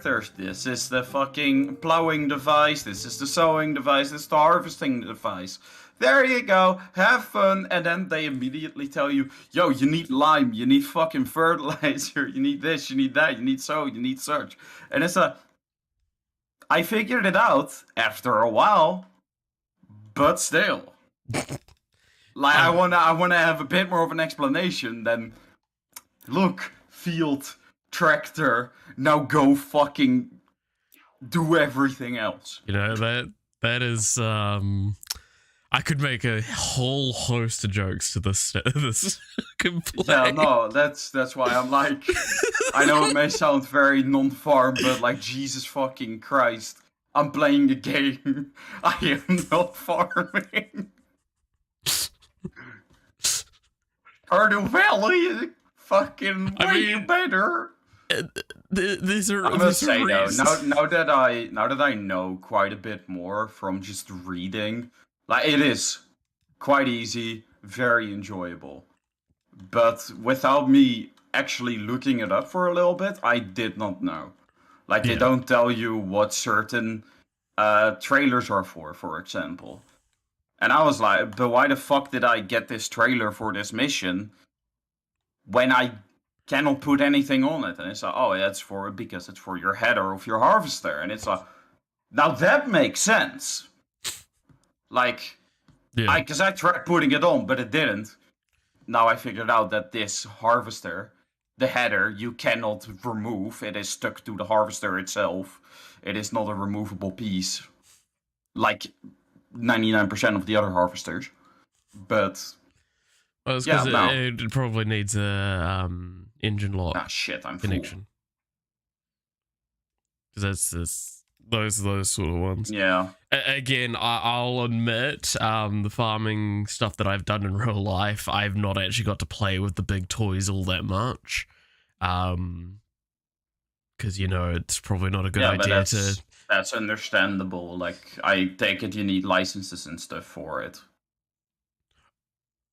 This is the fucking plowing device. This is the sowing device. This is the harvesting device. There you go. Have fun. And then they immediately tell you, yo, you need lime. You need fucking fertilizer. You need this. You need that. You need so. You need such. And it's a... I figured it out after a while, but still. Like, I wanna have a bit more of an explanation than, look, field, tractor, now go fucking do everything else. You know, that is I could make a whole host of jokes to this complaint. Yeah, no, that's why I'm like, I know it may sound very non-farm, but like, Jesus fucking Christ, I'm playing a game. I am not farming. Stardew Valley is fucking way better. These are. I must say though, now that I know quite a bit more from just reading, like it is quite easy, very enjoyable. But without me actually looking it up for a little bit, I did not know. Like they don't tell you what certain trailers are for example. And I was like, but why the fuck did I get this trailer for this mission when I cannot put anything on it? And it's like, oh, that's because it's for your header of your harvester. And it's like, now that makes sense. Like, because I tried putting it on, but it didn't. Now I figured out that this harvester, the header, you cannot remove. It is stuck to the harvester itself. It is not a removable piece. Like 99% of the other harvesters. But well, it's because it probably needs a engine lock connection. Because that's those sort of ones. Yeah. Again, I'll admit, the farming stuff that I've done in real life, I've not actually got to play with the big toys all that much. Because, you know, it's probably not a good idea to... That's understandable. Like, I take it you need licenses and stuff for it.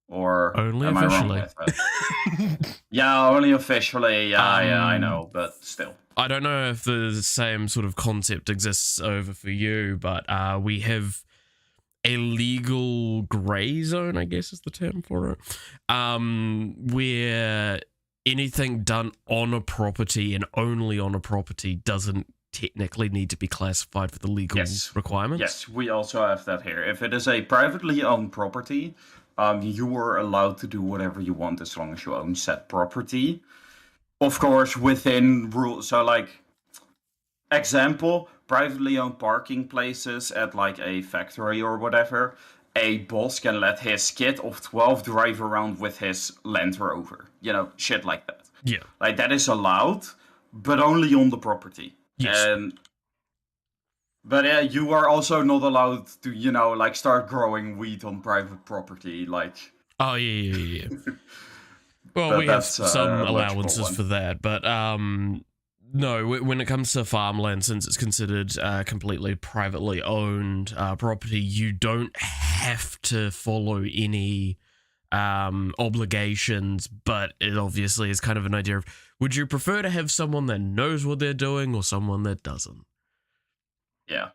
Or only am officially. I wrong with that? Yeah, only officially. Yeah, I know, but still. I don't know if the same sort of concept exists over for you, but we have a legal grey zone, I guess is the term for it, where anything done on a property and only on a property doesn't technically need to be classified for the legal requirements. Yes, we also have that here. If it is a privately owned property, you are allowed to do whatever you want as long as you own said property. Of course, within rules. So, like, example, privately owned parking places at, like, a factory or whatever, a boss can let his kid of 12 drive around with his Land Rover. You know, shit like that. Yeah. Like, that is allowed, but only on the property. Yes. But you are also not allowed to, you know, like, start growing wheat on private property, like... Oh, yeah. Well, we have some allowances for that, but no, when it comes to farmland, since it's considered completely privately owned property, you don't have to follow any obligations, but it obviously is kind of an idea of, would you prefer to have someone that knows what they're doing or someone that doesn't? Yeah.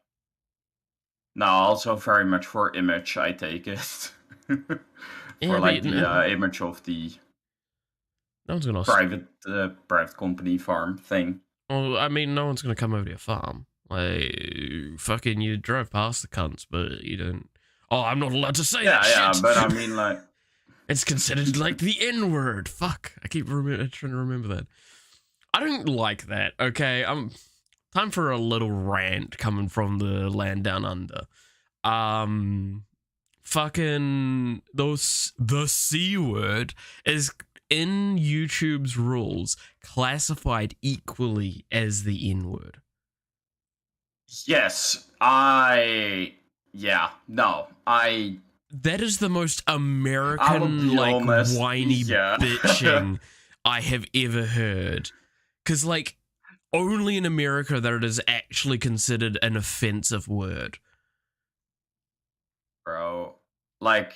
No, also very much for image, I take it. For the image of the private company farm thing. Well, I mean, no one's going to come over to your farm. Like, fucking, you drove past the cunts, but you don't... Oh, I'm not allowed to say that shit! Yeah, but I mean, like... It's considered, like, the N-word. Fuck. I keep trying to remember that. I don't like that, okay? Time for a little rant coming from the land down under. Fucking the C word is in YouTube's rules classified equally as the N word. Yes, that is the most American, like, whiny bitching I have ever heard. Because, like, only in America that it is actually considered an offensive word. Bro, like...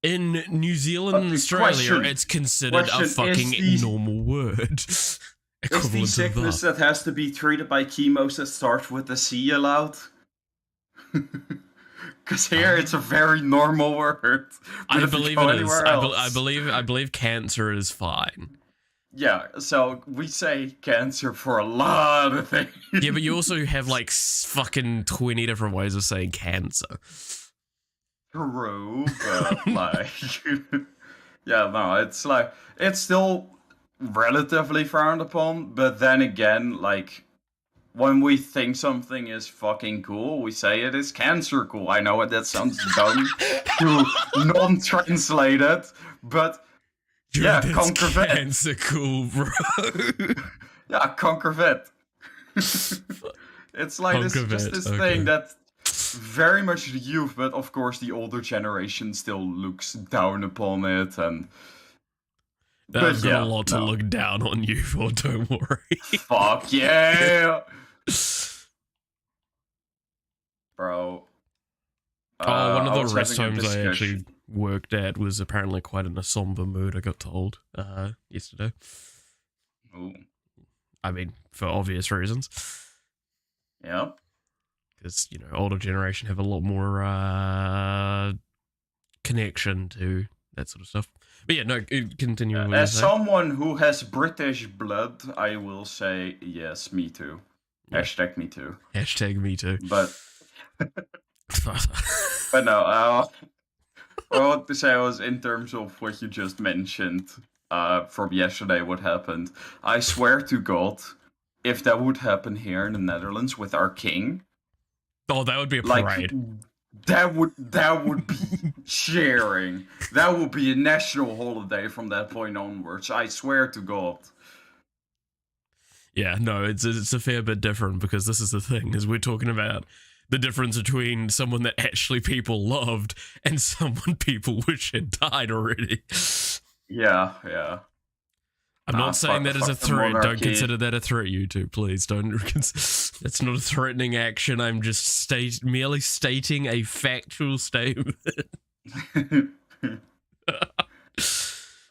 In New Zealand and Australia, it's considered a fucking normal word. Is the Equivalent to sickness the. that has to be treated by chemos that starts with a C allowed? Because here it's a very normal word. But I if you believe go it is. anywhere I else, believe cancer is fine. yeah. So we say cancer for a lot of things. Yeah, but you also have like fucking 20 different ways of saying cancer. True, but like, yeah, no, it's like it's still relatively frowned upon. But then again, like when we think something is fucking cool, we say it is cancer cool. I know that sounds dumb to non-translated, but Dude, yeah, that's conquer vet. cancer cool, bro. Yeah, conquer vet. It's like Conquer just vet, this okay. thing that very much the youth, but of course the older generation still looks down upon it, and I've got yeah, a lot to no. look down on you for, don't worry. Fuck yeah, bro. Oh, one of I the was rest having a homes I actually discussion. worked at was apparently quite in a somber mood, I got told yesterday. Ooh, I mean, for obvious reasons. yeah. Because, you know, older generation have a lot more connection to that sort of stuff. But yeah, no, continue. what you As say. someone who has British blood, I will say yes, me too. Yeah. Hashtag me too. Hashtag me too. But no, what I want to say was in terms of what you just mentioned from yesterday, what happened. I swear to God, if that would happen here in the Netherlands with our king, Oh, that would be a like parade. that would be cheering. That would be a national holiday from that point onwards. I swear to God. Yeah, no, it's a fair bit different because this is the thing, is we're talking about the difference between someone that actually people loved and someone people wish had died already. Yeah. I'm not saying that as a fuck the threat. Don't monarchy. consider that a threat, you two. Please don't. That's not a threatening action. I'm just merely stating a factual statement.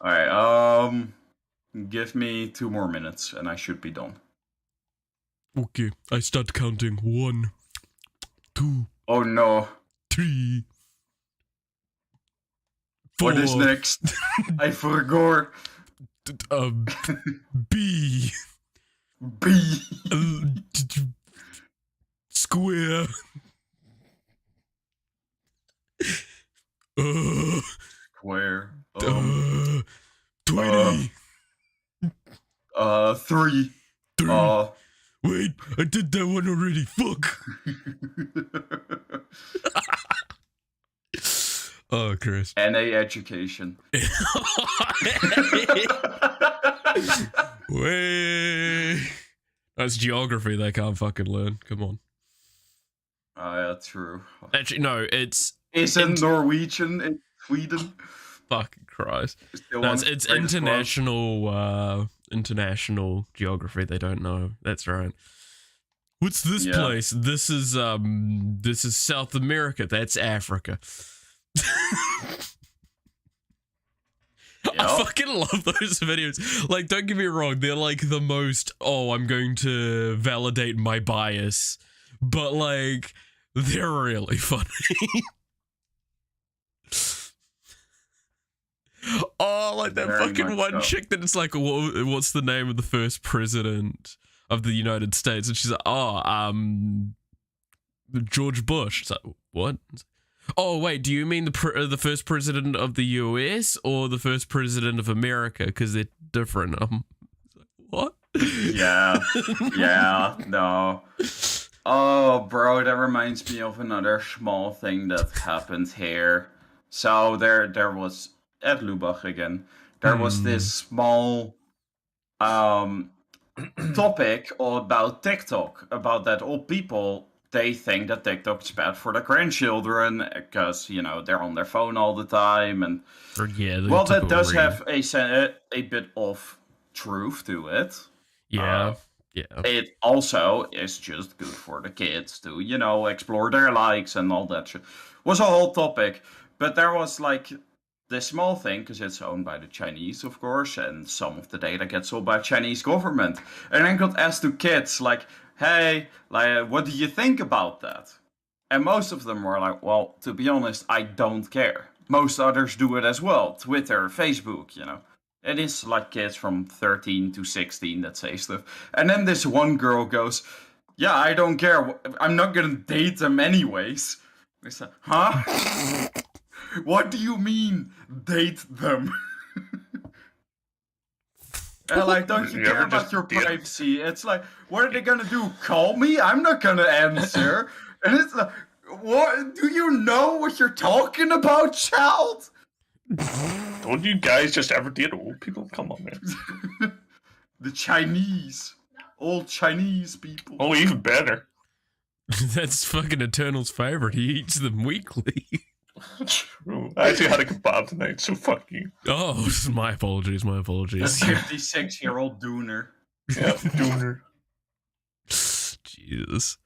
Alright, give me 2 more minutes and I should be done. Okay, I start counting. 1, 2, Oh no. 3, 4. What is next? I forgot. B. B. Square. Square. 20. 3. 3. Wait, I did that one already. Fuck. Oh, Chris. NA education. Wait. That's geography they can't fucking learn. Come on. Yeah, true. Actually, no, it's Isn't Norwegian in Sweden? fucking Christ. Still No, one it's of the greatest international geography. They don't know. That's right. What's this Yeah. place? This is South America. That's Africa. I fucking love those videos. Like, don't get me wrong, they're like the most, oh, I'm going to validate my bias, but like, they're really funny. Oh, like that Very fucking much one so. chick that it's like, what's the name of the first president of the United States? And she's like, George Bush. It's like, what? Oh, wait, do you mean the first president of the US or the first president of America? Because they're different. What? Yeah, no. Oh, bro, that reminds me of another small thing that happened here. So there was at Lubach again. There was this small topic about TikTok, about that old people, they think that TikTok's bad for the grandchildren because, you know, they're on their phone all the time. And well, that does have a bit of truth to it. Yeah. It also is just good for the kids to, you know, explore their likes and all that shit. Was a whole topic. But there was like this small thing, because it's owned by the Chinese, of course, and some of the data gets sold by Chinese government. And then got asked to kids, like, hey, like, what do you think about that? And most of them were like, well, to be honest, I don't care. Most others do it as well. Twitter, Facebook, you know. It is like kids from 13 to 16 that say stuff. And then this one girl goes, yeah, I don't care. I'm not gonna date them anyways. I said, huh? What do you mean, date them? And like, don't you care about your privacy? It's like, what are they gonna do? Call me? I'm not gonna answer. And it's like, what? Do you know what you're talking about, child? Don't you guys just ever date old people? Come on, man. The Chinese. Old Chinese people. Oh, even better. That's fucking Eternal's favorite. He eats them weekly. True. I actually had a kebab tonight, so fuck you. Oh, my apologies. My The apologies. 56-year-old Dooner. Yeah, Dooner. Jesus.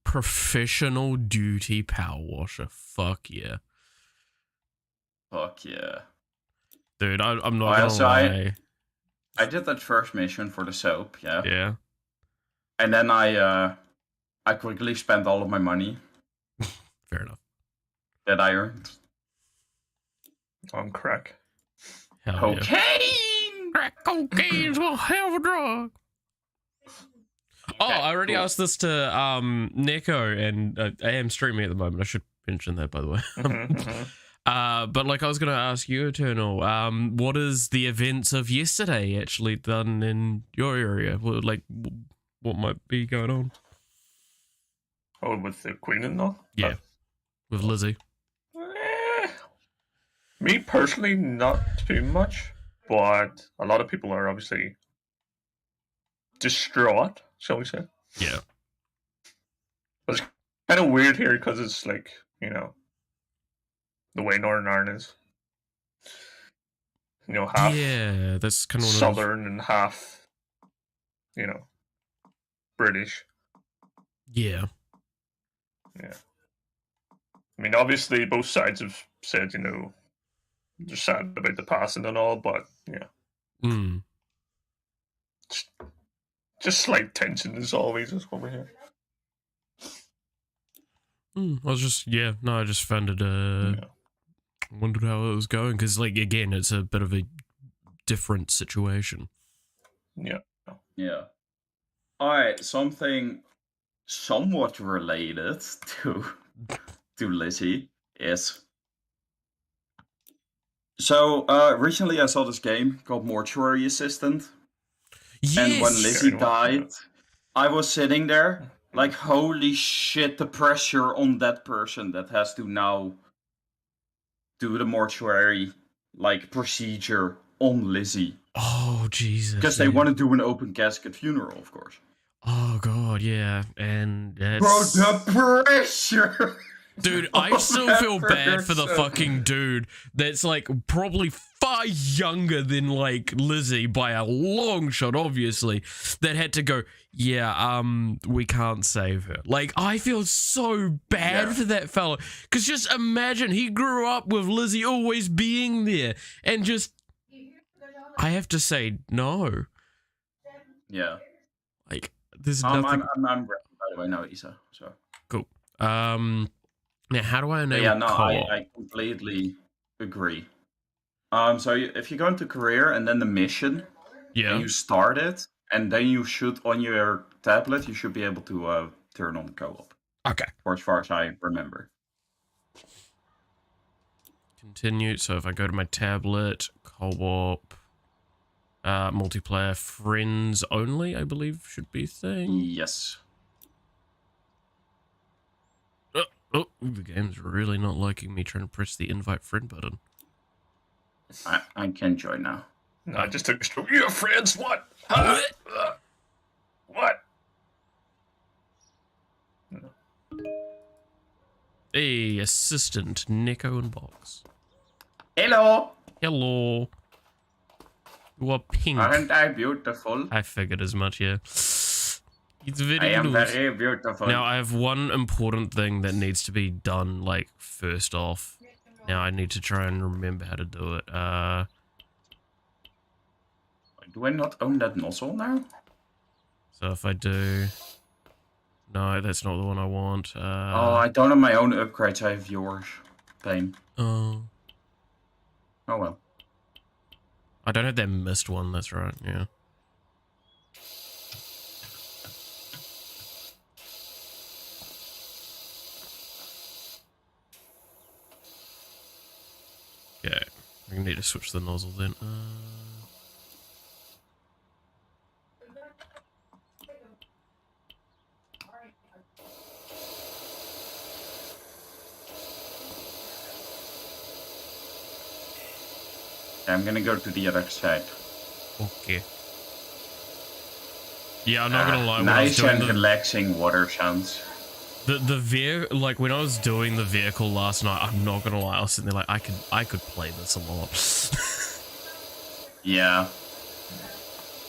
Professional duty power washer. Fuck yeah. Fuck yeah. Dude, I'm not Oh, gonna also, lie. I did that first mission for the soap, yeah. Yeah. And then I quickly spent all of my money Fair enough. that I earned. On crack. Hell yeah. Cocaine! Crack cocaine's a hell of a drug. Oh, I already asked this to Neko, and I am streaming at the moment. I should mention that, by the way. But like I was gonna ask you, Eternal, what is the events of yesterday actually done in your area? What might be going on? Oh, with the Queen and all? Yeah, with Lizzie. Me personally, not too much, but a lot of people are obviously distraught, shall we say. Yeah. But it's kind of weird here because it's like, you know, the way Northern Ireland is. You know, half Yeah, that's kind of Southern and half, you know, British. Yeah. Yeah. I mean, obviously, both sides have said, you know, they're sad about the passing and all, but, yeah. Just slight tension as always is over here. I just found it, wondered how it was going, because, like, again, it's a bit of a different situation. Yeah. Yeah. Alright, something somewhat related to Lizzie is... So, recently I saw this game called Mortuary Assistant. Yes! And when Lizzie died, I was sitting there like, holy shit, the pressure on that person that has to now do the mortuary, like, procedure on Lizzie. Oh, Jesus. Because they want to do an open casket funeral, of course. Oh, God, yeah. And that's... Bro, the pressure! Dude, I still feel bad for the fucking dude that's, like, probably far younger than, like, Lizzie by a long shot, obviously, that had to go, we can't save her. Like, I feel so bad for that fella. Because just imagine, he grew up with Lizzie always being there, and just... I have to say, no. Yeah. Like, there's nothing... I'm ready, by the way, now, Isa, so... Cool. Now, how do I enable I completely agree. So if you go into career and then the mission, and you start it, and then you should, on your tablet, you should be able to turn on co-op. Okay. Or as far as I remember. Continue. So if I go to my tablet, co-op, multiplayer, friends only, I believe should be a thing. Yes. Oh, the game's really not liking me trying to press the invite friend button. I can join now. No, I just took a stroke. You have friends? What? Huh? What? Hey, assistant, Neko and Box. Hello! Hello. You are pink. Aren't I beautiful? I figured as much, yeah. It's very I am loose. very beautiful. Now, I have one important thing that needs to be done, like, first off. Now, I need to try and remember how to do it. Do I not own that nozzle now? So if I do... No, that's not the one I want. Oh, I don't have my own upgrades, I have yours. Pain. Oh. Oh well. I don't have that mist one, that's right, yeah. Okay, we need to switch the nozzle then. I'm gonna go to the other side. Okay. Yeah, I'm not gonna lie. When Nice I was and doing relaxing water sounds. like when I was doing the vehicle last night, I'm not gonna lie. I was sitting there like I could play this a lot. Yeah.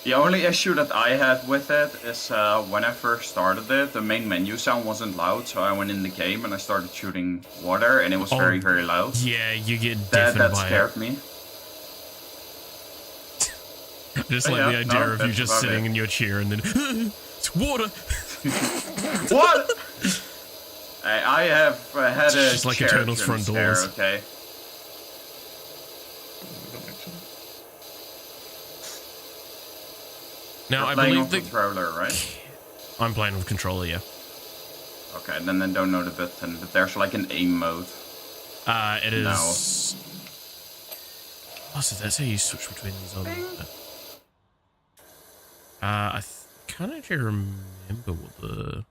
The only issue that I had with it is when I first started it, the main menu sound wasn't loud, so I went in the game and I started shooting water, and it was very, very loud. Yeah, you get That deafened by scared it. me. Just But like the yeah, idea no, of you that's just about sitting it. in your chair and then it's water. What? I have had It's a just like chair Eternal's jump front scare, doors. okay. That makes sense. Now You're I playing believe on the controller, right? I'm playing with controller, yeah. Okay, then I don't know the button, but there's like an aim mode. It is. Oh, so that's how you switch between these on. I can't actually remember what the.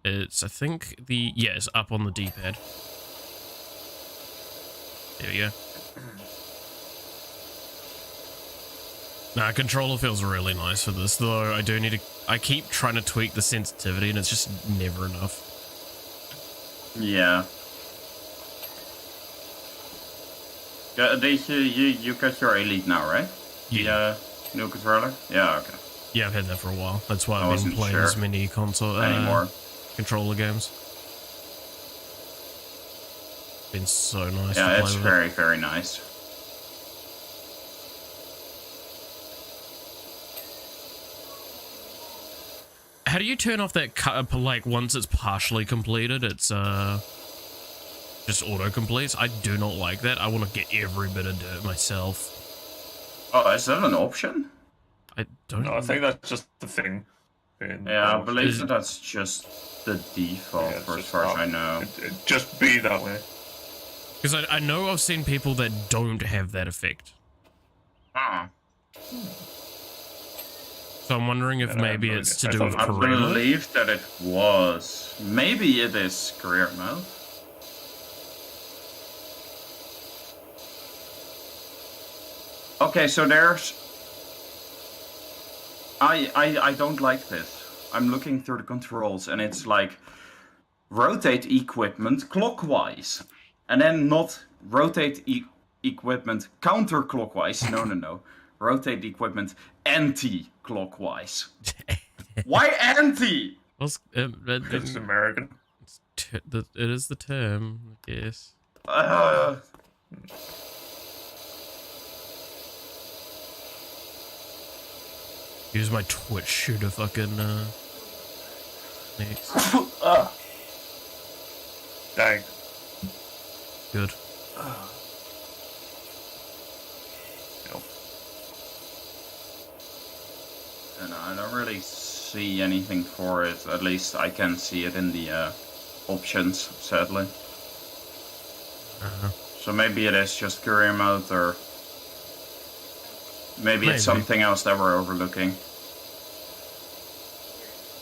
It's, I think it's up on the D-pad. There we go. Nah, controller feels really nice for this, though. I keep trying to tweak the sensitivity, and it's just never enough. Yeah. You got your Elite now, right? Yeah. The new controller? Yeah, okay. Yeah, I've had that for a while. That's why I I've been wasn't playing sure as many console anymore. controller games. Been so nice. Yeah, to play it's with very, very nice. How do you turn off that cut? Like once it's partially completed, it's just auto completes. I do not like that. I want to get every bit of dirt myself. Oh, is that an option? I don't. No, I think that's just the thing. Yeah, I believe that that's just the default, Yeah, it's for as just far as not- I know. It just be that way. Because I know I've seen people that don't have that effect. Ah. So I'm wondering if Yeah, I have maybe no it's idea. to I do with thought I it career mode. believe that it was. Maybe it is career mode. Okay, so there's... I don't like this. I'm looking through the controls and it's like rotate equipment clockwise. And then not rotate equipment counterclockwise. No. Rotate the equipment anti-clockwise. Why anti? Well, It's American. it is the term, I guess. Use my Twitch shooter fucking next. Dang. Good. Yep. And I don't really see anything for it. At least I can see it in the options, sadly. So maybe it is just career mode, or maybe it's something else that we're overlooking.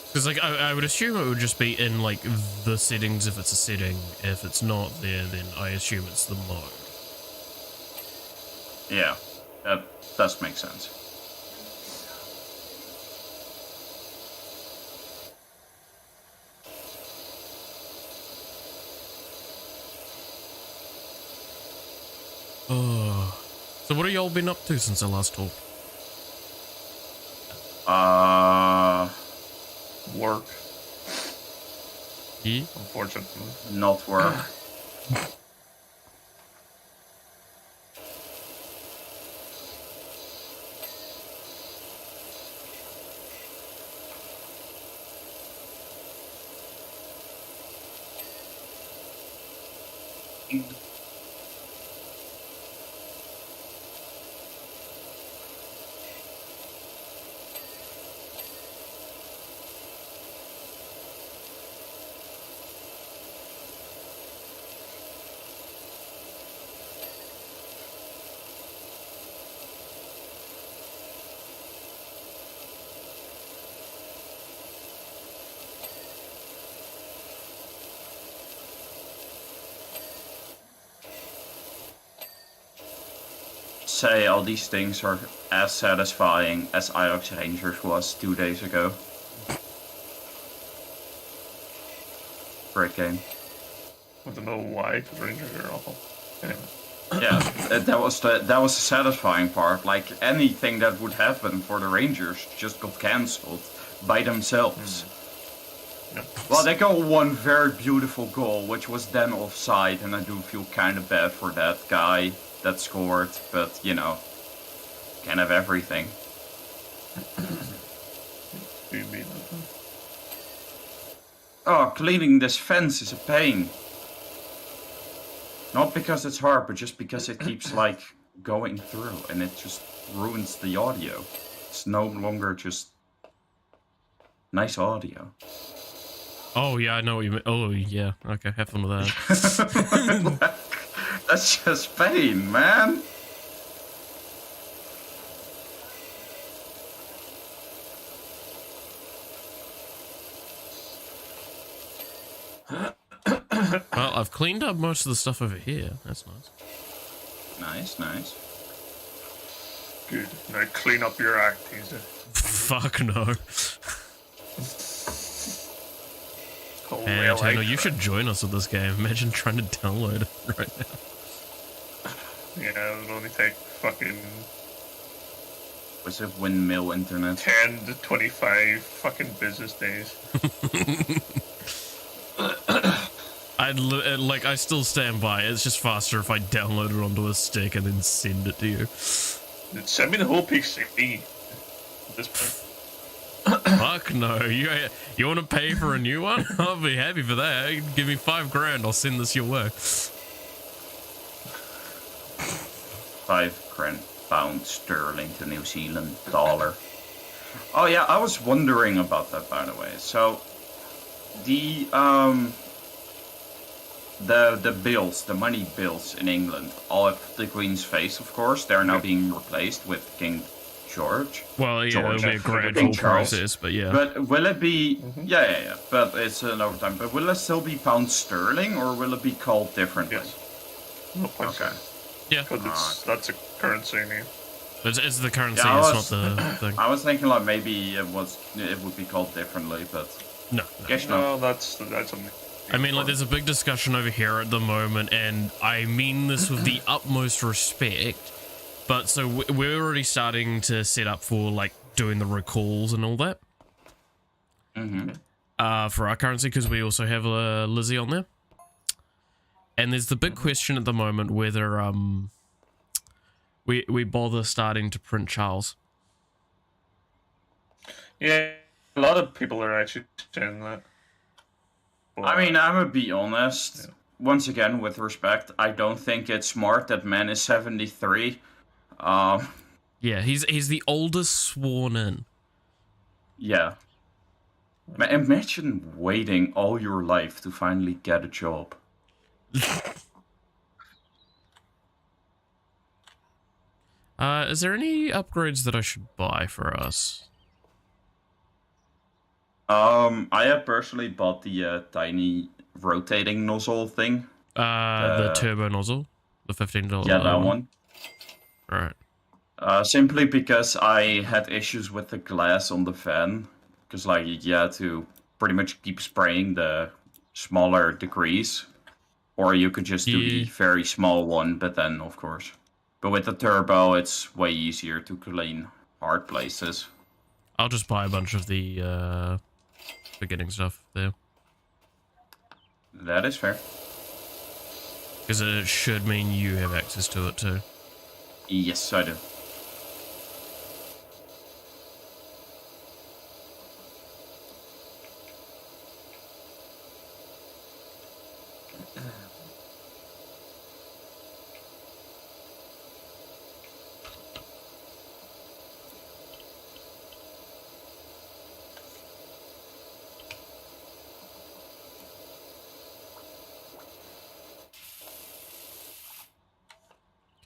Because like I would assume it would just be in like the settings if it's a setting. If it's not there, then I assume it's the mode. Yeah, that does make sense. Oh. So what have y'all been up to since I last talked? Work, Yeah. unfortunately. Not work. Say all these things are as satisfying as Ajax Rangers was 2 days ago. Great game. I don't know why, because Rangers are awful. Anyway. Yeah, that was the satisfying part. Like anything that would happen for the Rangers just got cancelled by themselves. Yeah. Well, they got one very beautiful goal, which was then offside, and I do feel kind of bad for that guy that scored. But you know, can't have everything. You mean, Oh, cleaning this fence is a pain. Not because it's hard, but just because it keeps like going through and it just ruins the audio. It's no longer just nice audio. Oh yeah, I know what you mean. Oh yeah, okay, have fun with that. That's just pain, man. Well, I've cleaned up most of the stuff over here. That's nice. Nice, nice. good. Now clean up your act, Easy. Fuck no. Oh, Man, well, Tano, you should join us with this game. Imagine trying to download it right now. Yeah, it'll only take fucking Was it windmill internet? 10 to 25 fucking business days. I still stand by. It's just faster if I download it onto a stick and then send it to you. Send me the whole PC at this point. Fuck no. You want to pay for a new one? I'll be happy for that. Give me $5,000. I'll send this your way. £5 sterling to New Zealand dollar. Oh yeah, I was wondering about that, by the way. So the bills, the money bills in England, all have the Queen's face, of course. They're now being replaced with King George. Well, yeah, George. it'll be a gradual King Charles. process, but yeah. But will it be? Yeah. But it's an overtime. But will it still be pound sterling, or will it be called differently? Yes. No point. Yeah. Because that's a currency name. It's the currency, Yeah, it's not the thing. I was thinking like maybe it would be called differently, but No. guess not. No, that's a. I mean, like, there's a big discussion over here at the moment, and I mean this with the utmost respect, but so we're already starting to set up for, like, doing the recalls and all that. For our currency, because we also have Lizzie on there. And there's the big question at the moment whether we bother starting to print Charles. Yeah, a lot of people are actually saying that. But, I mean, I'm gonna be honest. Once again, with respect, I don't think it's smart that man is 73. Yeah, he's the oldest sworn in. Yeah. Imagine waiting all your life to finally get a job. Is there any upgrades that I should buy for us? I have personally bought the tiny rotating nozzle thing. The turbo nozzle, the $15. Yeah, that one. Right. Simply because I had issues with the glass on the fan. Because, like, you had to pretty much keep spraying the smaller degrees. Or you could just do the very small one, but then, of course. But with the turbo, it's way easier to clean hard places. I'll just buy a bunch of the beginning stuff there. That is fair. Because it should mean you have access to it too. Yes, I do.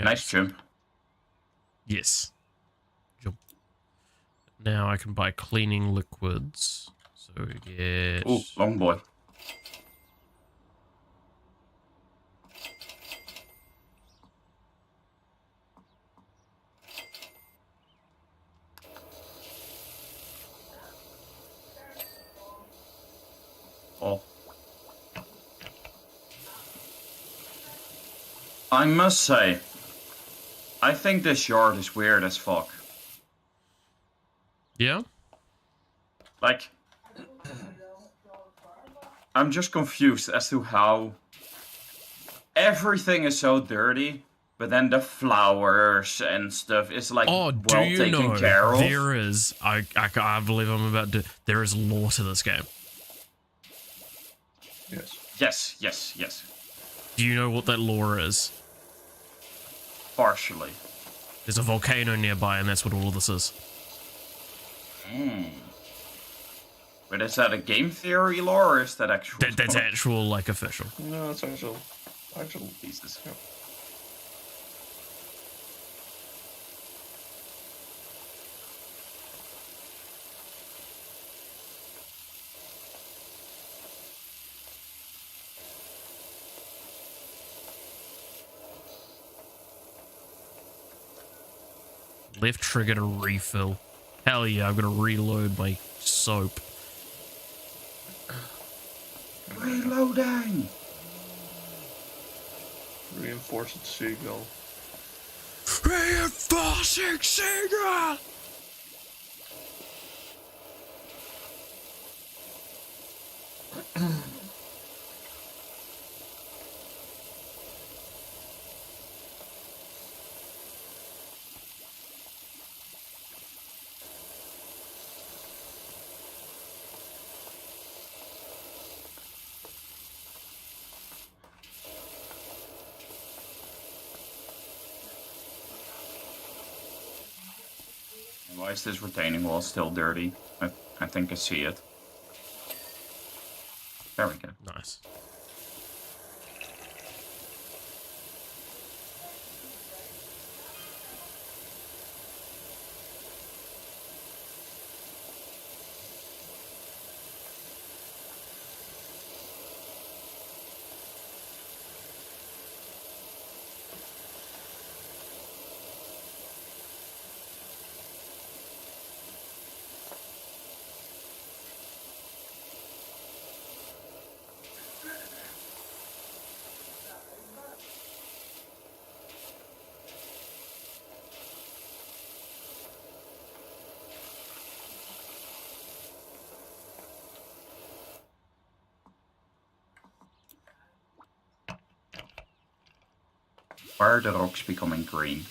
Nice jump. Yes. Jump. Now I can buy cleaning liquids. So we get... Ooh, long boy. Oh. I must say, I think this yard is weird as fuck. Yeah? Like, I'm just confused as to how everything is so dirty, but then the flowers and stuff is like Oh, do well you taken know care of. there is... I believe I'm about to... There is lore to this game. Yes. Yes. Do you know what that lore is? Partially. There's a volcano nearby, and that's what all of this is. But is that a game theory lore, or is that actual? That's actual, like, official. No, it's actual. Jesus. Yeah. Left trigger to refill. Hell yeah, I'm gonna reload my soap. Reloading! Reinforced seagull. Reinforcing seagull! Why is this retaining wall still dirty? I think I see it. There we go. Nice. Why are the rocks becoming green?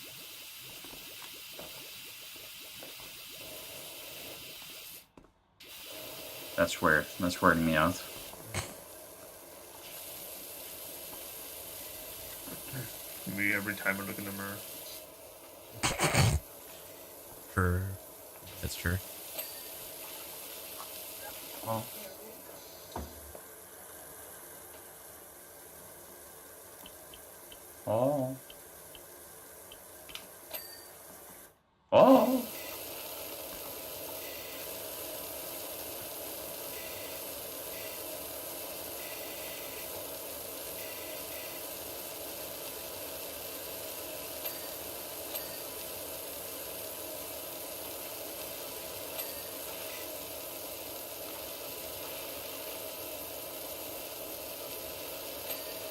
That's weird. That's weirding me out. Me every time I look in the mirror. True. That's true. Oh. Oh. Oh.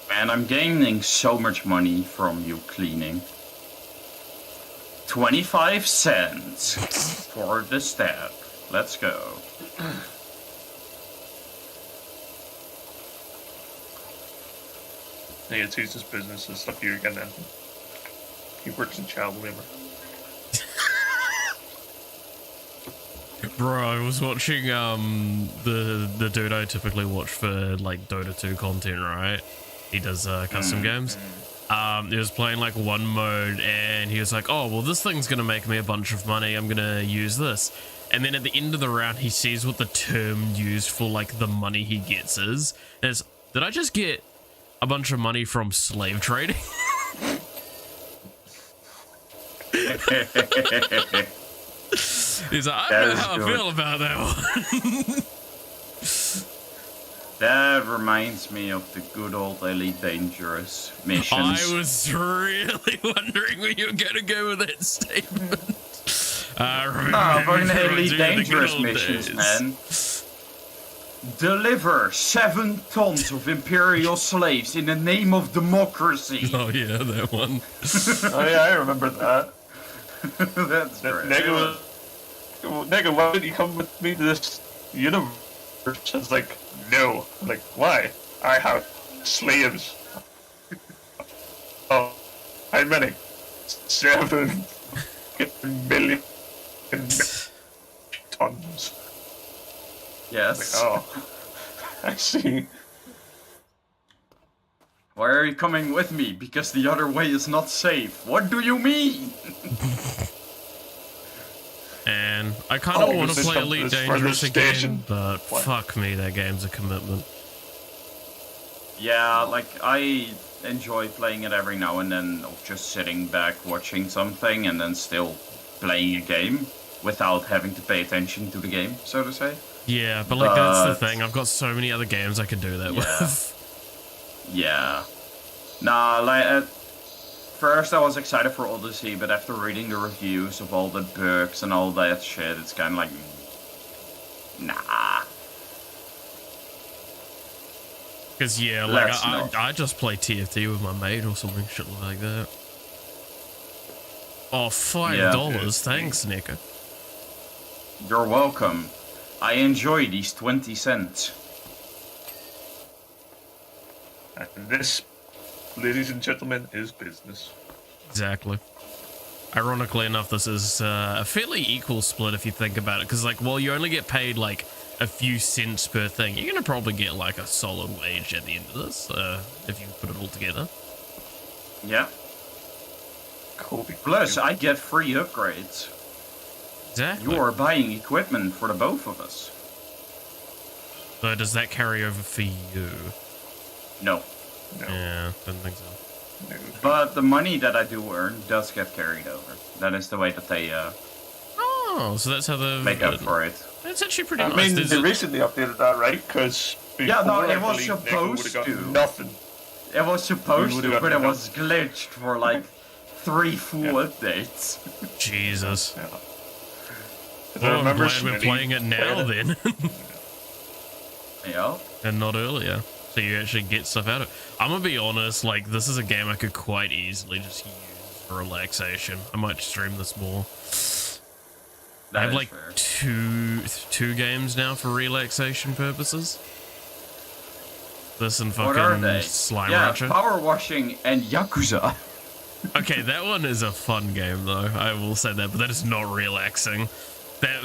Man, I'm gaining so much money from you cleaning. 25 cents for the step. Let's go. Yeah, it's his business and stuff here again then. He works in child labor. Bro, I was watching the dude I typically watch for like Dota 2 content, right? He does custom games. He was playing like one mode and he was like, oh, well, this thing's gonna make me a bunch of money, I'm gonna use this. And then at the end of the round, he sees what the term used for like the money he gets is. And it's, did I just get a bunch of money from slave trading? He's like, I don't know how I feel about that one. That reminds me of the good old Elite Dangerous missions. I was really wondering where you were going to go with that statement. Fucking Elite Dangerous missions, man. Deliver 7 tons of Imperial slaves in the name of democracy. Oh yeah, that one. Oh yeah, I remember that. That's right. Nigga, why did you come with me to this universe? I was like, no. I'm like, why? I have slaves. Oh, how many? 7 million tons. Yes. Like, oh, I see. Why are you coming with me? Because the other way is not safe. What do you mean? And I kind of want to play Elite this Dangerous further again, station. but What? fuck me, that game's a commitment. Yeah, like, I enjoy playing it every now and then, of just sitting back watching something and then still playing a game without having to pay attention to the game, so to say. Yeah, but like that's the But- thing. I've got so many other games I could do that Yeah. with. Yeah. Nah, like, at first I was excited for Odyssey, but after reading the reviews of all the bugs and all that shit, it's kind of like, nah. Because yeah, like Let's not. I just play TFT with my mate or something shit like that. Oh, $5. Thanks, Nico. You're welcome. I enjoy these 20 cents. And this, ladies and gentlemen, is business. Exactly. Ironically enough, this is a fairly equal split if you think about it, because like, well, you only get paid like a few cents per thing. You're gonna probably get like a solid wage at the end of this if you put it all together. Yeah. Kobe. Plus, I get free upgrades. Exactly. You are buying equipment for the both of us. So does that carry over for you? No. No. Yeah, didn't think so. No. But the money that I do earn does get carried over. That is the way that they Oh, so that's how the make up for it. That's actually pretty I nice. mean, There's they a- recently updated that, right? Because Yeah, no, it was supposed to. Nothing. It was supposed would've to, but it gotten was glitched for like 3 full Yeah. updates. Jesus. Yeah. 'Cause Well, I I'm remember glad we're Smitty playing it now played it. then, Yeah. and not earlier. So you actually get stuff out of it. I'm gonna be honest, like this is a game I could quite easily just use for relaxation. I might stream this more. That I have is like fair. two games now for relaxation purposes. This and What are fucking they? Slime Yeah, Rancher. Power Washing and Yakuza. Okay, that one is a fun game though. I will say that, but that is not relaxing. That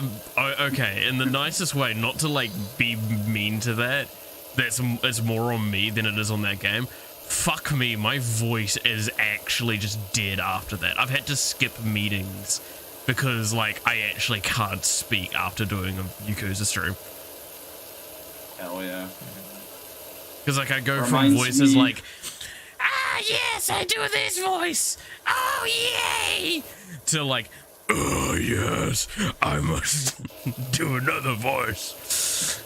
okay, in the nicest way, not to like be mean to that. It's more on me than it is on that game. Fuck me, my voice is actually just dead after that. I've had to skip meetings because like I actually can't speak after doing a Yakuza stream. Hell yeah. Because like I go from Reminds voices me- like, ah yes, I do this voice. Oh yay, to like, oh yes, I must do another voice.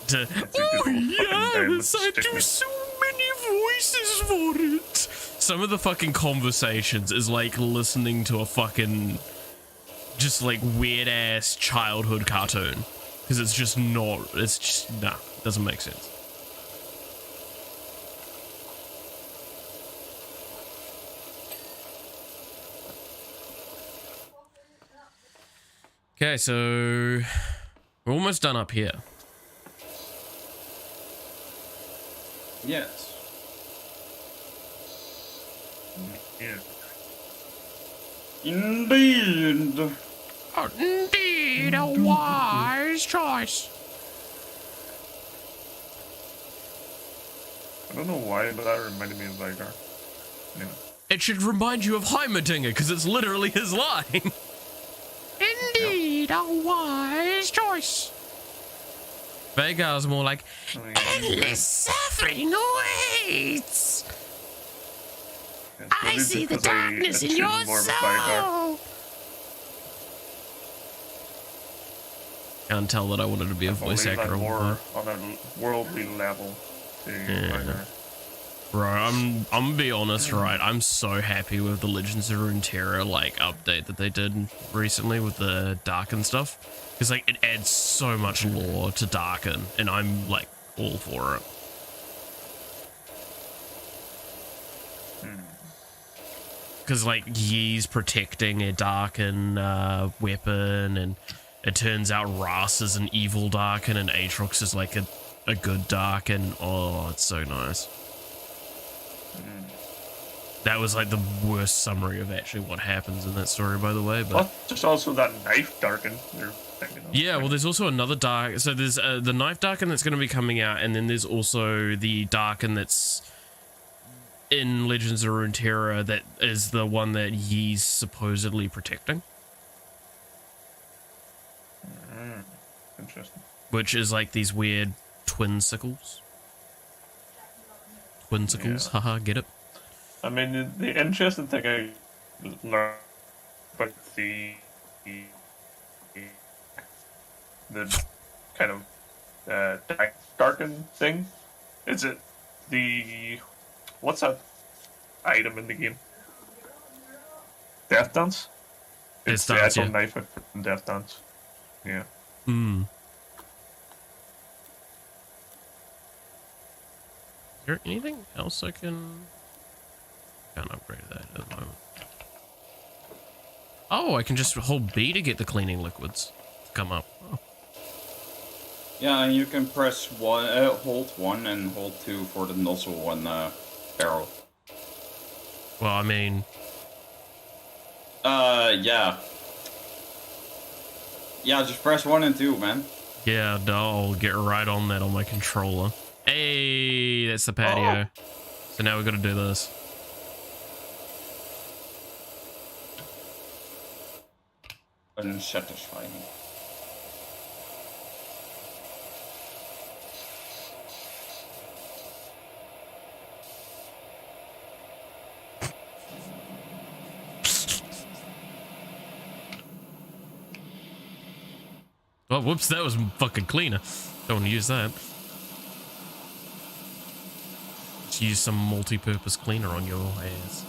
To oh yes, I do so many voices for it. Some of the fucking conversations is like listening to a fucking just like weird ass childhood cartoon because it's just not. It's just nah, doesn't make sense. Okay, so we're almost done up here. Yes. Yeah. Indeed. Indeed, a wise choice. I don't know why, but that reminded me of Vigar. Anyway. It should remind you of Heimerdinger, because it's literally his line. Indeed, a wise choice. Vagar's more like, endless suffering awaits. I see the darkness in your soul. Can't tell that I wanted to be a voice actor. More on a worldly level to Vigar. Bro, I'm gonna be honest, right? I'm so happy with the Legends of Runeterra like update that they did recently with the Darken stuff, because like it adds so much lore to Darken, and I'm like all for it. Because like Yi's protecting a Darken weapon, and it turns out Ras is an evil Darken, and Aatrox is like a good Darken. Oh, it's so nice. That was like the worst summary of actually what happens in that story, by the way. But well, there's also that knife Darken you're thinking of. Yeah, well, there's also another Dark. So there's the knife Darken that's going to be coming out, and then there's also the Darken that's in Legends of Runeterra that is the one that Yi's supposedly protecting. Interesting. Which is like these weird twin sickles. Twin sickles, haha, get it? I mean, the interesting thing I learned about the kind of Darken thing is it what's that item in the game? Death Dance? It's the actual knife from Death Dance. Yeah. Hmm. Is there anything else I can... Can't upgrade that at the moment. Oh, I can just hold B to get the cleaning liquids to come up. Oh. Yeah, and you can press hold 1 and hold 2 for the nozzle one barrel. Well, I mean... yeah. Yeah, just press 1 and 2, man. Yeah, I'll get right on that on my controller. Hey, that's the patio. Oh. So now we've got to do this. Unsatisfying. Oh, whoops, that was fucking cleaner. Don't want to use that. Just use some multi-purpose cleaner on your ass.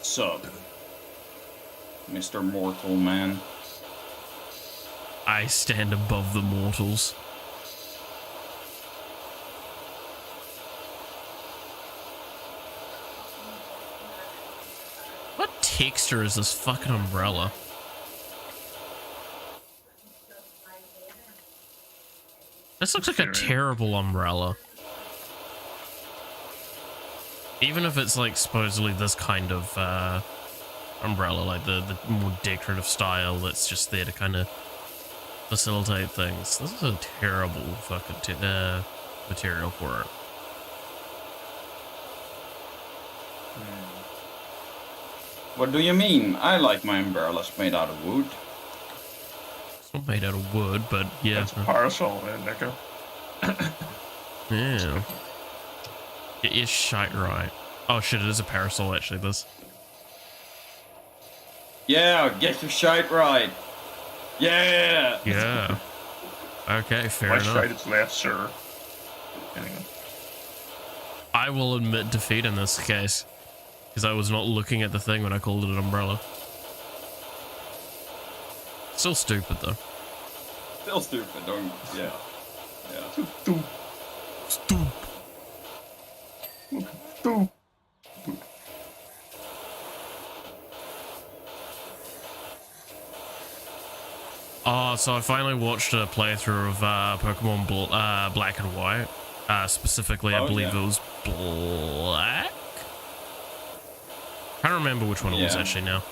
Sup, Mr. Mortal Man. I stand above the mortals. What texture is this fucking umbrella? This looks like a terrible umbrella. Even if it's like supposedly this kind of umbrella, like the more decorative style that's just there to kind of facilitate things. This is a terrible fucking material for it. What do you mean? I like my umbrellas made out of wood. It's not made out of wood, but yeah. It's a parasol, Nico. Yeah. It is shite right. Oh shit, it is a parasol actually, this. Yeah, get your shite right. Yeah! Yeah. Okay, fair My enough. stride is left, sir. Anyway. I will admit defeat in this case, because I was not looking at the thing when I called it an umbrella. Still stupid though. Still stupid, don't. Yeah. Yeah. Stupid. Oh, so I finally watched a playthrough of Pokemon Black and White. Specifically, I believe it was Black? I don't remember which one it was actually now.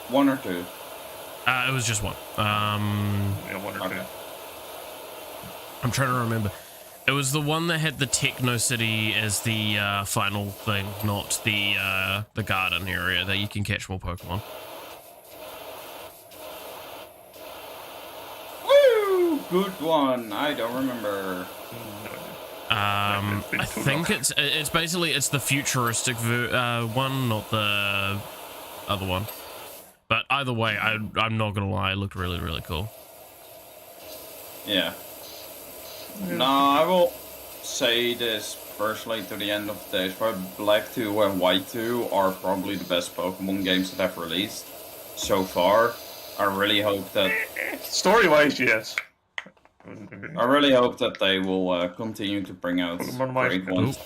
1 or 2? It was just one. Yeah, 1 or 2. I'm trying to remember. It was the one that had the Techno City as the final thing, not the garden area that you can catch more Pokemon. Woo! Good one. I don't remember. I think it's basically it's the futuristic one, not the other one. But either way, I'm not gonna lie, it looked really, really cool. Yeah. No, I will say this personally to the end of the day. Black 2 and White 2 are probably the best Pokemon games that have released so far. I really hope that... Story-wise, yes. I really hope that they will continue to bring out great ones.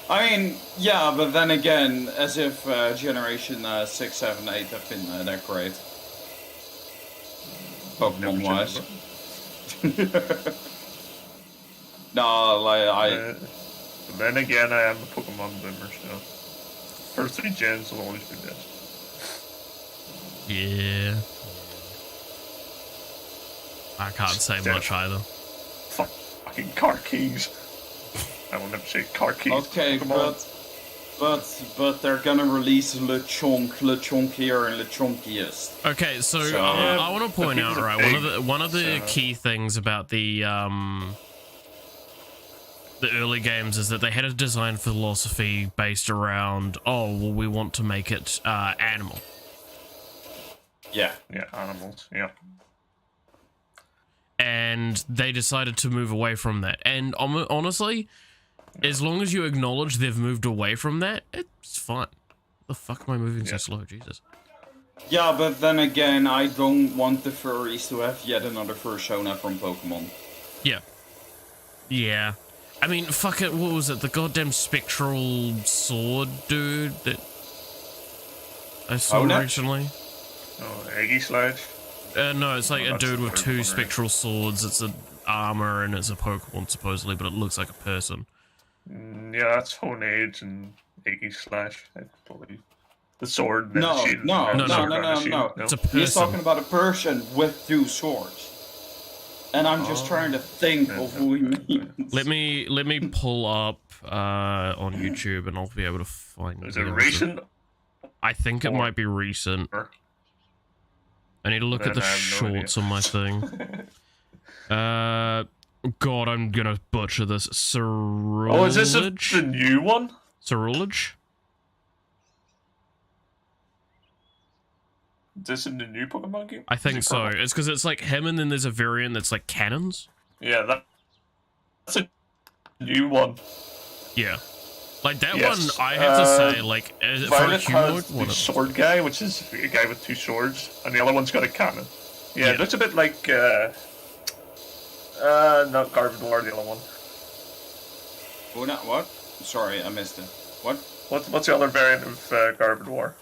I mean, yeah, but then again, as if Generation 6, 7, 8 have been that great. Pokemon-wise. No, like, then again, I am a Pokemon boomer, so... First 3 gens will always be best. Yeah. I can't say much either. Fucking car keys. I will never say car keys. Okay, but they're gonna release LeChonkier and LeChonkiest. Okay, so I want to point out, right, one of the key things about the early games is that they had a design philosophy based around, oh, well, we want to make it animal. Yeah. Yeah, animals, yeah. And they decided to move away from that. And honestly, as long as you acknowledge they've moved away from that, it's fine. The fuck am I moving so slow? Jesus. Yeah, but then again, I don't want the furries to have yet another Fursona from Pokemon. Yeah. Yeah. I mean, fuck it, what was it? The goddamn spectral sword dude that I saw originally? Oh, Eggy Slash? No, it's like a dude with 2 one, spectral swords. It's an armor and it's a Pokemon supposedly, but it looks like a person. Yeah, that's Honage and Eggy Slash, I believe. The sword. No. It's a person. He's talking about a person with 2 swords. And I'm just trying to think of who he means. Let me pull up on YouTube and I'll be able to find it. Is it recent? I think it might be recent. I need to look at the shorts on my thing. God, I'm gonna butcher this. Cerulege? Oh, is this the new one? Cerulege? Is this in the new Pokemon game? I think so. It's because it's like him and then there's a variant that's like cannons. Yeah, that's a new one. Yeah. Like that one, I have to say, like, Violet has the sword guy, which is a guy with 2 swords, and the other one's got a cannon. Yeah, it looks a bit like, not Gardevoir, the other one. Oh, not what? Sorry, I missed it. What? What's the other variant of Gardevoir?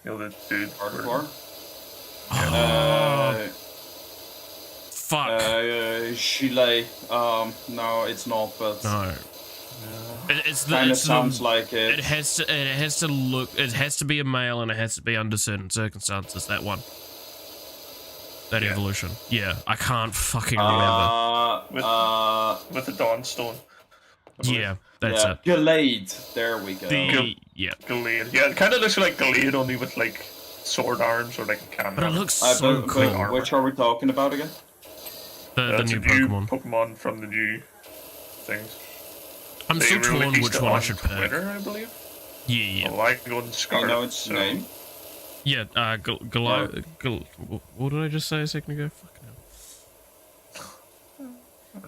You know, the dude. Gardevoir? Fuck. Chile. No, it's not, but... No. It's kind of sounds like it. It has to look. It has to be a male, and it has to be under certain circumstances. That one. That evolution. Yeah, I can't fucking remember. With the Dawnstone. Yeah, that's it. Gallade. There we go. Gallade. Yeah, it kind of looks like Gallade, only with like sword arms or like a cannon. But it looks so cool. Which are we talking about again? The new Pokemon. Pokemon from the new things. I'm still torn which one I should pick. Twitter, I believe. Yeah. Oh, I can go and Scarlet. You know its name? Yeah, what did I just say a second ago? Fucking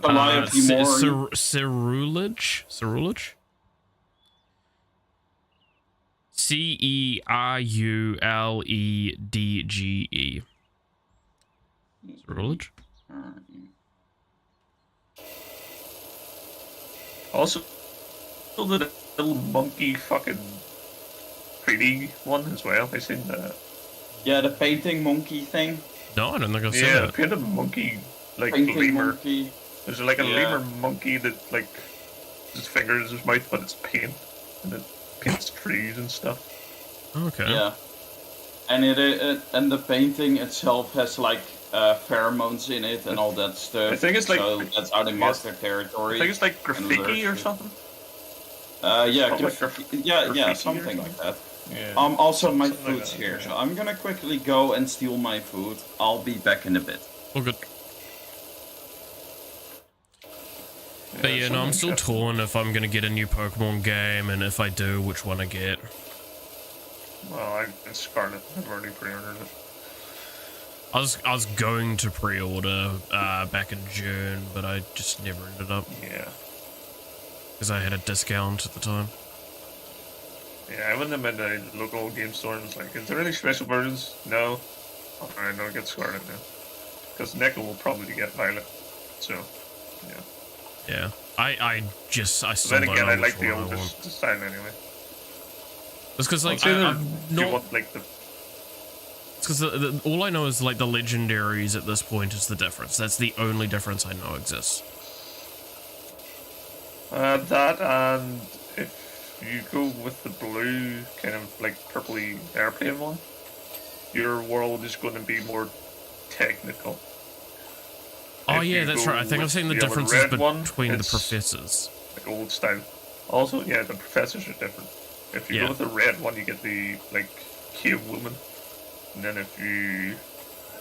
Calliope Mori. Cerulege? Ceruledge. Cerulege? Also, the little monkey fucking 3D one as well. I seen that. Yeah, the painting monkey thing. No, I don't think I've seen Yeah, it. paint a monkey like Painting lemur. monkey. There's like a Yeah. lemur monkey that like his fingers, his mouth, but it's paint, and it paints trees and stuff. Okay. Yeah. And and the painting itself has like pheromones in it and all that stuff. I think it's like- so that's how they mark their I territory. think it's like graffiti or lurch. something. Yeah, Public yeah, graffiti or something like that. Yeah. Also my Something like food's that, here, yeah. so I'm gonna quickly go and steal my food. I'll be back in a bit. All good. But yeah, no, I'm still torn if I'm gonna get a new Pokemon game, and if I do, which one I get. Well, it's Scarlet. I've already pre-ordered it. I was going to pre-order back in June, but I just never ended up Yeah. because I had a discount at the time. Yeah, I went to the local game store and was like, is there any special versions? No. Alright, no, get Scarlet now. Because Neko will probably get Violet. So, yeah. Yeah, I still Then don't again, know I which like the one I older want. design anyway. It's because like I'd say I'm do not. you want, like the It's because all I know is like the legendaries at this point is the difference. That's the only difference I know exists. that, and if you go with the blue kind of like purpley airplane one, your world is going to be more technical. Oh If yeah, you that's go right. I think I've with seen the other differences red one, between the it's professors. like old style. Also, yeah, the professors are different. If you Yeah. go with the red one, you get the like cave woman, and then if you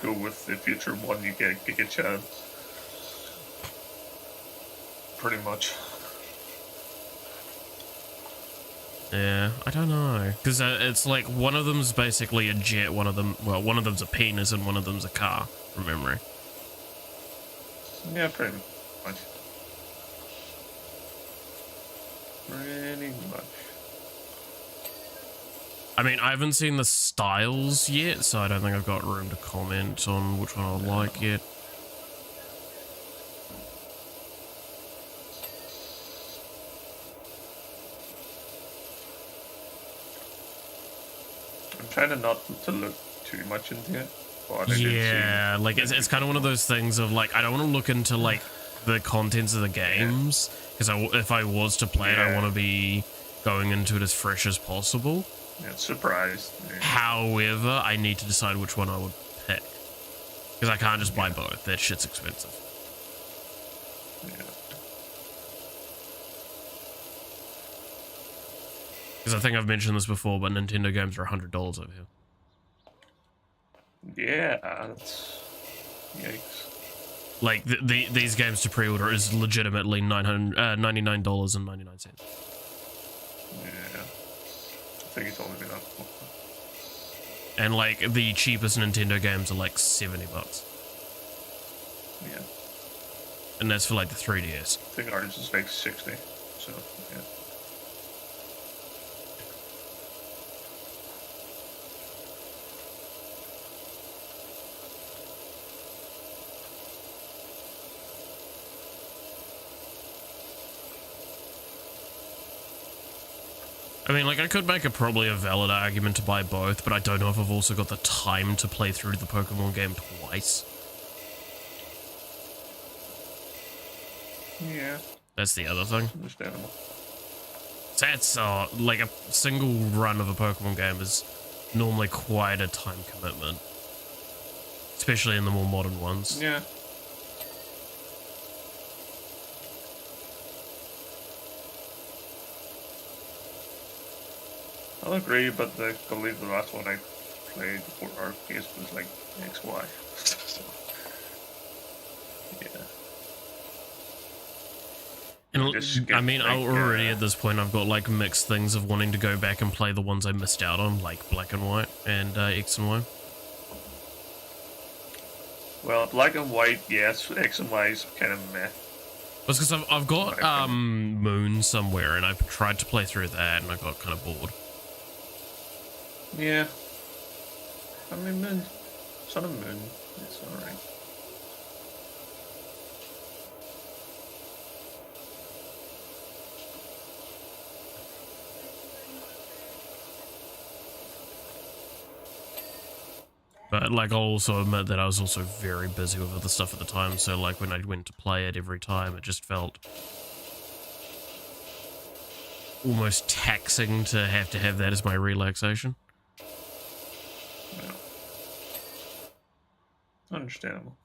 go with the future one, you get Giga Chad. Pretty much. Yeah, I don't know, because it's like one of them's basically a jet, one of them's a penis, and one of them's a car, from memory. Yeah, pretty much. Pretty much. I mean, I haven't seen the styles yet, so I don't think I've got room to comment on which one I like yet. I'm trying to not to look too much into it. But I did Yeah, like it's kind of one of those things of like I don't want to look into like the contents of the games because if I was to play it, I want to be going into it as fresh as possible. Yeah, surprised. Yeah. However, I need to decide which one I would pick because I can't just buy both. That shit's expensive. Yeah. Because I think I've mentioned this before, but Nintendo games are $100 over here. Yeah, that's... Yikes. Like these games to pre-order is legitimately $99.99. Yeah. I think it's only been that. And like the cheapest Nintendo games are like $70. Yeah. And that's for like the 3DS. I think ours is like 60. So, yeah. I mean, like, I could make probably a valid argument to buy both, but I don't know if I've also got the time to play through the Pokemon game twice. Yeah, That's the other thing. understandable. So that's, like, a single run of a Pokemon game is normally quite a time commitment. Especially in the more modern ones. Yeah. I'll agree, but I believe the last one I played before Arceus was like XY. So, yeah. And Just I mean, like, already at this point, I've got like mixed things of wanting to go back and play the ones I missed out on, like Black and White and X and Y. Well, Black and White, yes. X and Y is kind of meh. That's because I've got Moon somewhere, and I've tried to play through that, and I got kind of bored. Yeah. I mean, Moon. Son of Moon. It's alright. But like, I'll also admit that I was also very busy with other stuff at the time. So like, when I went to play it every time, it just felt almost taxing to have that as my relaxation. Yeah. Understandable.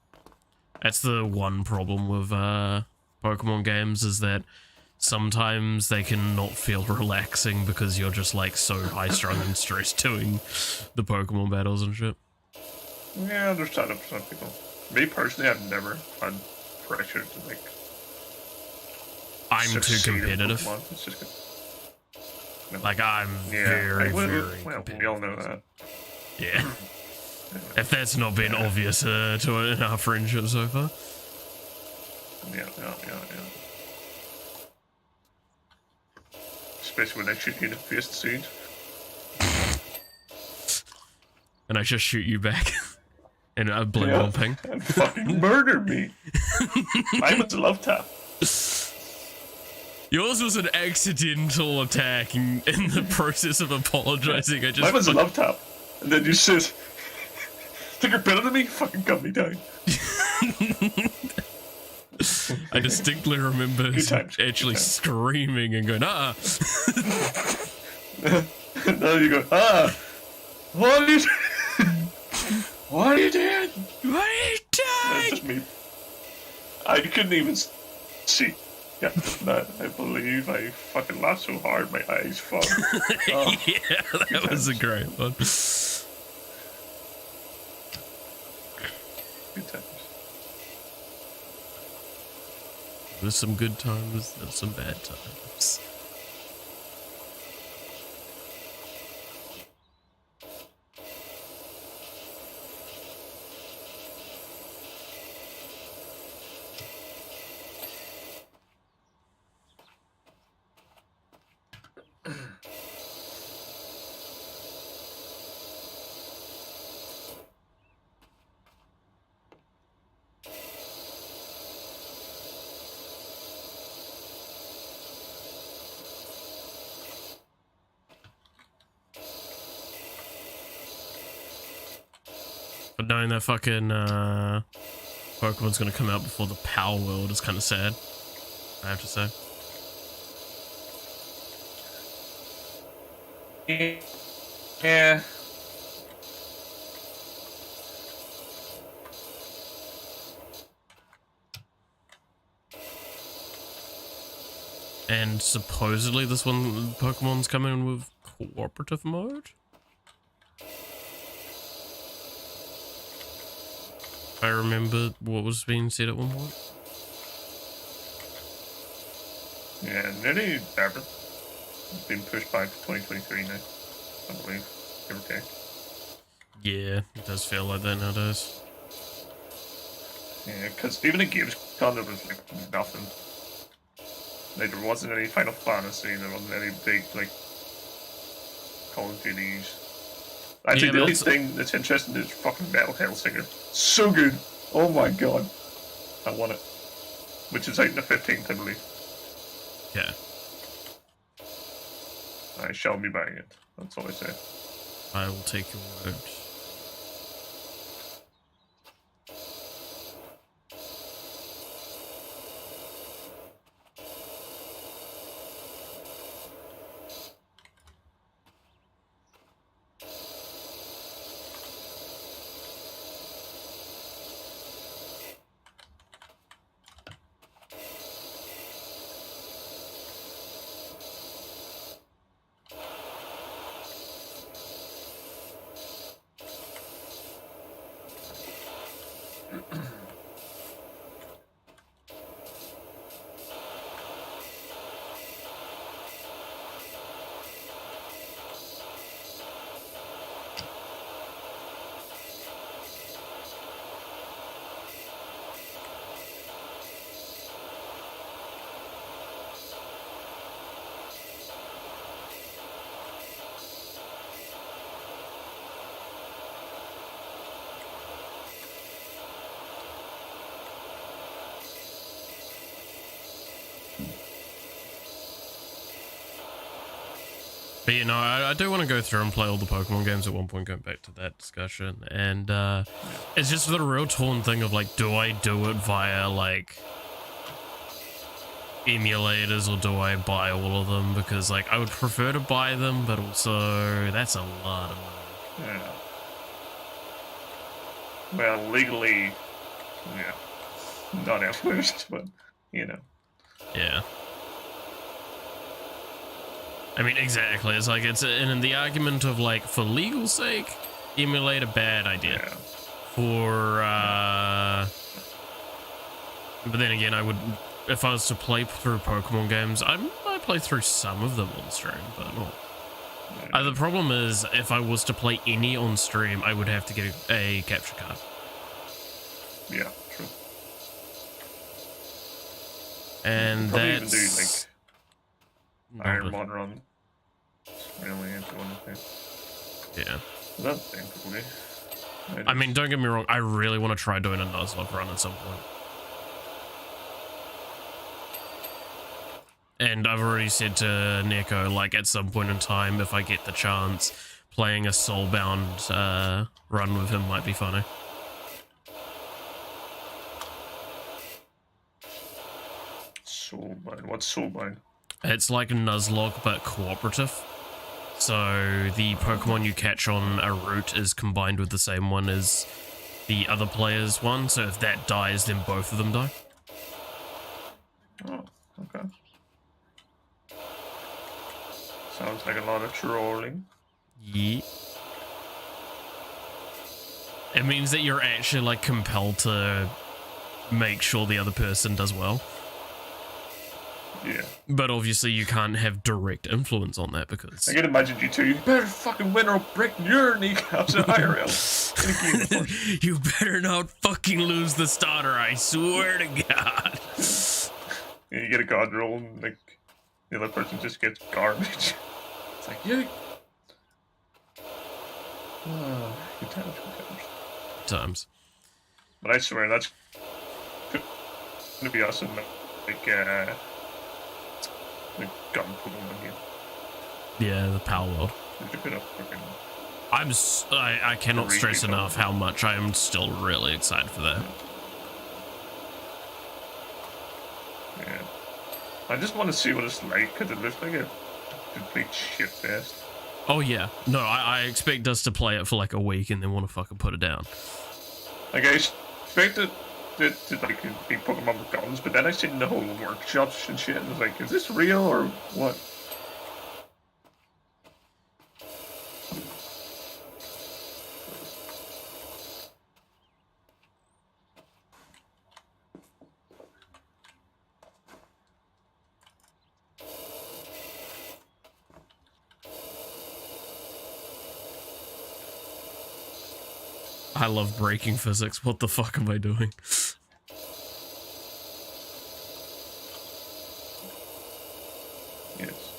That's the one problem with Pokemon games, is that sometimes they can not feel relaxing because you're just like so high strung and stressed doing the Pokemon battles and shit. Yeah, there's some people. Me personally, I've never had pressure to like. I'm too succeed in competitive. Pokemon. It's just good. No. Like, I'm Yeah, very, well, very we competitive. all know that. Yeah. If that's not been obvious to in our friendship so far. Yeah. Especially when they shoot you in the face soon. And I just shoot you back. And I blame Yeah. on ping. And fucking murder me. Mine was a love tap. Yours was an accidental attack, and in the process of apologizing, I just... Mine was a love tap. And then you said, think you're better than me? Fucking cut me down. I distinctly remember Good times, good actually times. screaming and going, ah! And now you go, what are you doing? What are you doing? What are you That's doing? just me. I couldn't even see. Yeah, that I believe I fucking laughed so hard my eyes fogged. Oh, Yeah, that was a great one. good times. There's some good times, there's some bad times. But knowing that fucking Pokemon's gonna come out before the Power World is kind of sad, I have to say. Yeah. And supposedly this one, Pokemon's coming with cooperative mode? I remember what was being said at one point. Yeah, nearly everything has been pushed back to 2023 now, I believe. Give or take. Yeah, it does feel like that nowadays. Yeah, because even in Gamescom there was like nothing. Like there wasn't any Final Fantasy, there wasn't any big like Call of Duties. I Yeah, think but the only it's- thing that's interesting is fucking Metal Hellsinger. So good. Oh my god. I want it. Which is out in the 15th, I believe. Yeah. I shall be buying it. That's all I say. I will take your word. But you know, I do want to go through and play all the Pokemon games at one point, going back to that discussion. And it's just the real torn thing of like, do I do it via like emulators or do I buy all of them? Because like I would prefer to buy them, but also that's a lot of money. Yeah. Well, legally, yeah, not at first, but you know. Yeah. I mean, exactly. It's like, it's in the argument of like, for legal sake, emulate a bad idea. Yeah. For, but then again, I would, if I was to play through Pokemon games, I might play through some of them on stream, but not. Yeah. The problem is, if I was to play any on stream, I would have to get a capture card. Yeah, true. And Probably even that's... do like Iron Monron. Really into one thing. Yeah. That thing probably. I mean, don't get me wrong, I really want to try doing a Nuzlocke run at some point. And I've already said to Neko, like, at some point in time, if I get the chance, playing a Soulbound run with him might be funny. Soulbind. What's Soulbind? It's like Nuzlocke, but cooperative. So the Pokemon you catch on a route is combined with the same one as the other player's one. So if that dies, then both of them die. Oh, okay. Sounds like a lot of trolling. Yeah. It means that you're actually like compelled to make sure the other person does well. Yeah. But obviously you can't have direct influence on that because... I can imagine you two. You better fucking win or I'll break your kneecaps in IRL. You better not fucking lose the starter, I swear to God. And you get a god roll and like the other person just gets garbage. It's like, yeah. Oh, good times, good times. Times. But I swear that's gonna be awesome. Like the gun Pokemon game. Yeah, the Power World. There's a bit of fucking. I cannot stress enough how much I am still really excited for that. Yeah. I just want to see what it's like because it looks like a complete shit fest. Oh yeah. No, I expect us to play it for like a week and then want to fucking put it down. Like I expected it to like be Pokemon with guns, but then I seen the whole workshops and shit and I was like, is this real or what? I love breaking physics. What the fuck am I doing? Yes.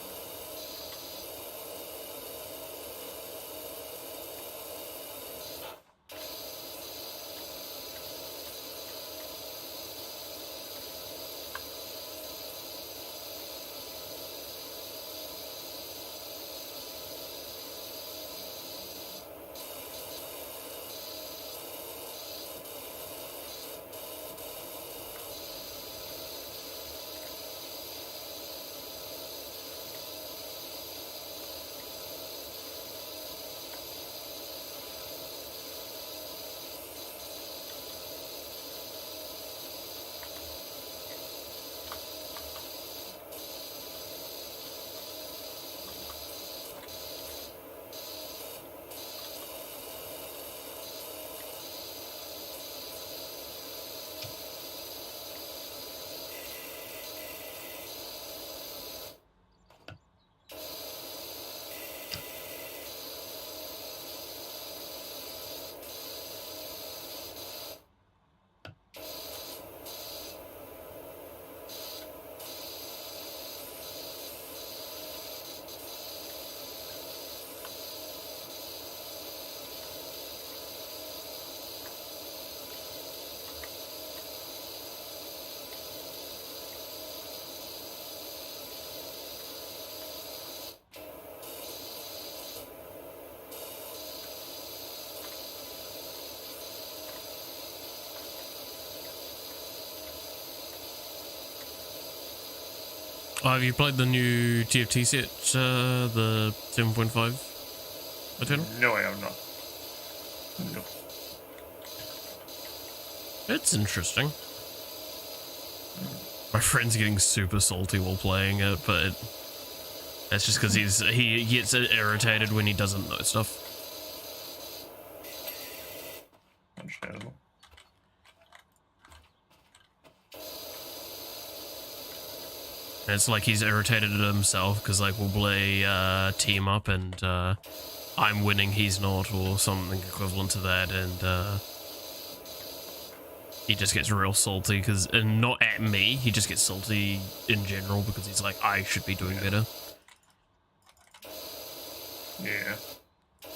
Oh, have you played the new TFT set, the 7.5 Eternal? No, I have not. No. It's interesting. My friend's getting super salty while playing it, but that's just because he gets irritated when he doesn't know stuff. Understandable. And it's like he's irritated at himself because like we'll play team up and I'm winning, he's not, or something equivalent to that, and he just gets real salty because, and not at me, he just gets salty in general because he's like, I should be doing better. Yeah.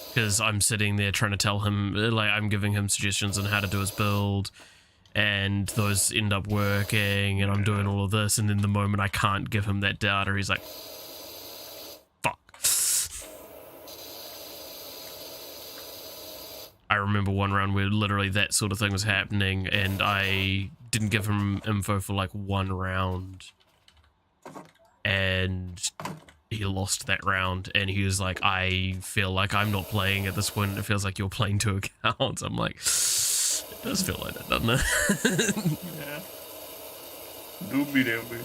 Because I'm sitting there trying to tell him, like, I'm giving him suggestions on how to do his build, and those end up working, and I'm doing all of this, and then the moment I can't give him that data, he's like, fuck. I remember one round where literally that sort of thing was happening, and I didn't give him info for like one round, and he lost that round, and he was like, I feel like I'm not playing at this point, it feels like you're playing two accounts. I'm like, it does feel like that, doesn't it? Yeah. Do be there, babe.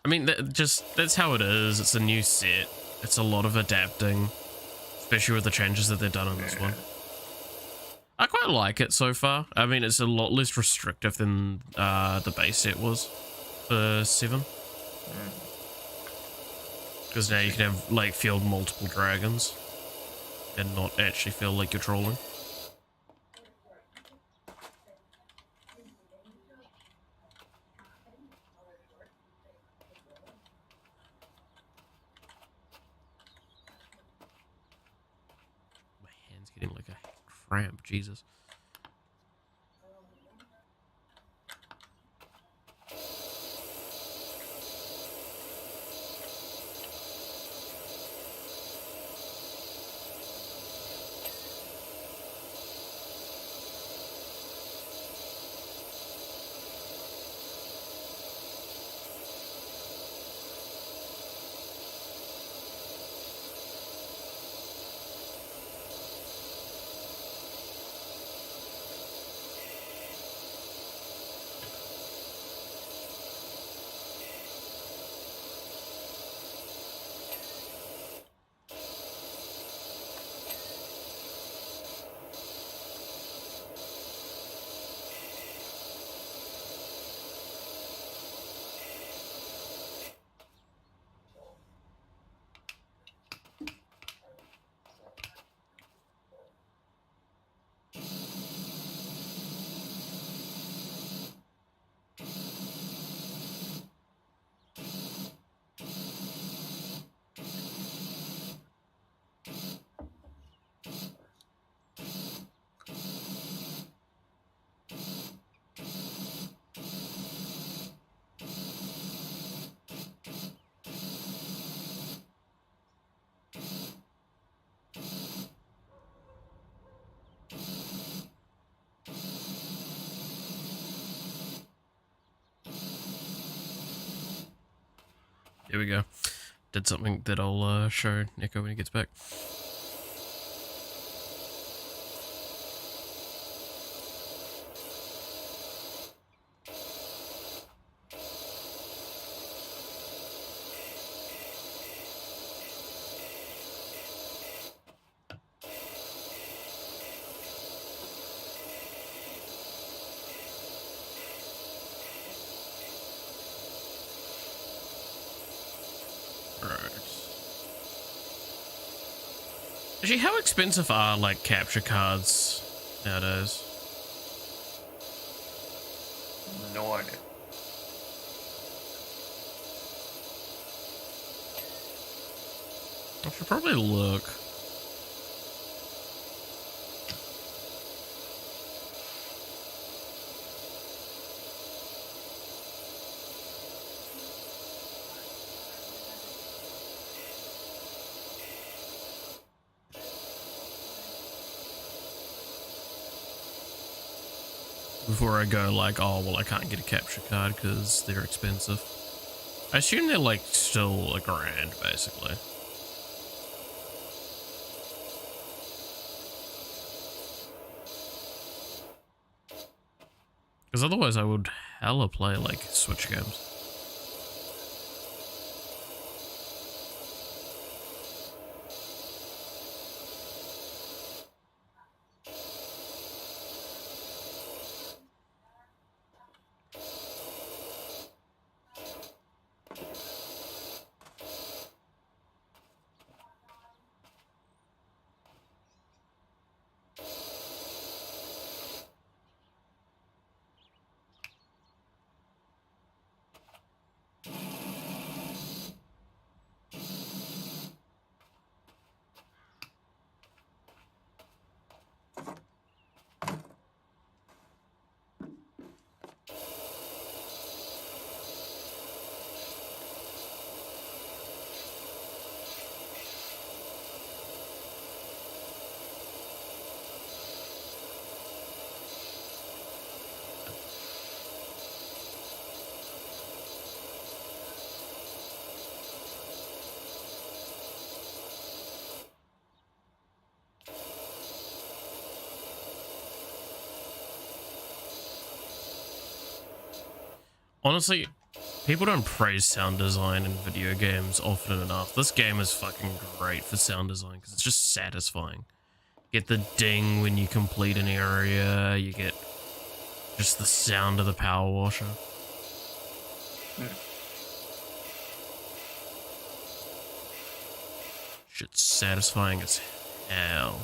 I mean, that's how it is. It's a new set. It's a lot of adapting, especially with the changes that they've done on this one. I quite like it so far. I mean, it's a lot less restrictive than the base set was for 7. Because now you can have, like, field multiple dragons and not actually feel like you're trolling. My hand's getting like a cramp, Jesus. Here we go. Did something that I'll show Nico when he gets back. Actually, how expensive are, like, capture cards nowadays? No idea. I should probably look. before I go like, oh, well, I can't get a capture card because they're expensive. I assume they're like still $1,000 basically. Because otherwise I would hella play like Switch games. Honestly, people don't praise sound design in video games often enough. This game is fucking great for sound design because it's just satisfying. Get the ding when you complete an area, you get just the sound of the power washer. Shit's satisfying as hell.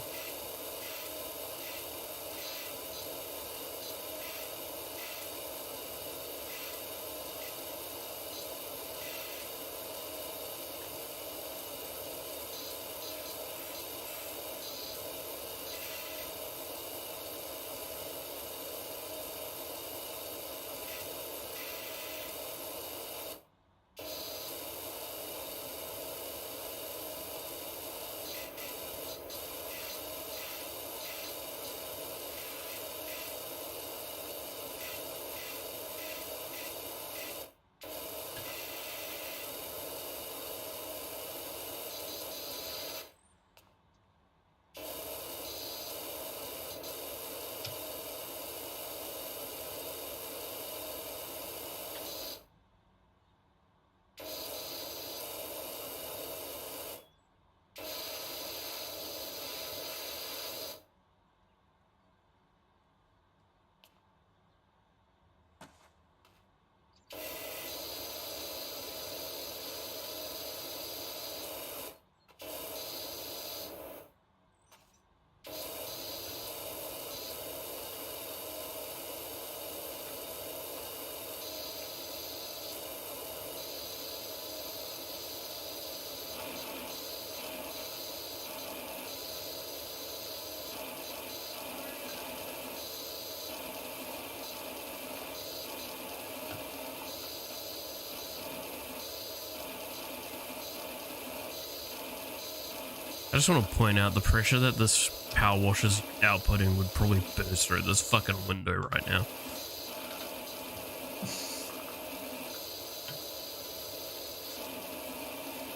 I just want to point out the pressure that this power washer's outputting would probably burst through this fucking window right now.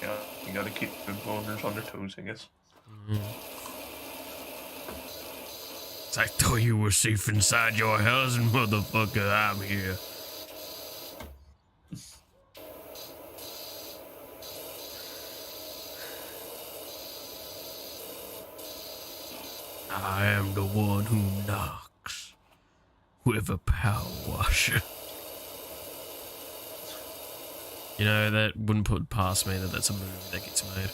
Yeah, you gotta keep the owners on their toes, I guess. I thought you were safe inside your house, motherfucker. I'm here. I am the one who knocks with a power washer. You know, that wouldn't put past me that that's a movie that gets made.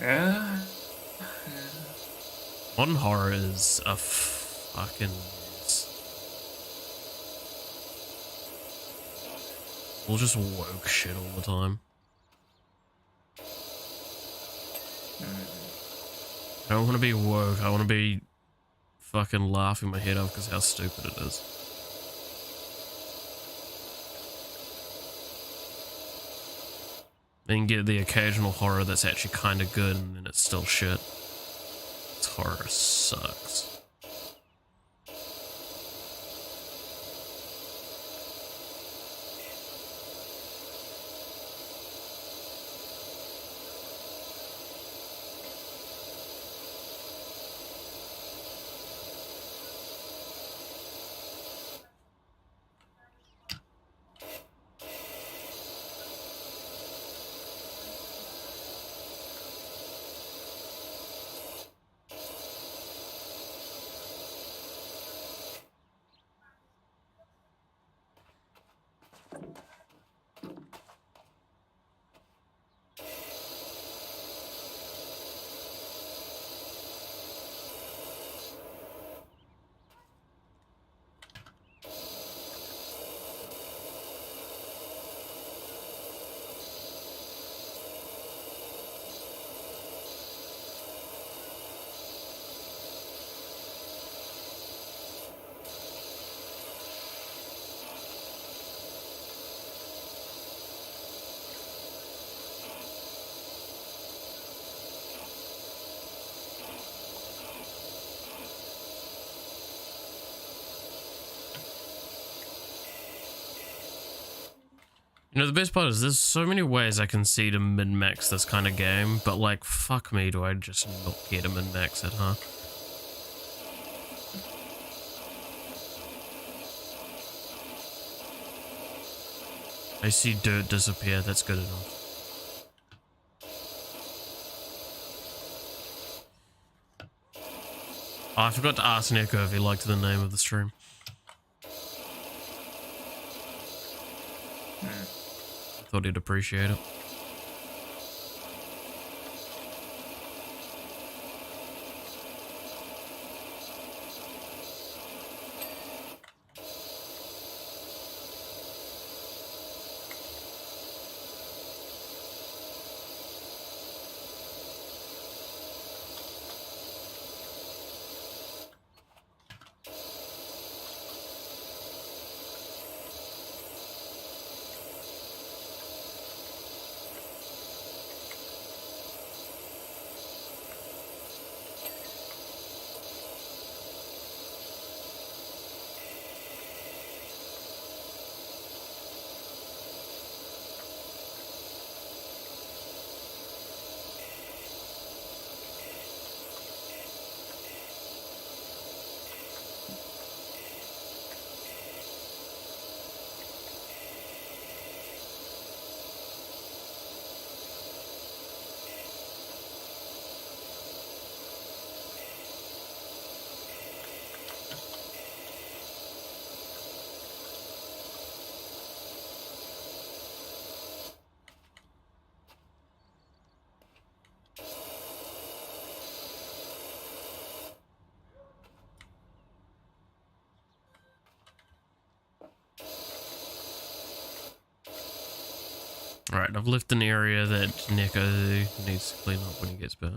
Yeah. Modern horror is a fucking mess. All just woke shit all the time. I don't want to be woke, I want to be fucking laughing my head off because how stupid it is. Then get the occasional horror that's actually kind of good and then it's still shit. This horror sucks. You know, the best part is there's so many ways I can see to min-max this kind of game, but like, fuck me, do I just not care to min-max it, huh? I see dirt disappear, that's good enough. Oh, I forgot to ask Neko if he liked the name of the stream. Thought he'd appreciate it. Alright, I've left an area that Neko needs to clean up when he gets back.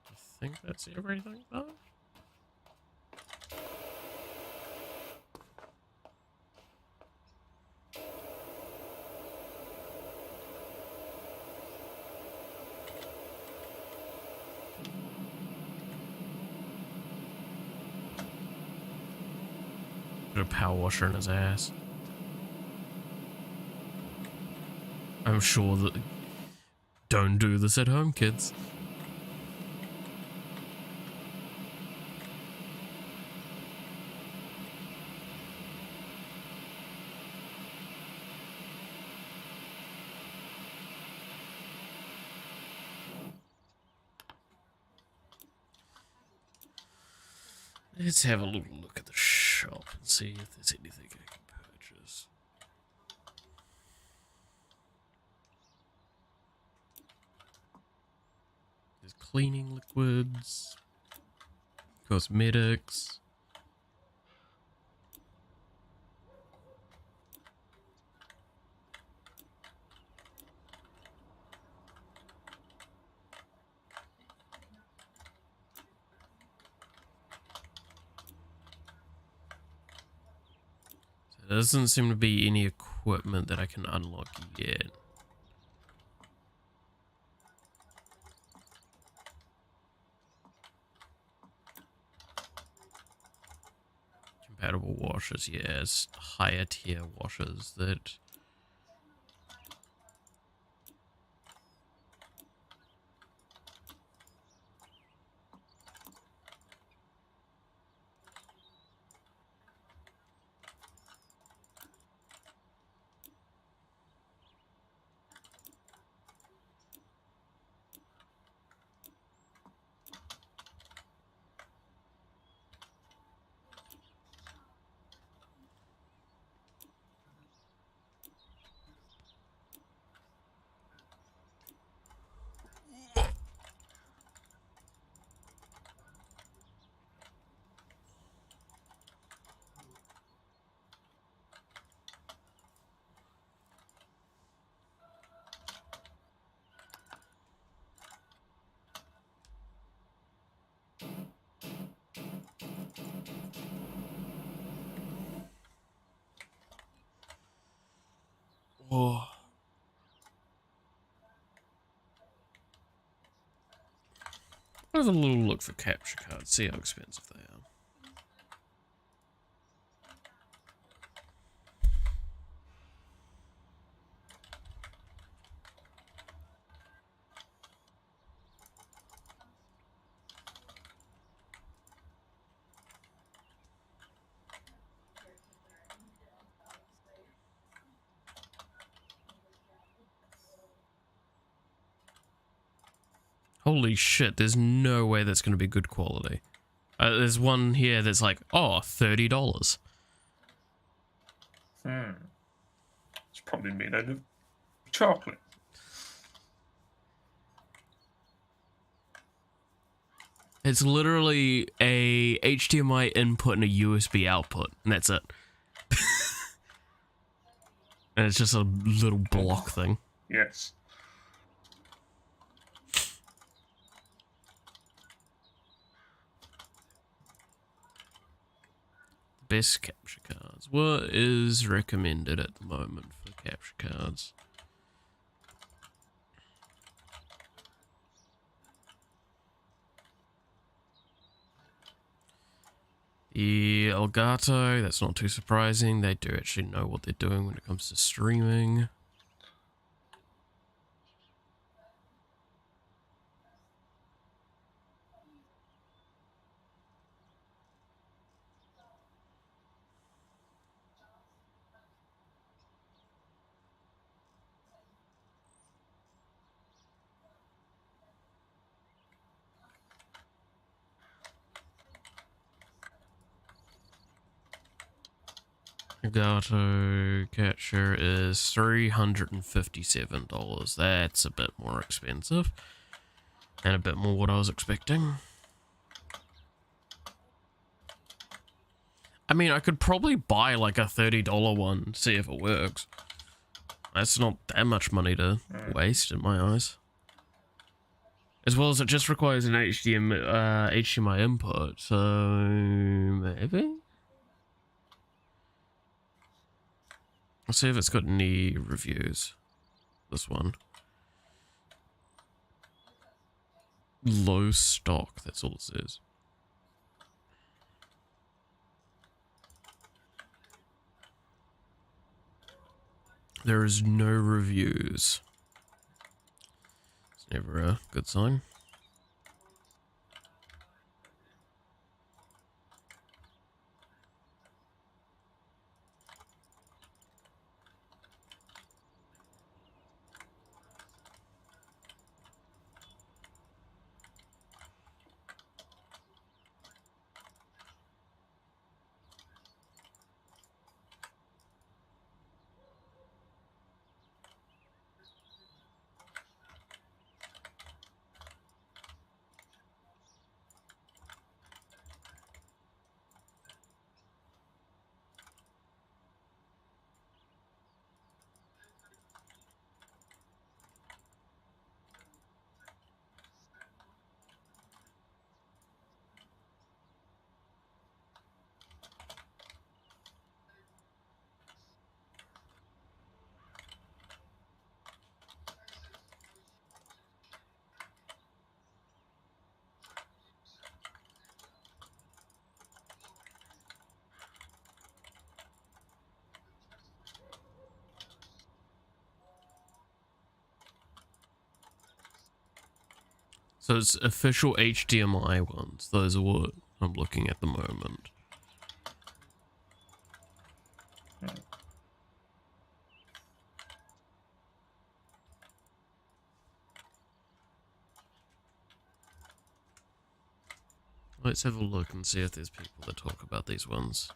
I think that's everything though. Put a power washer in his ass. I'm sure that... Don't do this at home, kids. Let's have a little look at the shop and see if there's anything I can purchase. There's cleaning liquids, cosmetics. There doesn't seem to be any equipment that I can unlock yet. Compatible washers, yes. Higher tier washers that... Oh. Have a little look for capture cards, see how expensive they are. Holy shit, there's no way that's going to be good quality. There's one here that's like, oh, $30. It's probably made out of chocolate. It's literally a HDMI input and a USB output, and that's it. And it's just a little block thing. Yes. Best capture cards. What is recommended at the moment for capture cards? The Elgato, that's not too surprising. They do actually know what they're doing when it comes to streaming. Elgato capture is $357. That's a bit more expensive. And a bit more what I was expecting. I mean, I could probably buy like a $30 one, see if it works. That's not that much money to waste in my eyes. As well as it just requires an HDMI input, so maybe? Let's see if it's got any reviews. This one. Low stock, that's all it says. There is no reviews. It's never a good sign. So it's official HDMI ones. Those are what I'm looking at the moment. Let's have a look and see if there's people that talk about these ones.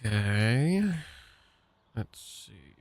Okay. Let's see.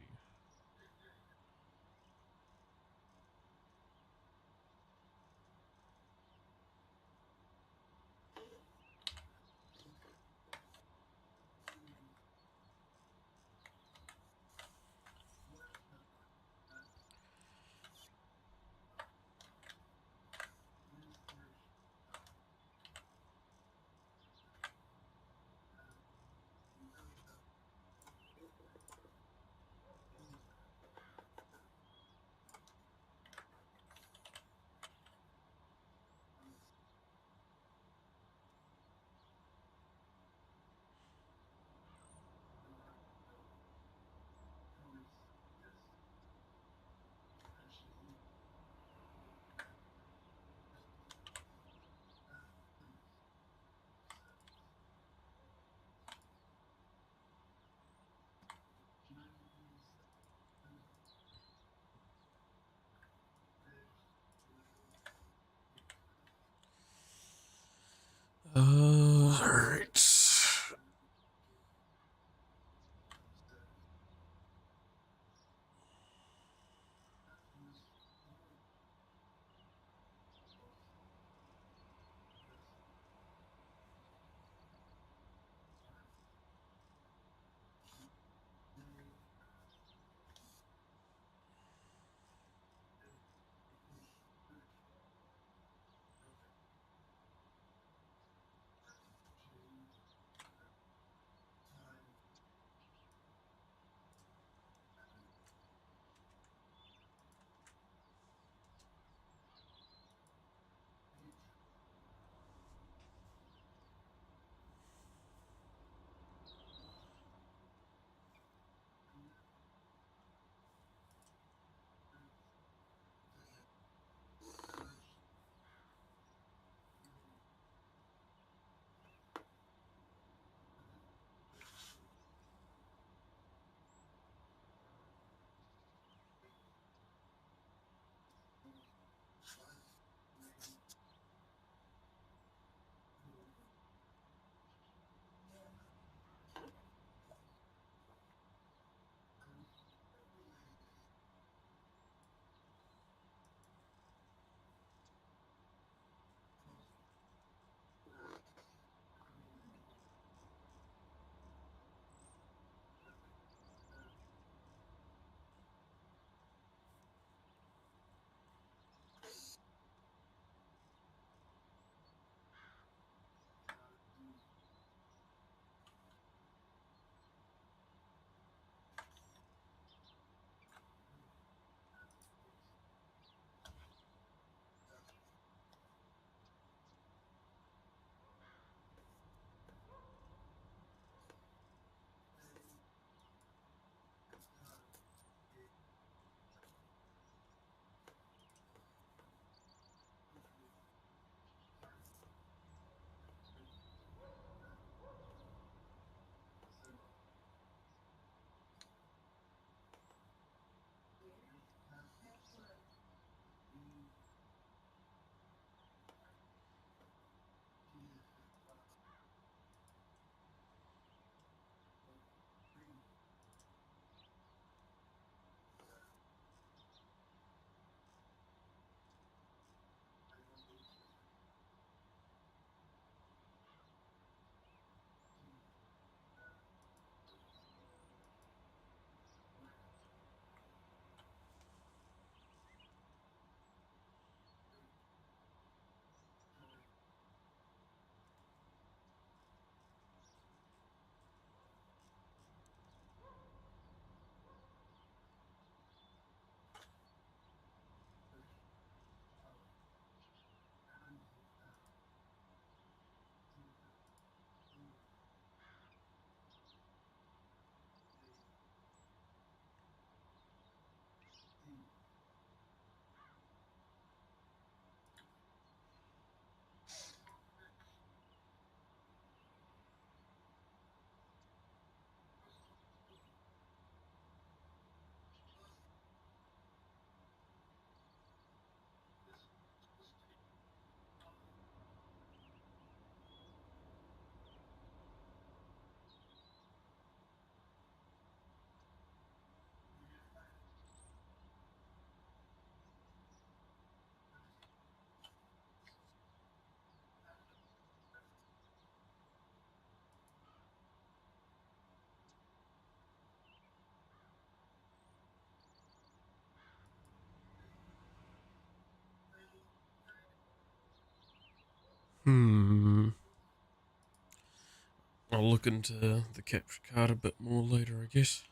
look into the capture card a bit more later, I guess.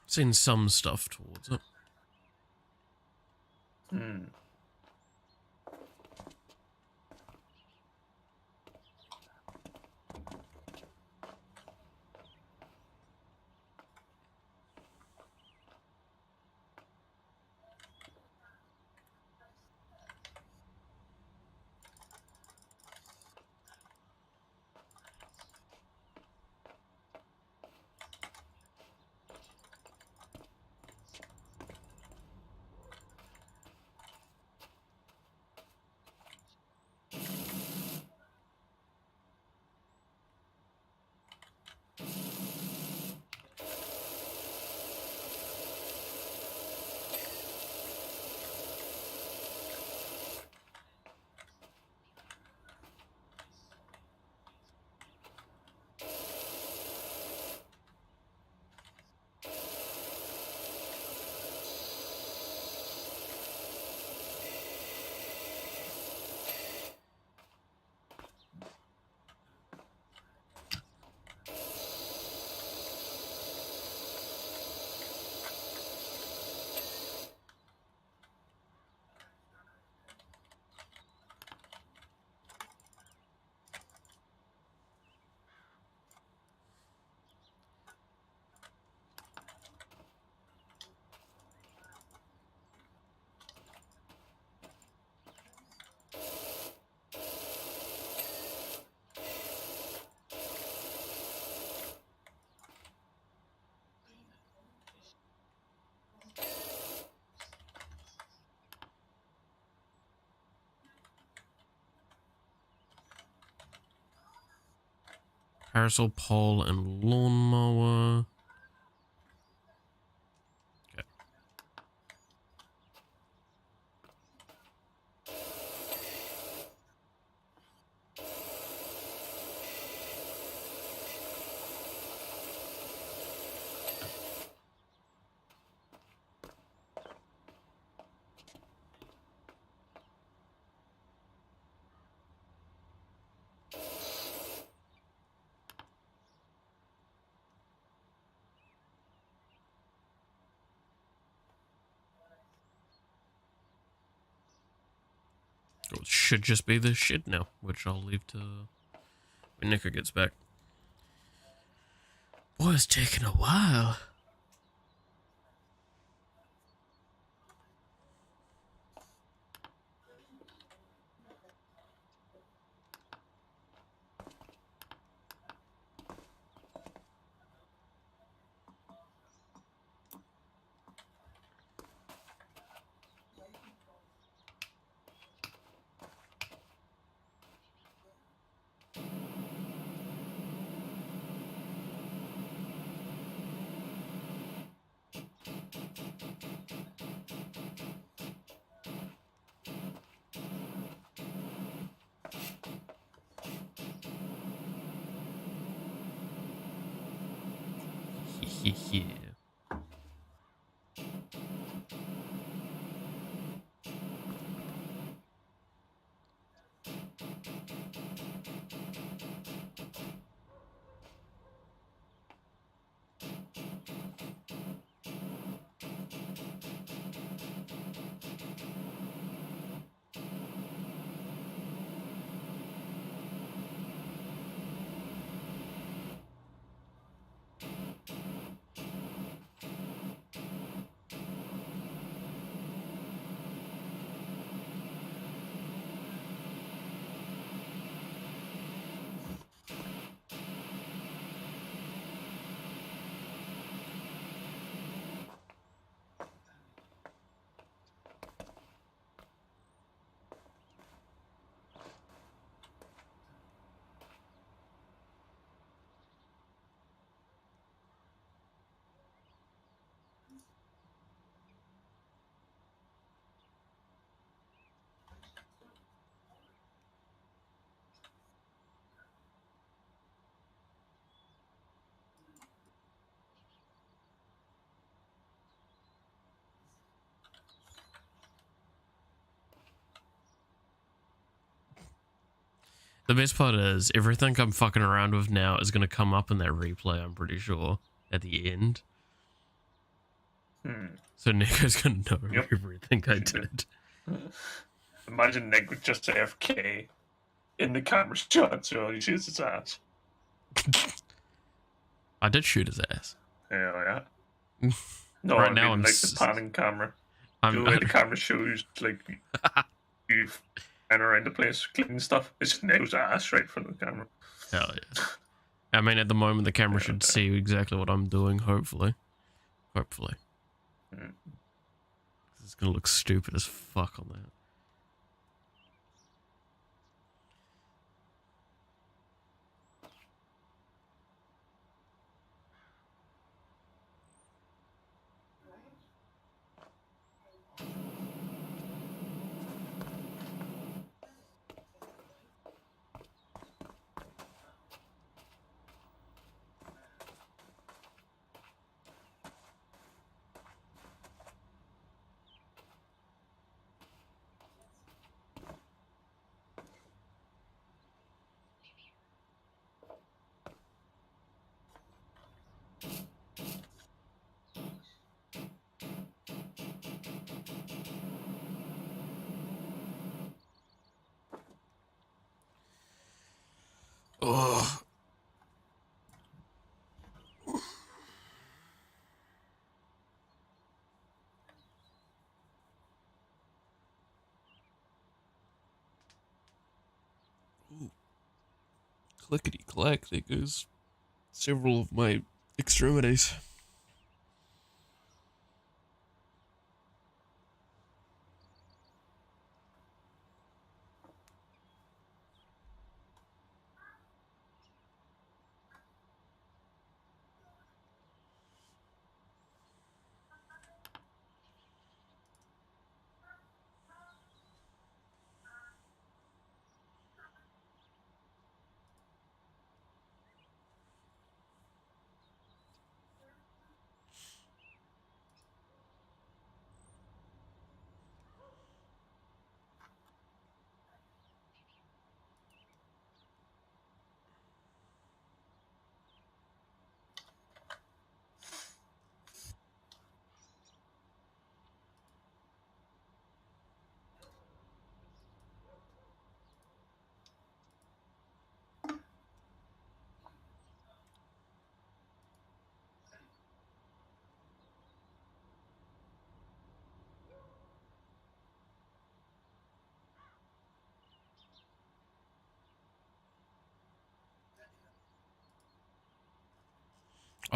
Seen some stuff towards it. Parasol pole and lawnmower. Okay. It should just be the shed now, which I'll leave to when Nico gets back. Boy, it's taking a while. Yeah. The best part is everything I'm fucking around with now is going to come up in that replay, I'm pretty sure, at the end. So Nico's going to know everything I did. Imagine Nick with just AFK in the camera shot, so he shoots his ass. I did shoot his ass. Yeah. No, Right I now mean, I'm like the panning camera. The way the camera shows, like, you and around the place cleaning stuff. It's Nick's ass right in front of the camera. Hell yeah. I mean, at the moment, the camera should see exactly what I'm doing, hopefully. Hopefully. It's going to look stupid as fuck on that. Oh. Clickety clack, there goes several of my extremities.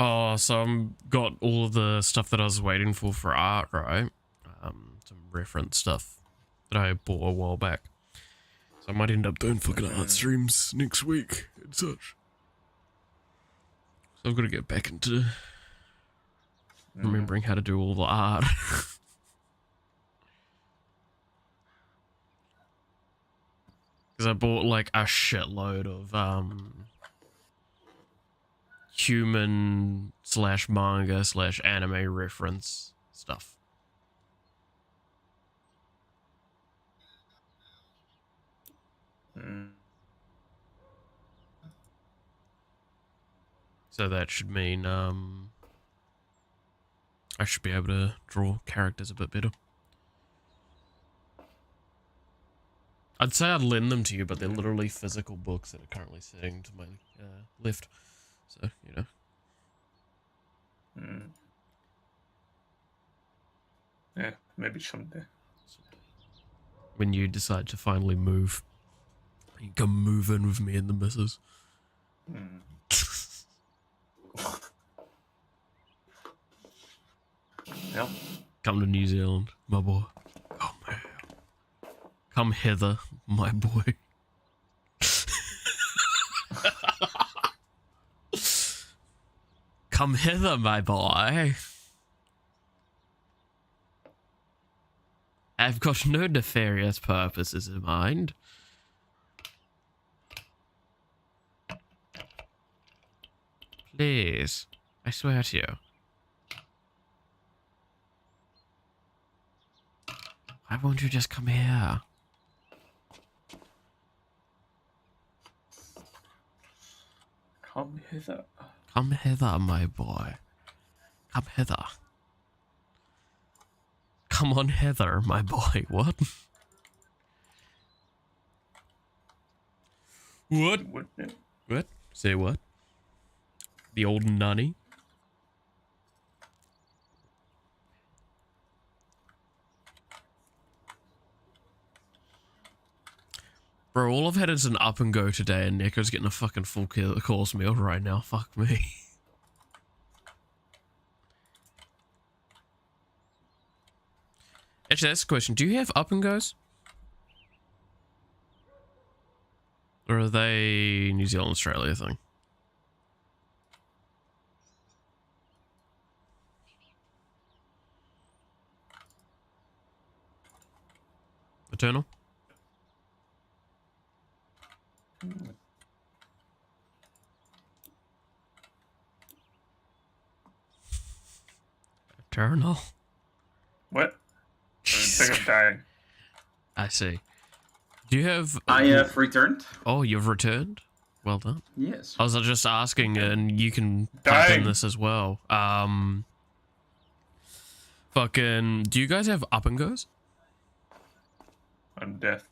Oh, so I've got all of the stuff that I was waiting for art, right? Some reference stuff that I bought a while back. So I might end up doing fucking art streams next week and such. So I've got to get back into remembering how to do all the art. Because I bought like a shitload of human / manga / anime reference stuff. So that should mean I should be able to draw characters a bit better. I'd say I'd lend them to you, but they're literally physical books that are currently sitting to my left. So, you know. Yeah, maybe someday. When you decide to finally move, you come move in with me and the missus. Yep. Come to New Zealand, my boy. Come here. Come hither, my boy. Come hither, my boy. I've got no nefarious purposes in mind. Please, I swear to you. Why won't you just come here? Come hither. Come hither, my boy. Come hither. Come on hither, my boy. What? What? What? Say what? The old nunny? Bro, all I've had is an up and go today, and Neko's getting a fucking full course meal right now. Fuck me. Actually, that's the question. Do you have up and goes? Or are they New Zealand, Australia thing? Eternal? Eternal. What? I think I'm dying. I see. Do you have... I have returned. Oh, you've returned? Well done. Yes. I was just asking, and you can type in this as well. Fucking... Do you guys have up and goes? I'm death.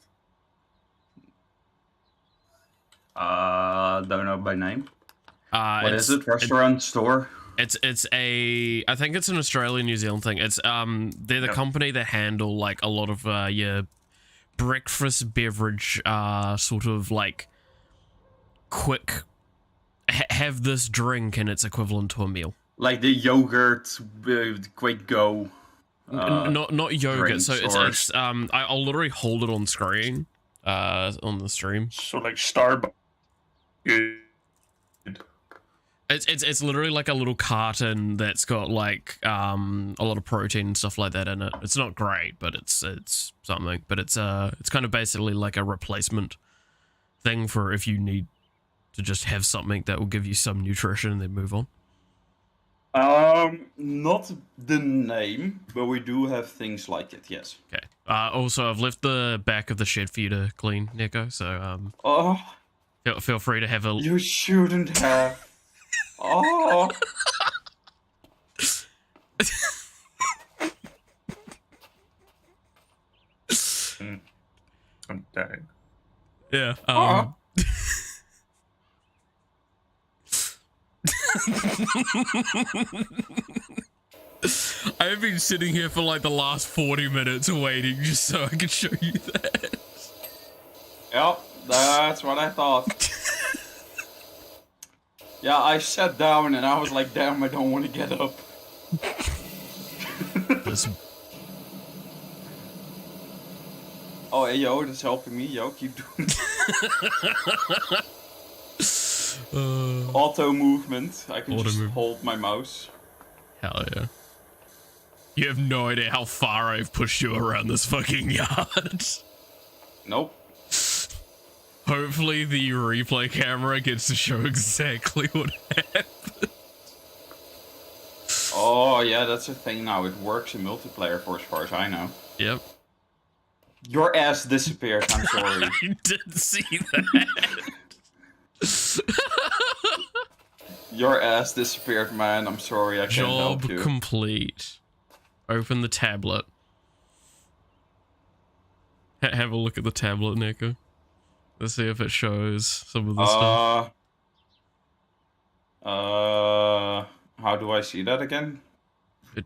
Don't know by name. What It's- is it? Restaurant, store? It's a... I think it's an Australian New Zealand thing. It's they're the Yep. company that handle like a lot of your breakfast beverage sort of like quick have this drink and it's equivalent to a meal. Like the yogurt, quick go. Not yogurt. drink So stores. it's I'll literally hold it on screen on the stream. So like Starbucks. It's literally like a little carton that's got like a lot of protein and stuff like that in it. It's not great, but it's something. But it's kind of basically like a replacement thing for if you need to just have something that will give you some nutrition and then move on. Not the name, but we do have things like it. Yes. Okay. Also, I've left the back of the shed for you to clean, Neko. So Oh, feel free to have a. you shouldn't have. Oh. I'm dying. Yeah. Oh. I've been sitting here for like the last 40 minutes waiting just so I could show you that. Yep, that's what I thought. Yeah, I sat down and I was like, damn, I don't want to get up. This- Oh, hey, yo, that's helping me. Yo, keep doing auto movement. I can Auto just move. hold my mouse. Hell yeah. You have no idea how far I've pushed you around this fucking yard. Nope. Hopefully the replay camera gets to show exactly what happened. Oh, yeah, that's a thing now. It works in multiplayer for as far as I know. Yep. Your ass disappeared, I'm sorry. I didn't see that. Your ass disappeared, man. I'm sorry, I can't Job help you. complete. Open the tablet. Have a look at the tablet, Neko. Let's see if it shows some of the stuff. How do I see that again? It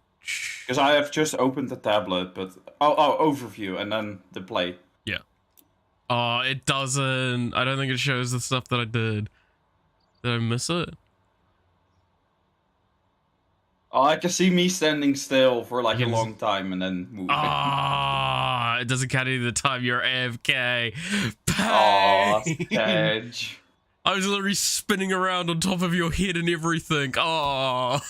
Because I have just opened the tablet, but... Oh, overview, and then the play. Oh, it doesn't. I don't think it shows the stuff that I did. Did I miss it? Oh, I can see me standing still for like You a can long time and then moving. Ah, it doesn't count any of the time you're AFK. Oh, Pain. Edge. I was literally spinning around on top of your head and everything. Oh.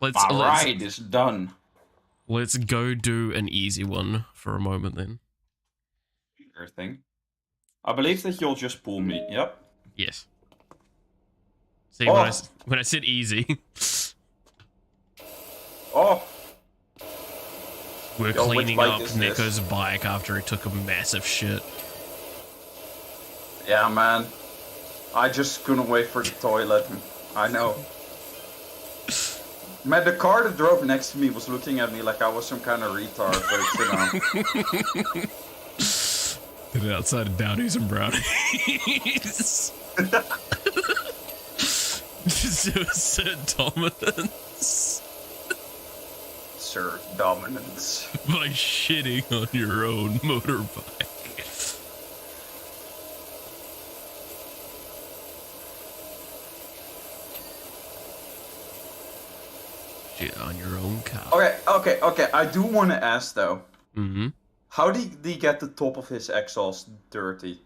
My ride is done. Let's go do an easy one for a moment then. Sure thing. I believe that you'll just pull me. Yep. Yes. See, Oh. when I said easy, Oh, we're Yo, which cleaning bike up is this? Neko's bike after he took a massive shit. Yeah, man. I just couldn't wait for the toilet. I know. Man, the car that drove next to me was looking at me like I was some kind of retard, but you know. Did it outside of Downies and Brownies. Just assert dominance. Sir, dominance. By shitting on your own motorbike. Shit on your own car. Okay. I do want to ask though. Mm-hmm. How did he get the top of his exhaust dirty?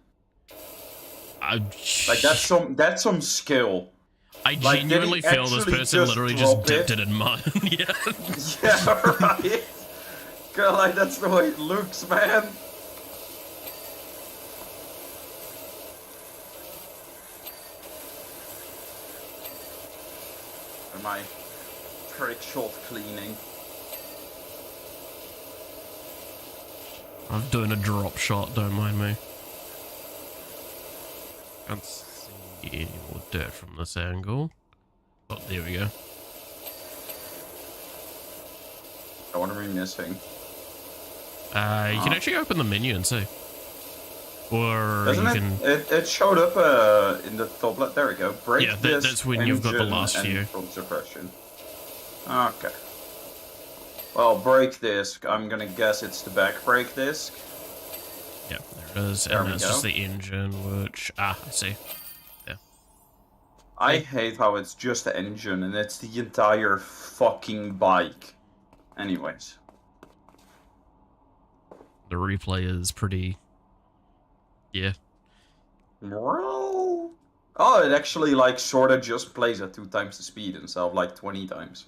Like that's some skill. I Like, genuinely did he feel this actually person just literally just drop dipped it? it in mud. Yeah. Yeah, right. Girl, like that's the way it looks, man. Am I trick shot cleaning? I'm doing a drop shot, don't mind me. Can't see any more dirt from this angle. Oh, there we go. I want to be missing. You can actually open the menu and see. Or Doesn't you it? can... It showed up in the top left. There we go. Brake Yeah, disc, that's when you've got the engine, last and few. front suppression. Okay. Well, brake disc. I'm gonna guess it's the back brake disc. Yeah, there it is. There And we that's go. just the engine, which... I see. I hate how it's just the engine and it's the entire fucking bike. Anyways. The replay is pretty... Yeah. Well... Oh, it actually like sorta just plays at 2 times the speed instead of like 20 times.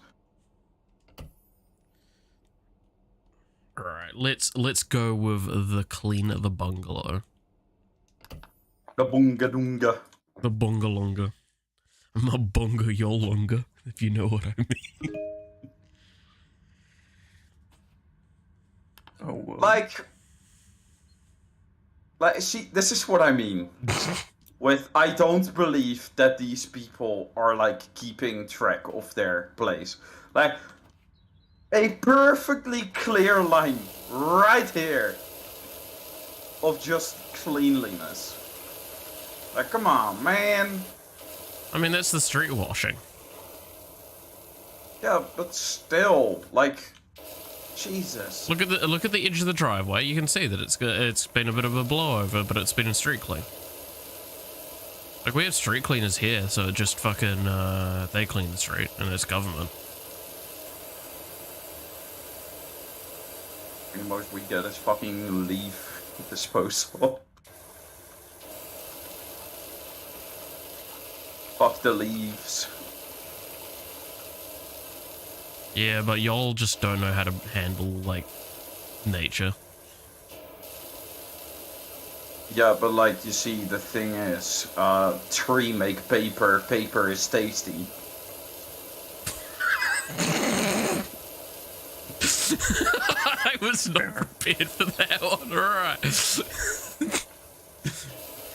Alright, let's go with the clean the bungalow. The bunga dunga. The bungalonga. My bunga yolonga, if you know what I mean. Oh, whoa. Like, see, this is what I mean. With, I don't believe that these people are, like, keeping track of their place. Like, a perfectly clear line right here of just cleanliness. Like, come on, man. I mean, that's the street washing. Yeah, but still, like, Jesus. Look at the edge of the driveway. You can see that it's been a bit of a blowover, but it's been a street clean. Like, we have street cleaners here, so it just fucking they clean the street, and it's government. The most we get is fucking leaf disposal. Fuck the leaves. Yeah, but y'all just don't know how to handle, like, nature. Yeah, but like, you see, the thing is, tree make paper, paper is tasty. I was not prepared for that one, alright.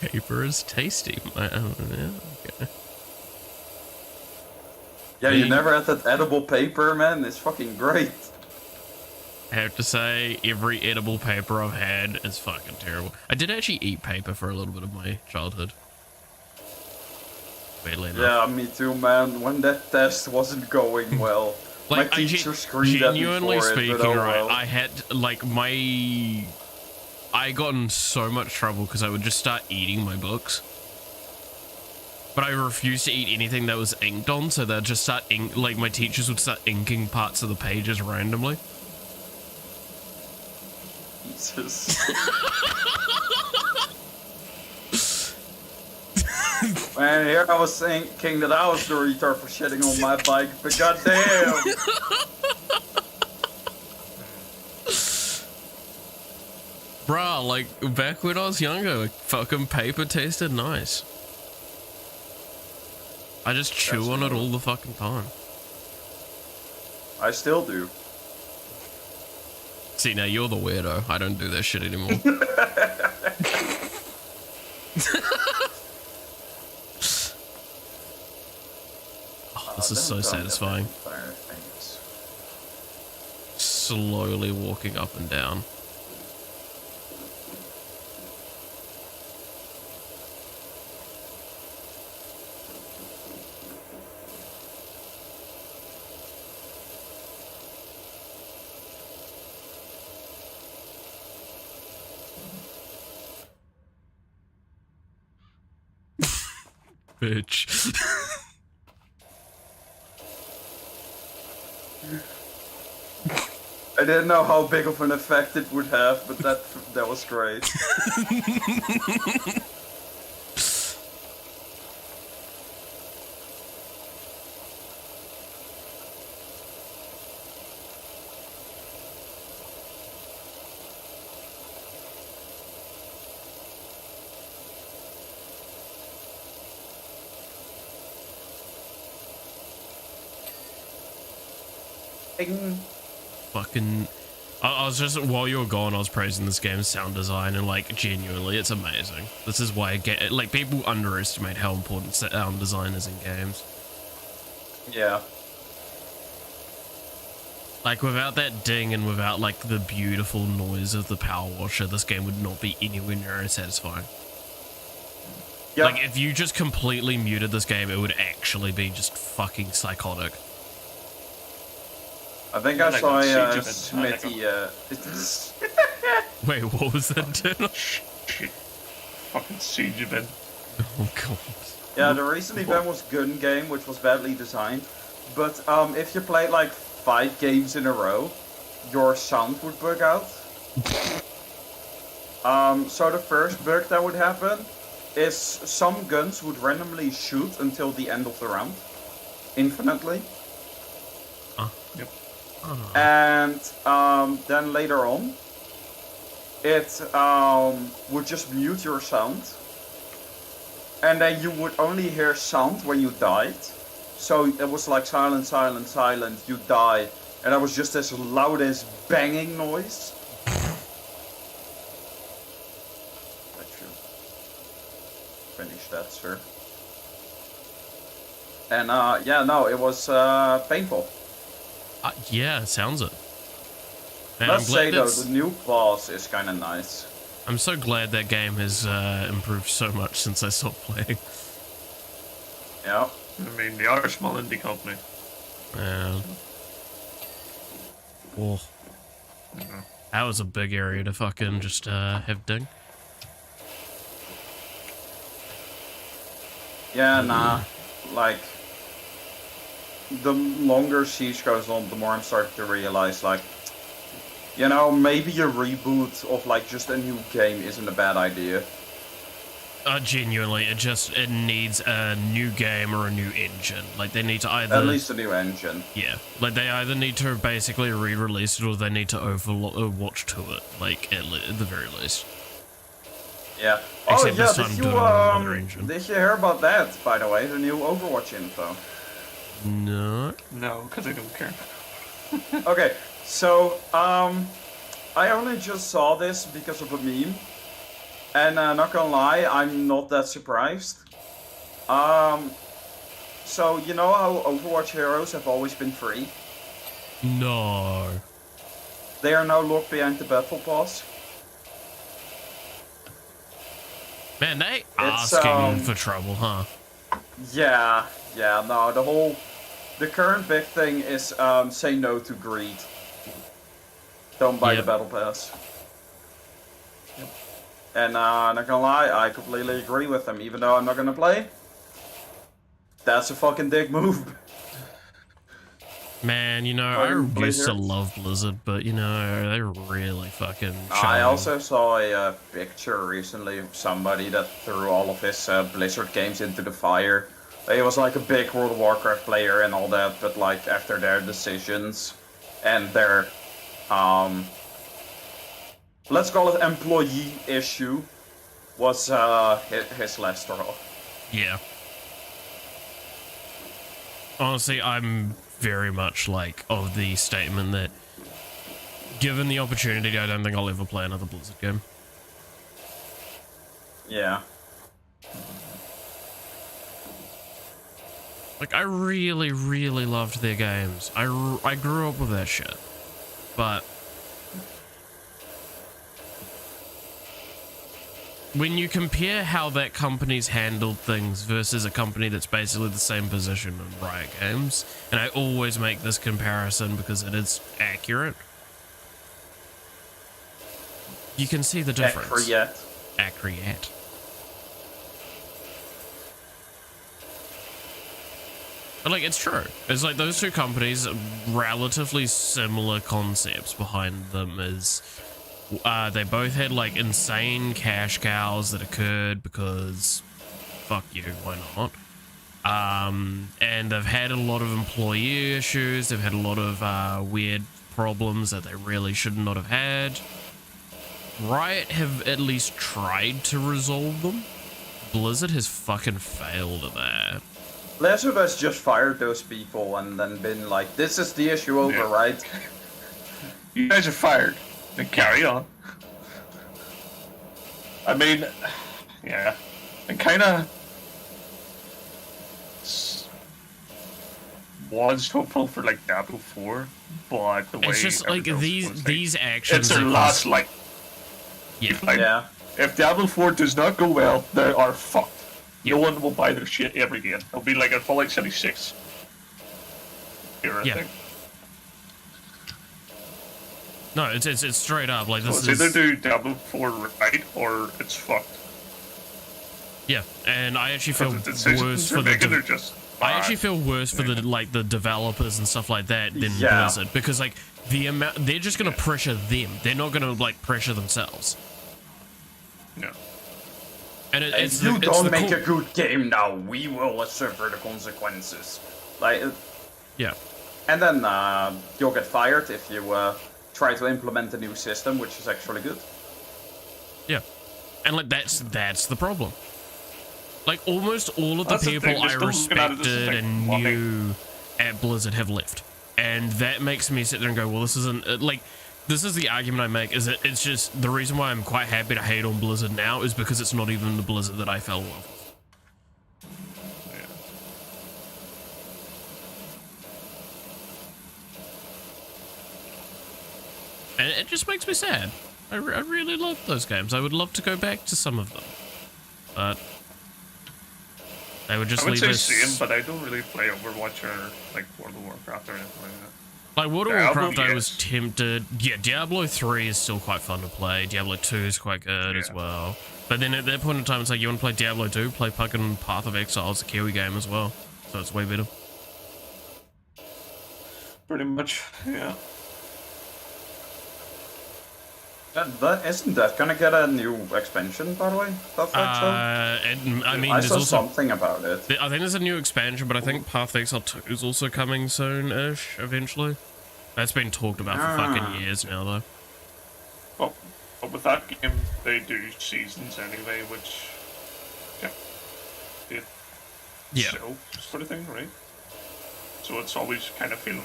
Paper is tasty. Yeah, okay. Yeah, you never had that edible paper, man? It's fucking great. I have to say, every edible paper I've had is fucking terrible. I did actually eat paper for a little bit of my childhood. Weirdly enough. Yeah, me too, man. When that test wasn't going well. Like, my teacher screamed at me genuinely for speaking, it, but oh right, well. I had, like, I got in so much trouble because I would just start eating my books. But I refused to eat anything that was inked on, so they'd just start like, my teachers would start inking parts of the pages randomly. Jesus. Man, here I was thinking that I was the retard for shitting on my bike, but goddamn! Bruh, like, back when I was younger, like, fucking paper tasted nice. I just chew on it all the fucking time. I still do. See, now you're the weirdo. I don't do that shit anymore. Oh, this is so satisfying. Slowly walking up and down. Bitch. I didn't know how big of an effect it would have, but that was great. Ding. Fucking... I was just, while you were gone, I was praising this game's sound design, and like, genuinely, it's amazing. This is why I get it. Like, people underestimate how important sound design is in games. Yeah. Like, without that ding and without, like, the beautiful noise of the power washer, this game would not be anywhere near as satisfying. Yep. Like, if you just completely muted this game, it would actually be just fucking psychotic. I think I saw Smitty, Wait, what was that, Daniel? Shit. Fucking siege event. Oh, God. Yeah, the recent event was Gun Game, which was badly designed. But if you played like 5 games in a row, your sound would bug out. So the first bug that would happen is some guns would randomly shoot until the end of the round. Infinitely. Yep. And then later on, it would just mute your sound. And then you would only hear sound when you died. So it was like silent, silent, silent, you die. And that was just this loud as banging noise. Let you finish that, sir. And yeah, no, it was painful. Yeah, sounds it. Man, Let's say though, the new boss is kind of nice. I'm so glad that game has improved so much since I stopped playing. Yeah. I mean, they are a small indie company. Oh. That was a big area to fucking just have ding. Yeah, nah. Like, the longer Siege goes on, the more I'm starting to realize, like, you know, maybe a reboot of, like, just a new game isn't a bad idea. Genuinely, it needs a new game or a new engine. Like, they need to either... At least a new engine. Yeah. Like, they either need to basically re-release it or they need to overwatch to it. Like, at the very least. Yeah. Except oh, yeah, this time do it on another engine. did you hear about that, by the way? The new Overwatch info. No. No, because I don't care. Okay, so, I only just saw this because of a meme. And not gonna lie, I'm not that surprised. So, you know how Overwatch heroes have always been free? No. They are now locked behind the battle pass. Man, they asking for trouble, huh? Yeah, no, the current big thing is say no to greed. Don't buy the battle pass. Yep. And not gonna lie, I completely agree with them, even though I'm not gonna play. That's a fucking dick move. Man, you know, I used to love Blizzard, but you know, they really fucking I also saw a picture recently of somebody that threw all of his Blizzard games into the fire. He was like a big World of Warcraft player and all that, but like after their decisions and their, let's call it employee issue, was his last straw. Yeah. Honestly, I'm very much like of the statement that given the opportunity, I don't think I'll ever play another Blizzard game. Yeah. Like, I really, really loved their games. I grew up with that shit. But when you compare how that company's handled things versus a company that's basically the same position in Riot Games, and I always make this comparison because it is accurate, you can see the difference. Accurate. But like, it's true. It's like those two companies, relatively similar concepts behind them. Is they both had like insane cash cows that occurred because fuck you, why not? And they've had a lot of employee issues. They've had a lot of weird problems that they really should not have had. Riot have at least tried to resolve them. Blizzard has fucking failed at that. Last of Us just fired those people and then been like, this is the issue over, right? You guys are fired. Then carry on. I mean, yeah. I kind of was hopeful for like Diablo 4, but the way it's just like these actions. It's their last like. Yeah. Like, if Diablo 4 does not go well, they are fucked. No one will buy their shit ever again. It'll be like a Fallout 76 era thing. No, it's straight up like this. So it's either do Diablo 4 right or it's fucked. Yeah, and I actually feel worse for I actually feel worse for the developers and stuff like that than Blizzard, because like the amount they're just gonna pressure them. They're not gonna like pressure themselves. No. And if you don't make a good game now, we will suffer the consequences. Like, yeah. And then you'll get fired if you try to implement a new system, which is actually good. Yeah, and like that's the problem. Like almost all of the people I respected and knew at Blizzard have left, and that makes me sit there and go, well, this isn't like. This is the argument I make, is that it's just the reason why I'm quite happy to hate on Blizzard now is because it's not even the Blizzard that I fell in love with. And it just makes me sad. I really love those games. I would love to go back to some of them, but they would just leave us. Same, but I don't really play Overwatch or like World of Warcraft or anything like that. Like World of Warcraft, I was tempted. Yeah, Diablo 3 is still quite fun to play. Diablo 2 is quite good as well. But then at that point in time, it's like, you want to play Diablo 2? Play fucking Path of Exile. It's a Kiwi game as well. So it's way better. Pretty much, yeah. Isn't that gonna get a new expansion, by the way? I mean, I there's saw also something about it. I think there's a new expansion, but I think Path of Exile 2 is also coming soon-ish, eventually. That's been talked about for fucking years now, though. Well, but with that game, they do seasons anyway, which... Yeah. Show sort of thing, right? So it's always kind of feeling...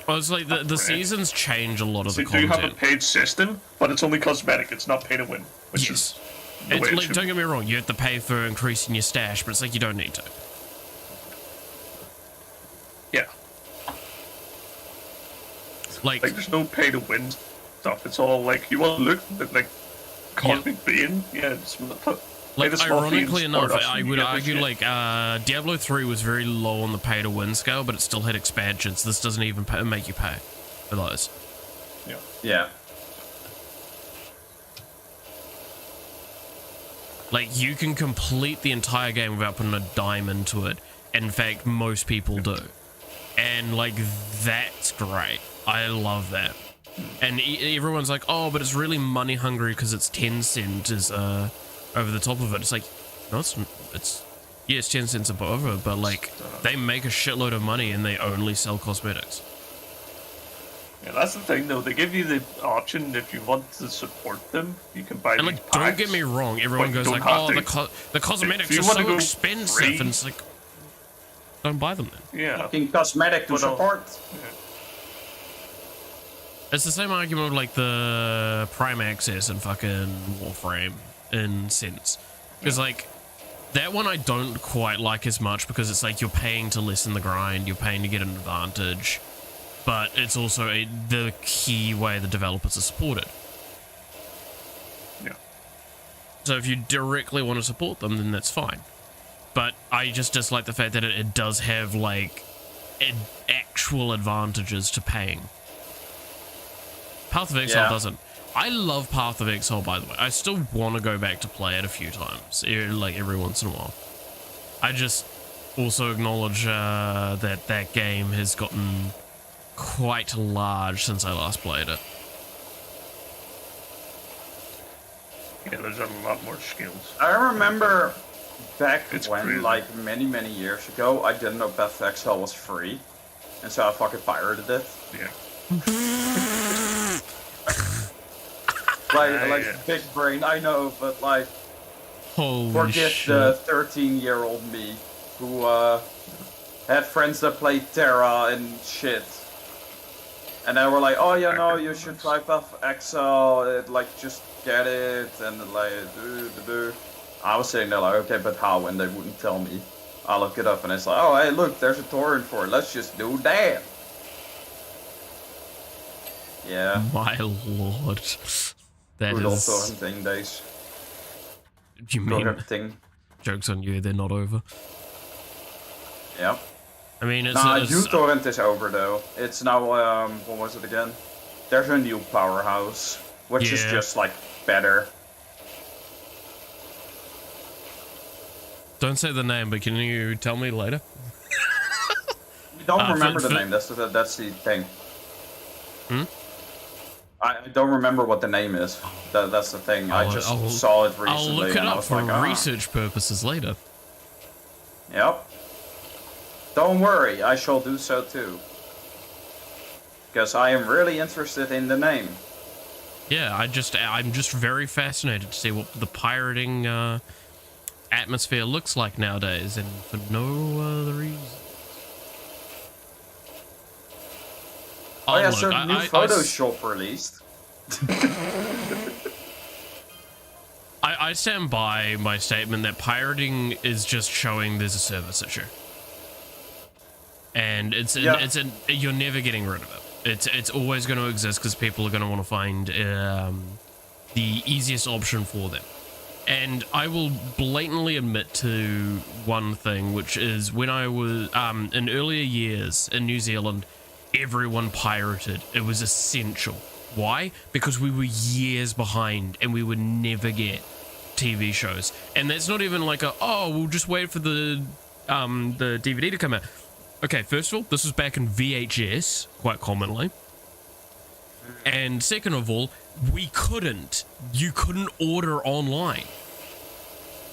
Well, it's like the seasons change a lot of the content. content. Do you have a paid system, but it's only cosmetic. It's not pay to win. Which is the way like, don't get me wrong, you have to pay for increasing your stash, but it's like you don't need to. Yeah. Like there's no pay to win stuff. It's all like you want to look at like cosmic being. Yeah. It's, like ironically enough, I would argue like Diablo 3 was very low on the pay to win scale, but it still had expansions. This doesn't even make you pay for those. Yeah. Yeah. Like you can complete the entire game without putting a dime into it. In fact, most people do. And like that's great. I love that. And everyone's like, "Oh, but it's really money hungry because it's Tencent is over the top of it." It's like, no, it's yes, 10 cents above it, but like they make a shitload of money and they only sell cosmetics. Yeah, that's the thing though. They give you the option if you want to support them, you can buy. And like, don't get me wrong, everyone goes like, "Oh, the cosmetics are so expensive," and it's like, don't buy them then. Yeah, fucking cosmetic to support. Yeah. It's the same argument with like the Prime Access and fucking Warframe in sense, because like That one I don't quite like as much because it's like you're paying to lessen the grind, you're paying to get an advantage, but it's also the key way the developers are supported. Yeah. So if you directly want to support them, then that's fine. But I just dislike the fact that it does have like actual advantages to paying. Path of Exile doesn't. I love Path of Exile, by the way. I still want to go back to play it a few times, like every once in a while. I just also acknowledge that that game has gotten quite large since I last played it. Yeah, there's a lot more skills. I remember back It's when, crazy. like, many years ago, I didn't know Path of Exile was free. And so I fucking pirated it. Yeah. Like Yeah. big brain, I know, but like, Holy forgive shit. the 13-year-old me who had friends that played Terra and shit. And they were like, oh, you know, you should try Path of Exile, like, just get it, and like, do. I was sitting there like, okay, but how? And they wouldn't tell me. I look it up and it's like, oh, hey, look, there's a torrent for it, let's just do that. Yeah, My lord. That good old is... torrenting days. You Got mean, everything. joke's on you, they're not over. Yep. I mean, it's... Nah, it's uTorrent is over though. It's now, what was it again? There's a new powerhouse, which is Yeah. just like better. Don't say the name, but can you tell me later? We don't remember for- the name, that's the thing. Hmm? I don't remember what the name is. That's the thing. I just saw it recently I'll look it and I up was for like, ah. research purposes later. Yep. Don't worry, I shall do so too. Because I am really interested in the name. Yeah, I'm just very fascinated to see what the pirating atmosphere looks like nowadays, and for no other reason. Oh yeah, look, so new Photoshop released. I stand by my statement that pirating is just showing there's a service issue, and you're never getting rid of it. It's always going to exist because people are going to want to find the easiest option for them. And I will blatantly admit to one thing, which is when I was in earlier years in New Zealand, everyone pirated. It was essential. Why? Because we were years behind and we would never get TV shows. And that's not even like we'll just wait for the DVD to come out. Okay, first of all, this was back in VHS, quite commonly. And second of all, you couldn't order online.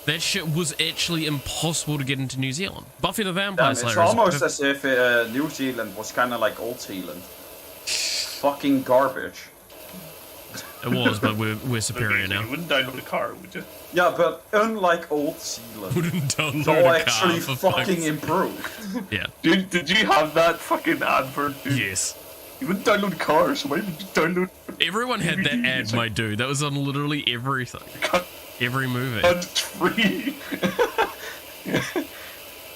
That shit was actually impossible to get into New Zealand. Buffy the Vampire Slayer. It's almost as if New Zealand was kind of like Old Zealand. Fucking garbage. It was, but we're superior now. You wouldn't download a car, would you? Yeah, but unlike Old Zealand, Wouldn't download it's all a car actually for fucking fuck's- improved. Yeah. Did you have that fucking advert, dude? Yes. You wouldn't download cars, so why would you download... Everyone had that ad, It's my like- dude. That was on literally everything. Every movie. It's free.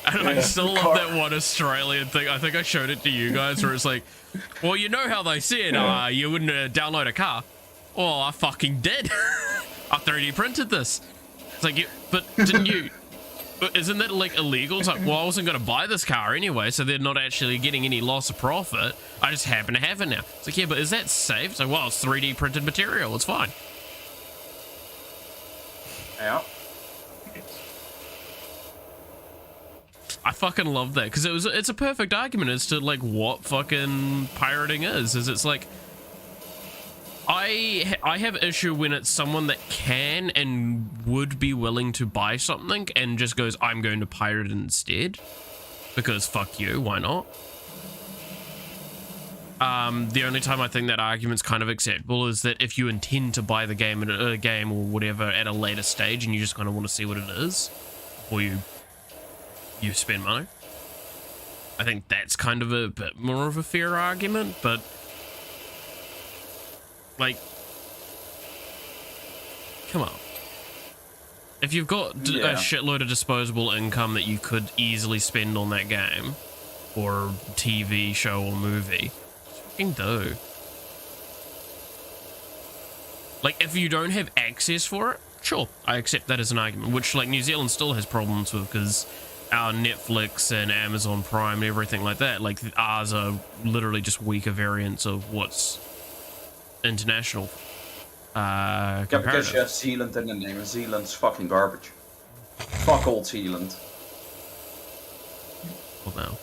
And I still love car. that one Australian thing. I think I showed it to you guys where it's like, well, you know how they said you wouldn't download a car? Oh, I fucking did. I 3D printed this. It's like, but didn't you? But isn't that like illegal? It's like, well, I wasn't going to buy this car anyway, so they're not actually getting any loss of profit. I just happen to have it now. It's like, yeah, but is that safe? It's like, well, it's 3D printed material. It's fine. Yeah. I fucking love that because it's a perfect argument as to like what fucking pirating is it's like I have issue when it's someone that can and would be willing to buy something and just goes, I'm going to pirate it instead because fuck you, why not? The only time I think that argument's kind of acceptable is that if you intend to buy the game at a game or whatever at a later stage and you just kind of want to see what it is before you spend money. I think that's kind of a bit more of a fair argument, but like, come on. If you've got a shitload of disposable income that you could easily spend on that game, or TV show or movie, fucking do. Like, if you don't have access for it, sure, I accept that as an argument, which, like, New Zealand still has problems with, because our Netflix and Amazon Prime and everything like that, like, ours are literally just weaker variants of what's international. Yeah, because you have Zealand in the name, and Zealand's fucking garbage. Fuck old Zealand. Well, now.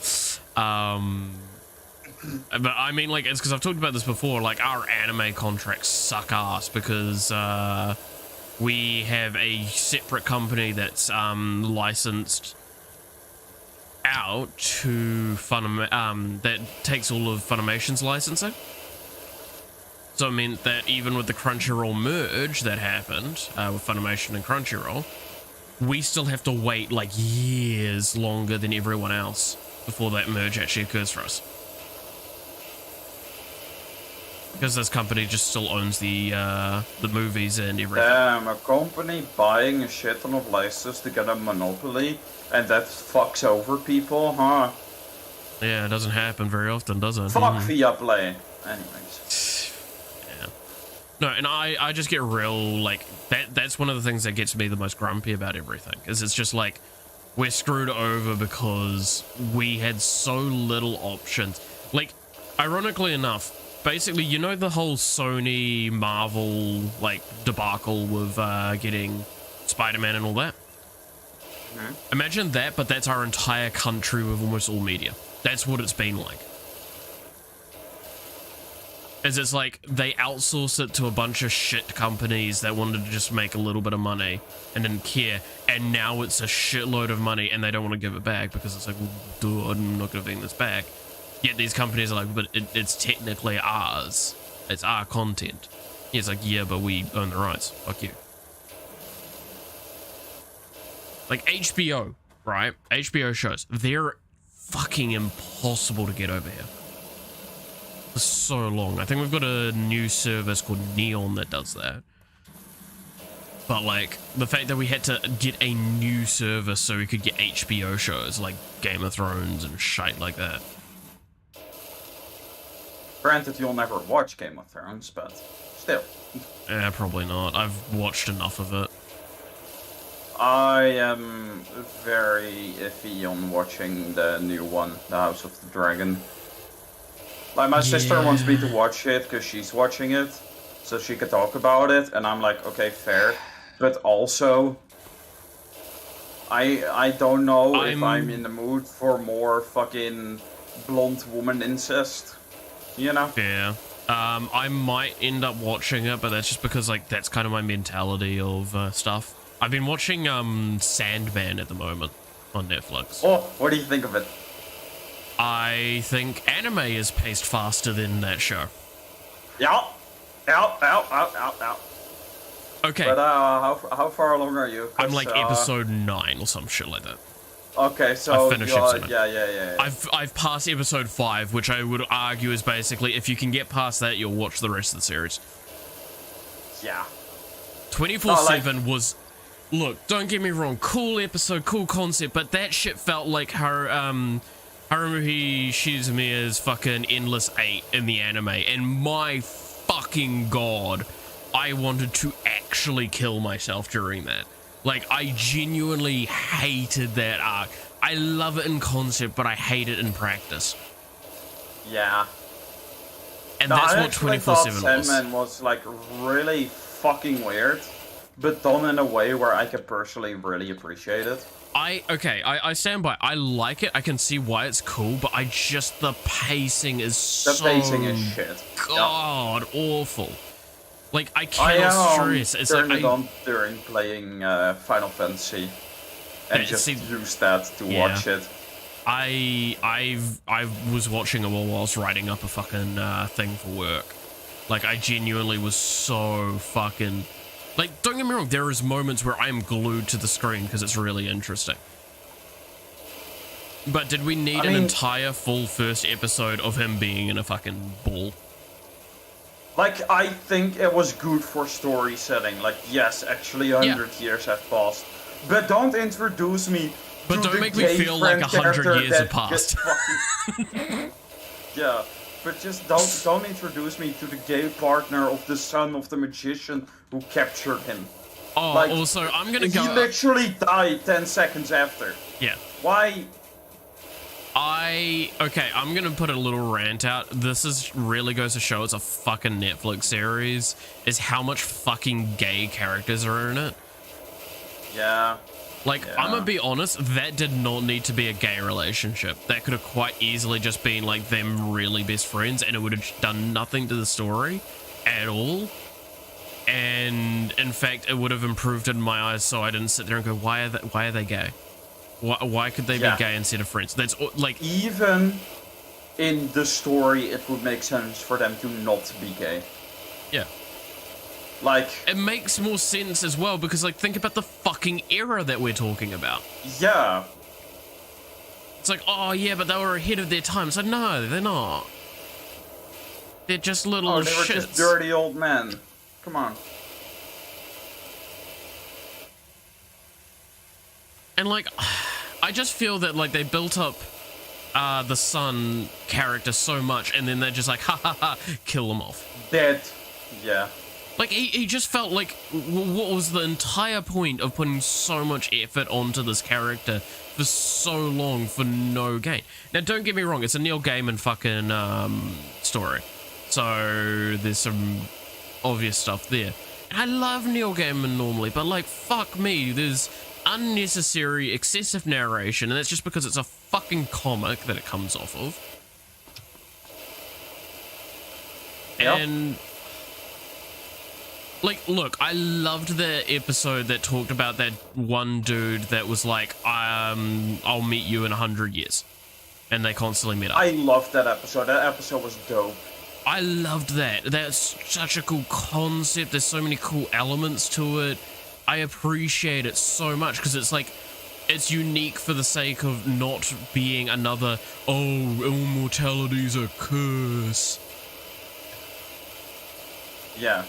But I mean, like, it's because I've talked about this before, like, our anime contracts suck ass because we have a separate company that's licensed out to that takes all of Funimation's licensing. So it meant that even with the Crunchyroll merge that happened with Funimation and Crunchyroll, we still have to wait like years longer than everyone else before that merge actually occurs for us. Because this company just still owns the movies and everything. Damn, a company buying a shit ton of licenses to get a monopoly, and that fucks over people, huh? Yeah, it doesn't happen very often, does it? Fuck Viaplay. Anyways. Yeah. No, and I just get real, like, that's one of the things that gets me the most grumpy about everything, is it's just like, we're screwed over because we had so little options. Like, ironically enough, basically, you know the whole Sony Marvel like debacle with getting Spider-Man and all that? Mm-hmm. Imagine that, but that's our entire country with almost all media. That's what it's been like. Is it's like they outsource it to a bunch of shit companies that wanted to just make a little bit of money and didn't care, and now it's a shitload of money and they don't want to give it back because it's like, well, dude, I'm not giving this back. Yet these companies are like, but it's technically ours. It's our content. It's like, yeah, but we own the rights. Fuck you. Like HBO, right? HBO shows. They're fucking impossible to get over here. For so long. I think we've got a new service called Neon that does that. But like, the fact that we had to get a new service so we could get HBO shows like Game of Thrones and shit like that. Granted, you'll never watch Game of Thrones, but still. Yeah, probably not. I've watched enough of it. I am very iffy on watching the new one, The House of the Dragon. Like, my sister wants me to watch it because she's watching it, so she could talk about it, and I'm like, okay, fair. But also, I don't know if I'm in the mood for more fucking blonde woman incest. You know? Yeah. I might end up watching it, but that's just because, like, that's kind of my mentality of stuff. I've been watching Sandman at the moment on Netflix. Oh, what do you think of it? I think anime is paced faster than that show. Yeah. Okay. But how far along are you? I'm like episode 9 or some shit like that. Okay, so I finished episode 9. Yeah. I've passed episode 5, which I would argue is basically, if you can get past that, you'll watch the rest of the series. Yeah. 24/7 was, look, don't get me wrong, cool episode, cool concept, but that shit felt like her Haruhi Shizumiya's fucking Endless 8 in the anime, and my fucking god, I wanted to actually kill myself during that. Like, I genuinely hated that arc. I love it in concept, but I hate it in practice. Yeah. And that's what 24/7 was. Sandman was, like, really fucking weird, but done in a way where I could personally really appreciate it. I stand by. I like it. I can see why it's cool, but the pacing is The pacing is shit. God, awful. Like, I cannot stress. It's turned like it on during playing Final Fantasy, and just used that to watch it. I was watching it while I was writing up a fucking thing for work. Like, I genuinely was so fucking... Like, don't get me wrong, there is moments where I'm glued to the screen because it's really interesting. But did we need an entire full first episode of him being in a fucking ball? Like, I think it was good for story setting. Like, yes, actually 100 years have passed. But don't introduce me But to don't the make me gay feel like friend 100 character years that have passed. just fucking- Yeah, but just don't introduce me to the gay partner of the son of the magician who captured him. Oh, Like, also, I'm gonna He go. literally died 10 seconds after. Yeah. Why? Okay, I'm gonna put a little rant out. This is really goes to show it's a fucking Netflix series, is how much fucking gay characters are in it. Yeah. Like, Yeah. I'm gonna be honest, that did not need to be a gay relationship. That could have quite easily just been like them really best friends, and it would have done nothing to the story at all. And in fact, it would have improved in my eyes, so I didn't sit there and go, why are they gay? Why could they Yeah. be gay instead of friends? That's like, Even in the story, it would make sense for them to not be gay. yeah. Like, It makes more sense as well, because like, think about the fucking era that we're talking about. yeah. It's like, oh yeah, but they were ahead of their time. It's like, no, they're not. They're just little Oh, they were shits. just dirty old men. Come on. And like, I just feel that like they built up the son character so much, and then they're just like, ha ha ha, kill him off. Dead. Yeah. Like, he just felt like, what was the entire point of putting so much effort onto this character for so long for no gain? Now, don't get me wrong, it's a Neil Gaiman fucking story. So, there's some obvious stuff there. And I love Neil Gaiman normally, but like, fuck me, there's unnecessary, excessive narration, and that's just because it's a fucking comic that it comes off of. Yep. And like, look, I loved the episode that talked about that one dude that was like, I'll meet you in 100 years. And they constantly met up. I loved that episode. That episode was dope. I loved that. That's such a cool concept. There's so many cool elements to it. I appreciate it so much because it's like, it's unique for the sake of not being another, oh, immortality's a curse. Yeah.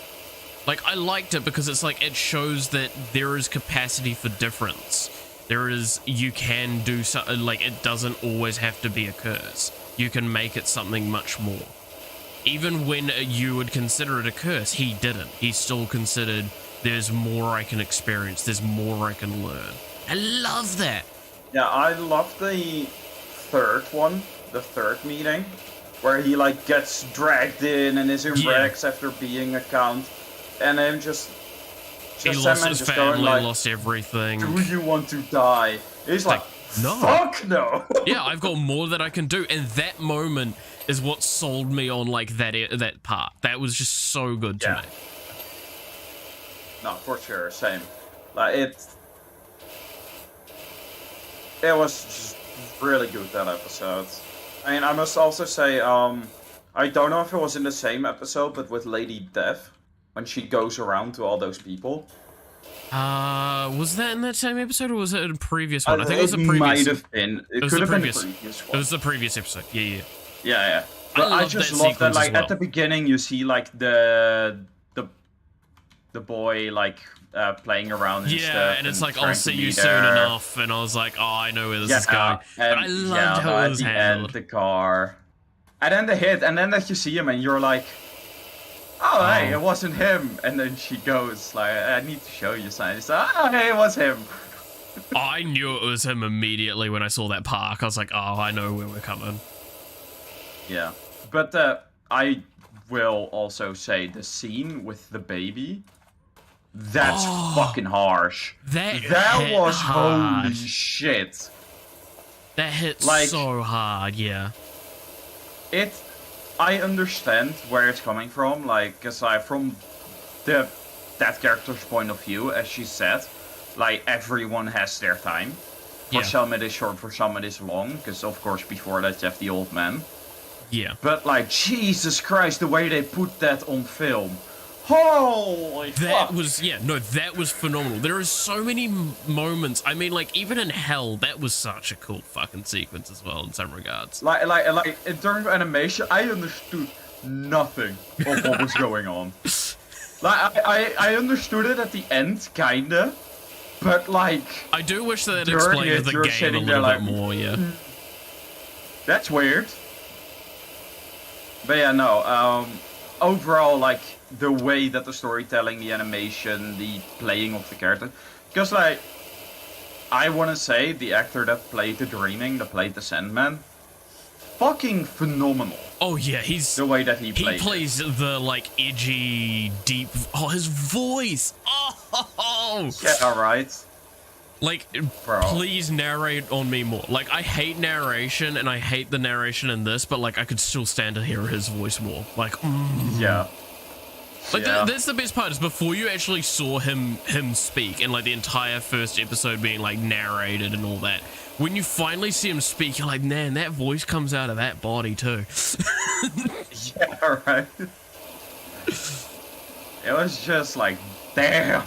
Like, I liked it because it's like, it shows that there is capacity for difference. There is, you can do something, like, it doesn't always have to be a curse. You can make it something much more. Even when you would consider it a curse, he didn't. He still considered, there's more I can experience, there's more I can learn. I love that. Yeah, I love the third one, the third meeting, where he like gets dragged in and is in Yeah. rags after being a count, and then just He Sam lost Man his just family, going like, lost everything. "Do you want to die?" He's like, no. "Fuck no." Yeah, I've got more that I can do, and that moment is what sold me on like that part. That was just so good to Yeah. me. No, for sure, same. Like it was just really good, that episode. I mean, I must also say, I don't know if it was in the same episode, but with Lady Death, when she goes around to all those people. Was that in that same episode, or was it a previous one? I think it was the It previous. might have been. It was could the have been the previous- previous It one. was the previous episode. Yeah, yeah. Yeah. But I love just that love that, sequence as like, well. at the beginning, you see, like, the boy, like, playing around and stuff. Yeah, and it's like, trying I'll to see you be soon there. enough, and I was like, oh, I know where this is going. But and I loved how at it was the handled. end, the car. And then the hit, and then that you see him, and you're like, oh, hey, it wasn't him. And then she goes, like, I need to show you something. She's like, oh, hey, it was him. I knew it was him immediately when I saw that park. I was like, oh, I know where we're coming. Yeah. But I will also say the scene with the baby, that's fucking harsh. That hit was hard. holy shit. That hit Like- so hard, yeah. I understand where it's coming from, like, cause from that character's point of view, as she said, like, everyone has their time. For Yeah. some it is short, for some it is long, because of course before that you have the old man. Yeah. But like, Jesus Christ, the way they put that on film. Holy That fuck. was, yeah, no, that was phenomenal. There are so many moments. I mean, like, even in Hell, that was such a cool fucking sequence as well in some regards. Like in terms of animation, I understood nothing of what was going on. Like, I understood it at the end, kinda, but like... I do wish that it during explained it, the you're game a sitting little there bit more, yeah. That's weird. But yeah, no, overall, like, the way that the storytelling, the animation, the playing of the character... Because, like, I want to say the actor that played the Dreaming, that played the Sandman, fucking phenomenal. Oh yeah, he's... The way that he He plays the, like, edgy, deep... Oh, his voice! Oh! Yeah, right. Like, Bro. please narrate on me more. Like, I hate narration, and I hate the narration in this, but, like, I could still stand to hear his voice more. Like, Yeah. Like, Yeah. that's the best part, is before you actually saw him speak, and, like, the entire first episode being, like, narrated and all that, when you finally see him speak, you're like, man, that voice comes out of that body, too. Yeah, right. It was just like, damn.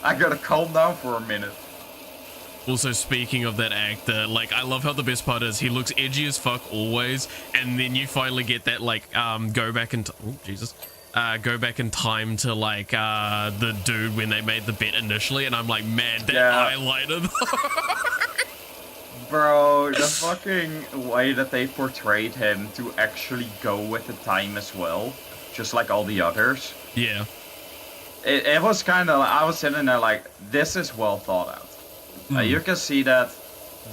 I gotta calm down for a minute. Also, speaking of that actor, like, I love how the best part is he looks edgy as fuck always, and then you finally get that, like, go back in time to, like, the dude when they made the bet initially, and I'm like, man, that Yeah. highlighter. Bro, the fucking way that they portrayed him to actually go with the time as well, just like all the others. Yeah. It was kind of, I was sitting there like, this is well thought out. You can see that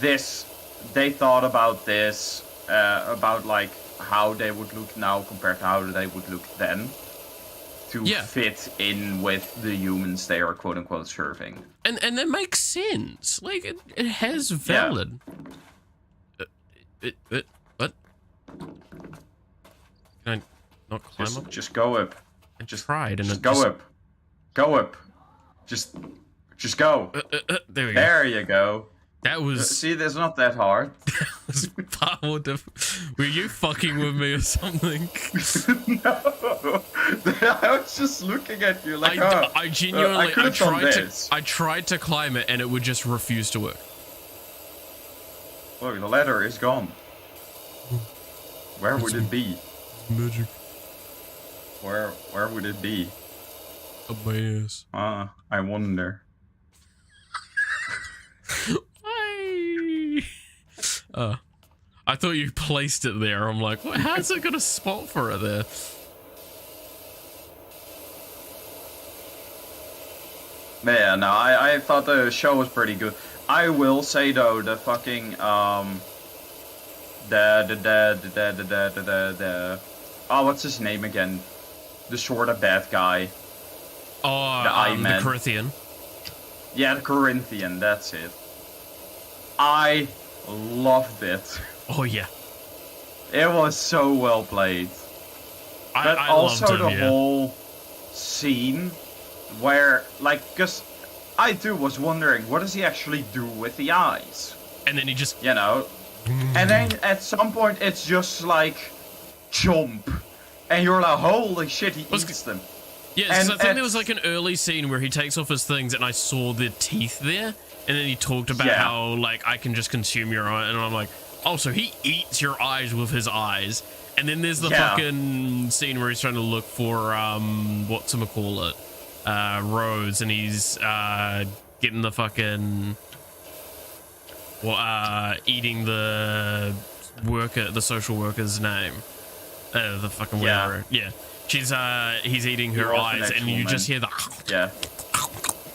they thought about this, about like how they would look now compared to how they would look then, to Yeah. fit in with the humans they are quote unquote serving. And that makes sense. Like, it has valid. What? Can I not climb up? Just go up. I tried, and Just it go just... up. Go up. Just go. There we go. There you go. That was... See, that's not that hard. was far more Were you fucking with me or something? No. I was just looking at you like, I genuinely... I I tried to climb it, and it would just refuse to work. Look, the ladder is gone. Where would it be? Magic Where would it be? up my ass. I wonder. Why? I thought you placed it there. I'm like, what? How's it got a spot for it there? Yeah, no, I thought the show was pretty good. I will say though, the fucking oh, what's his name again? The sort of bad guy. Oh, the the Corinthian. Yeah, the Corinthian, that's it. I loved it. Oh yeah. It was so well played. But I also loved him, the yeah. whole scene where, like, cause I too was wondering, what does he actually do with the eyes? And then he just... You know? And then at some point it's just like, chomp. And you're like, holy shit, he eats them. Yeah, And so I think there was like an early scene where he takes off his things and I saw the teeth there. And then he talked about Yeah. how, like, I can just consume your eye. And I'm like, oh, so he eats your eyes with his eyes. And then there's the Yeah. fucking scene where he's trying to look for, whatchamacallit, Rose. And he's, getting the fucking, eating the worker, the social worker's name. The fucking Yeah. whatever. Yeah. She's, he's eating her The eyes orphanage and you woman. just hear the... Yeah.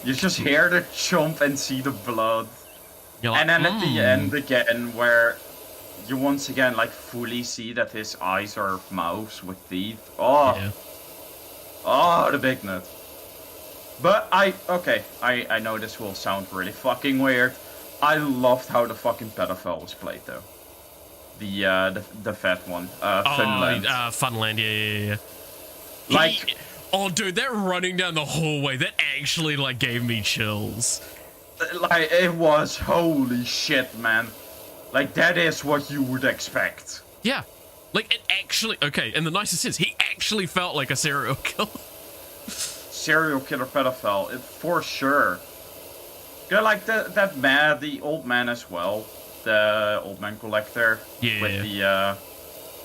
You just hear the chomp and see the blood. You're like, And then at the end again, where you once again like fully see that his eyes are mouths with teeth. Oh, Yeah. oh, the big nut. But I know this will sound really fucking weird. I loved how the fucking pedophile was played though. The fat one, Finland. Funland, yeah. Like- oh, dude, that running down the hallway, that actually, like, gave me chills. Like, it was holy shit, man. Like, that is what you would expect. Yeah. Like, it actually, okay, in the nicest sense, he actually felt like a serial killer. Serial killer pedophile, for sure. Yeah, like that man, the old man as well. The old man collector. Yeah. With the,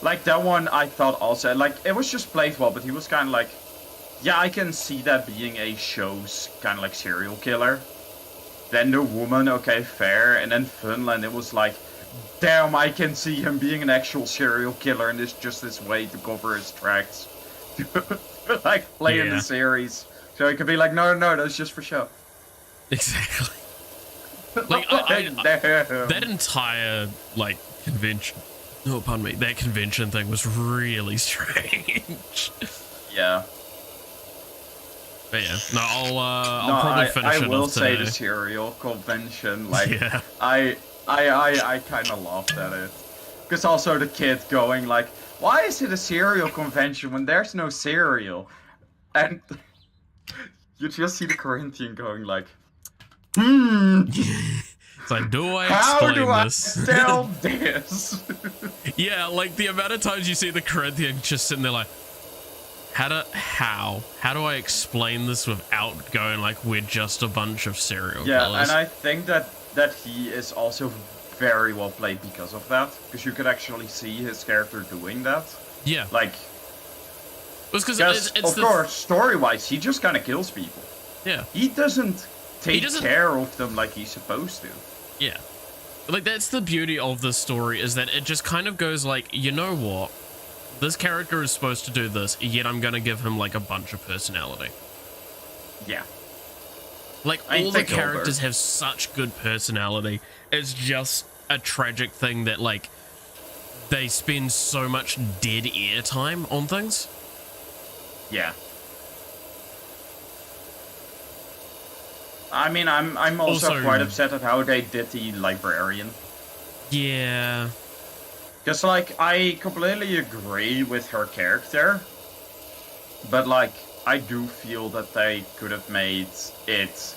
Like that one, I thought also like it was just played well, but he was kind of like, yeah, I can see that being a show's kind of like serial killer. Then the woman, okay, fair, and then Funland, it was like, damn, I can see him being an actual serial killer, and it's just this way to cover his tracks, to like play in the series. So it could be like, no, that's just for show. Exactly. Like that entire like convention. Oh, pardon me. That convention thing was really strange. Yeah. But yeah, no, I'll probably finish it off today. I will say the serial convention, like, Yeah. I kind of laughed at it. Because also the kid going like, why is it a cereal convention when there's no cereal? And you just see the Corinthian going like, It's like, do I explain how do this? I tell this? Yeah, like the amount of times you see the Corinthian just sitting there like, how do I explain this without going like we're just a bunch of serial killers? Yeah, and I think that he is also very well played because of that, because you could actually see his character doing that. Yeah, Like, because of course, story-wise, he just kind of kills people. Yeah, He doesn't take doesn't- care of them like he's supposed to. yeah. Like that's the beauty of this story, is that it just kind of goes like, you know what? This character is supposed to do this, yet I'm gonna give him like a bunch of personality. Yeah. Like I all the think characters have such good personality. It's just a tragic thing that like they spend so much dead air time on things. Yeah. I mean, I'm also quite upset at how they did the librarian. Yeah. Because, like, I completely agree with her character, but, like, I do feel that they could have made it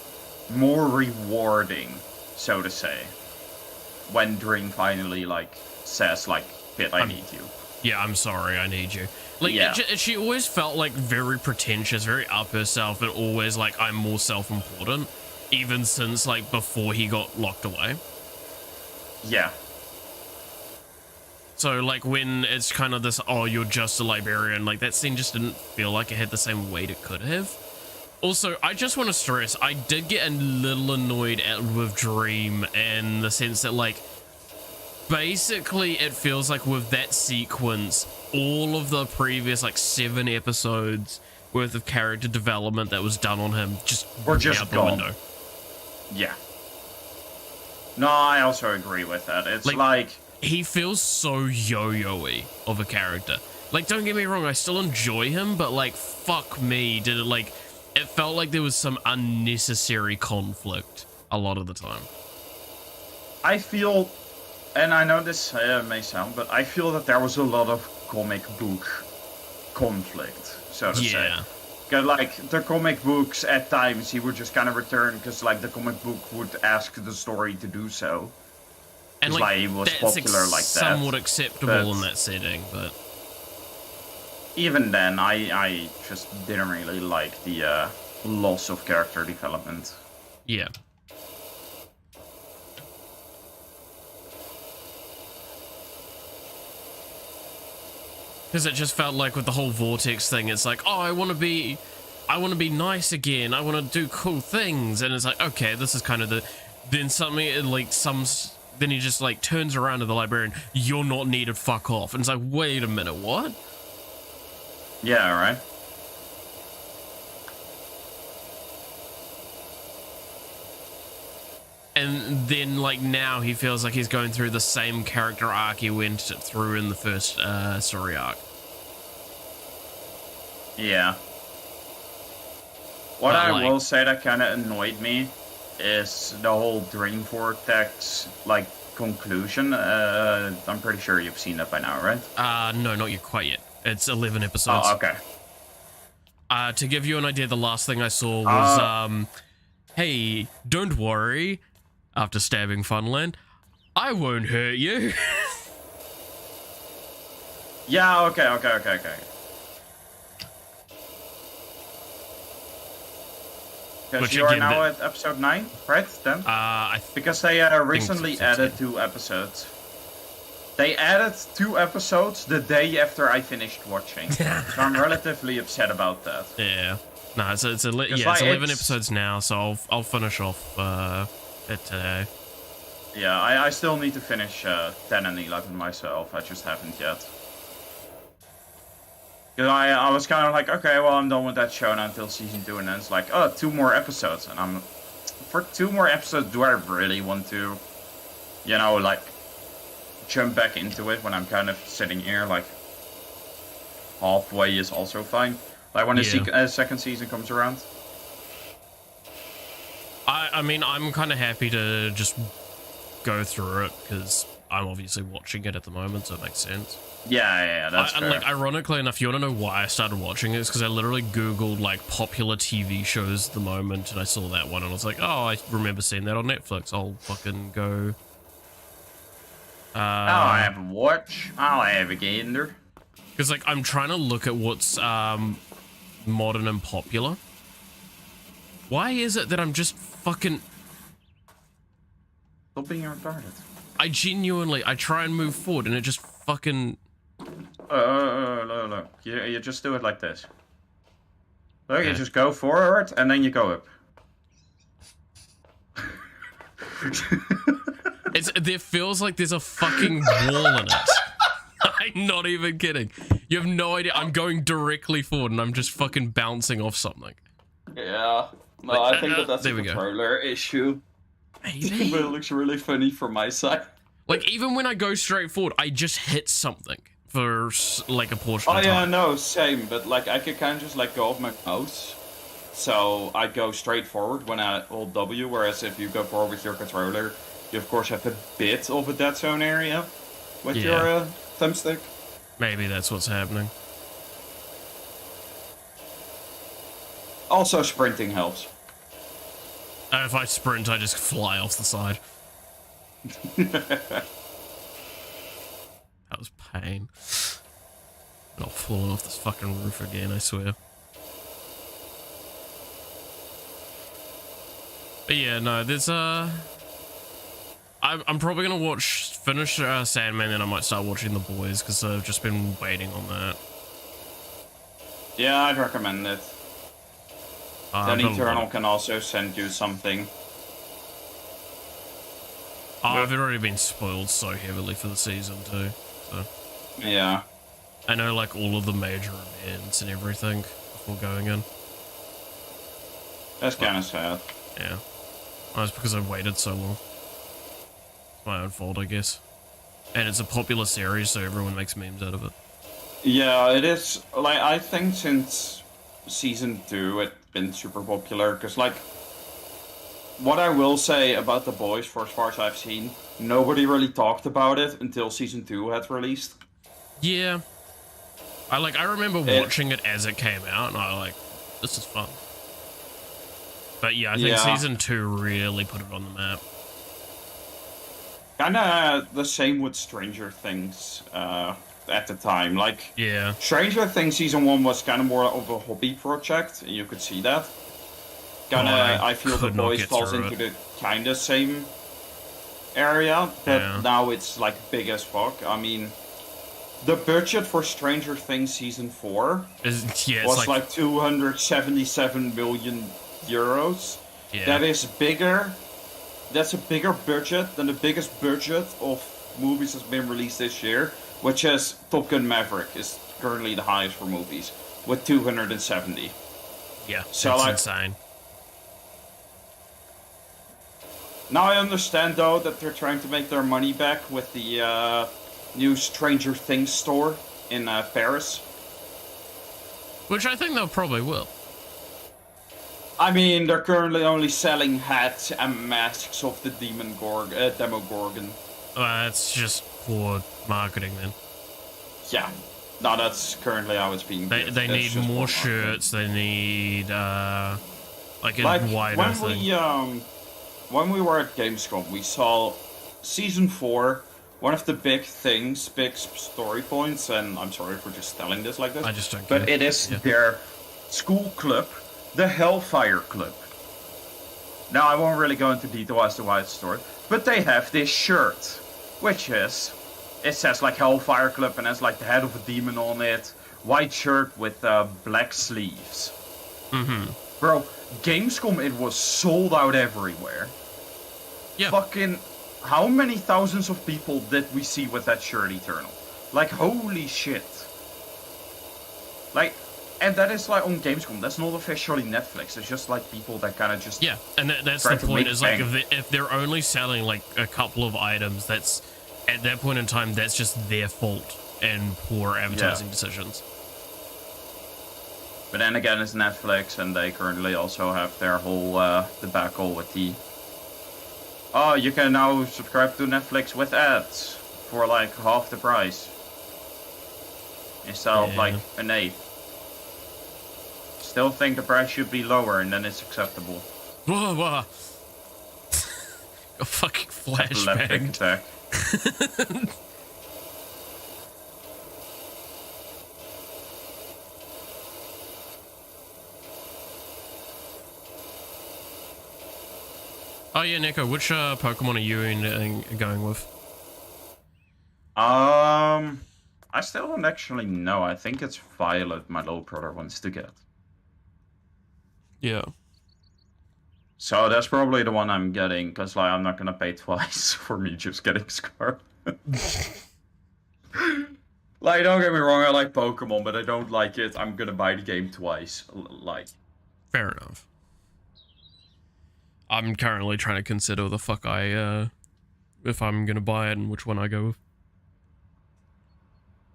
more rewarding, so to say, when Dream finally, like, says, like, Pit, I need you. Yeah, I'm sorry, I need you. Like, Yeah. she always felt, like, very pretentious, very up herself, and always, like, I'm more self-important, even since, like, before he got locked away. Yeah. So, like, when it's kind of this, oh, you're just a librarian, like, that scene just didn't feel like it had the same weight it could have. Also, I just want to stress, I did get a little annoyed with Dream in the sense that, like, basically it feels like with that sequence, all of the previous, like, 7 episodes worth of character development that was done on him just Or just out the gone. window. Yeah. No, I also agree with that. It's like He feels so yo-yo-y of a character. Like, don't get me wrong, I still enjoy him, but, like, fuck me, did it, like, it felt like there was some unnecessary conflict a lot of the time. I feel, and I know this may sound, but I feel that there was a lot of comic book conflict, so to say. Yeah. Because, like, the comic books, at times, he would just kind of return because, like, the comic book would ask the story to do so. And, Like, he was popular like that, somewhat acceptable but- in that setting, but... Even then, I just didn't really like the loss of character development. Yeah. Because it just felt like with the whole Vortex thing, it's like, oh, I want to be nice again. I want to do cool things. And it's like, okay, this is kind of the... Then something, like, then he just, like, turns around to the librarian, you're not needed, fuck off. And it's like, wait a minute, what? Yeah, right? And then, like, now he feels like he's going through the same character arc he went through in the first story arc. Yeah. What But, I like- will say that kind of annoyed me is the whole Dream Vortex, like, conclusion. I'm pretty sure you've seen that by now, right? No, not yet, quite yet. It's 11 episodes. Oh, okay. To give you an idea, the last thing I saw was, hey, don't worry, after stabbing Funland, I won't hurt you. Yeah, okay. Because Which you are again, now that- at episode 9, right? Then? I Because they recently it's added 10. 2 episodes. They added 2 episodes the day after I finished watching, so I'm relatively upset about that. Yeah. No, it's 11 episodes now, so I'll finish off it today. Yeah, I still need to finish 10 and 11 myself. I just haven't yet. Because I was kind of like, okay, well, I'm done with that show now until season 2, and then it's like, oh, 2 more episodes, and for 2 more episodes, do I really want to, you know, like, jump back into it when I'm kind of sitting here, like, halfway is also fine. Like, when the second season comes around. I mean, I'm kind of happy to just go through it, because I'm obviously watching it at the moment, so it makes sense. Yeah, that's fair. Like, ironically enough, you want to know why I started watching it? It's because I literally Googled, like, popular TV shows at the moment, and I saw that one, and I was like, oh, I remember seeing that on Netflix. I'll fucking go... I'll have a watch. I'll have a gander. Because, like, I'm trying to look at what's modern and popular. Why is it that I'm just fucking... Stop being retarded. I try and move forward, and it just fucking... Look. You just do it like this. Look, you just go forward, and then you go up. There feels like there's a fucking wall in it. I'm not even kidding. You have no idea. I'm going directly forward and I'm just fucking bouncing off something. Yeah. No, I think that's a controller issue. Maybe. But it looks really funny from my side. Like, even when I go straight forward, I just hit something for, like, a portion of time. Oh, yeah, no, same. But, like, I could kind of just let go of my mouse. So I go straight forward when I hold W, whereas if you go forward with your controller, you of course have a bit of a dead zone area with your thumbstick. Maybe that's what's happening. Also, sprinting helps. If I sprint, I just fly off the side. That was pain. I'm not falling off this fucking roof again, I swear. But yeah, no, there's I'm probably gonna finish Sandman, then I might start watching The Boys, because I've just been waiting on that. Yeah, I'd recommend it. Then Eternal can also send you something. I've already been spoiled so heavily for the season too, so... Yeah. I know, like, all of the major events and everything before going in. That's kind of sad. Yeah. Well, it's because I waited so long. It's my own fault, I guess. And it's a popular series, so everyone makes memes out of it. Yeah, it is. Like, I think since season 2, it's been super popular, because, like, what I will say about The Boys, for as far as I've seen, nobody really talked about it until season 2 had released. Yeah. I remember watching it as it came out, and I was like, this is fun. But yeah, I think season 2 really put it on the map. Kinda the same with Stranger Things at the time. Like, yeah. Stranger Things season 1 was kind of more of a hobby project, and you could see that. I feel The Boys falls into the kind of same area, but now it's like big as fuck. I mean, the budget for Stranger Things season 4 was like 277 million euros. Yeah. That is bigger. That's a bigger budget than the biggest budget of movies that's been released this year, which is Top Gun Maverick is currently the highest for movies with 270. Yeah, so that's insane. Now I understand though that they're trying to make their money back with the new Stranger Things store in Paris. Which I think they'll probably will. I mean, they're currently only selling hats and masks of the Demogorgon. That's just poor marketing then. Yeah. No, that's currently how it's being They need more shirts, they need, like a wider thing. When we were at Gamescom, we saw Season 4, one of the big story points, and I'm sorry for just telling this like this. I just don't care. But it is their school club, the Hellfire Club. Now, I won't really go into detail as to why it's a story, but they have this shirt, which is it says like Hellfire Club and has like the head of a demon on it. White shirt with black sleeves. Mm-hmm. Bro, Gamescom, it was sold out everywhere. Yeah. Fucking, how many thousands of people did we see with that shirt, Eternal? Like, holy shit. Like, and that is like on Gamescom. That's not officially Netflix. It's just like people that kind of just... Yeah, and that's try the to point, make is like bank. if they're only selling like a couple of items, that's, at that point in time, that's just their fault and poor advertising decisions. But then again, it's Netflix, and they currently also have their whole debacle with the... Oh, you can now subscribe to Netflix with ads for like half the price. Instead of like an eighth. Still think the price should be lower, and then it's acceptable. Whoa, whoa. A fucking Epileptic flashbang. attack. Oh yeah, Nico, which Pokemon are you going with? I still don't actually know. I think it's Violet my little brother wants to get. Yeah. So that's probably the one I'm getting, because like I'm not gonna pay twice for me just getting Scarlet. Like, don't get me wrong, I like Pokemon, but I don't like it. I'm gonna buy the game twice. Like, Fair enough. I'm currently trying to consider the fuck if I'm gonna buy it and which one I go with.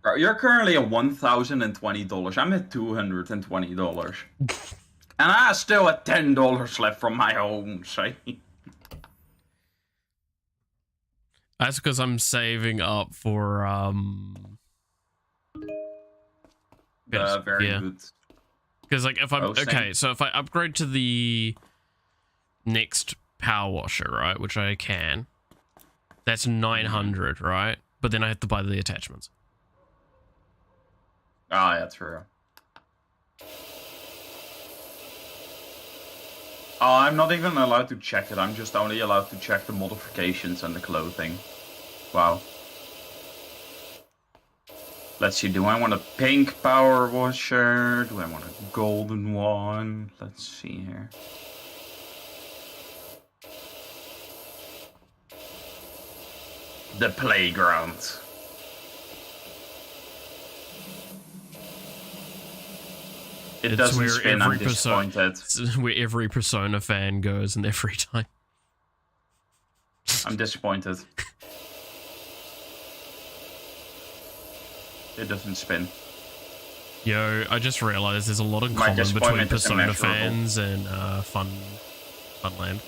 bro, you're currently at $1,020. I'm at $220. And I still have $10 left from my own save. That's because I'm saving up for Very good. Because like if I'm Hosting. okay, so if I upgrade to the next power washer, right, which I can, that's 900, right? But then I have to buy the attachments. Ah, yeah, true. Oh, I'm not even allowed to check it. I'm just only allowed to check the modifications and the clothing. Wow. Let's see, do I want a pink power washer? Do I want a golden one? Let's see here. The playground. It It's doesn't where spin, every I'm disappointed. It's where every Persona fan goes and every time. I'm disappointed. It doesn't spin. Yo, I just realized there's a lot in My common between disappointment is Persona immeasurable. fans and Funland.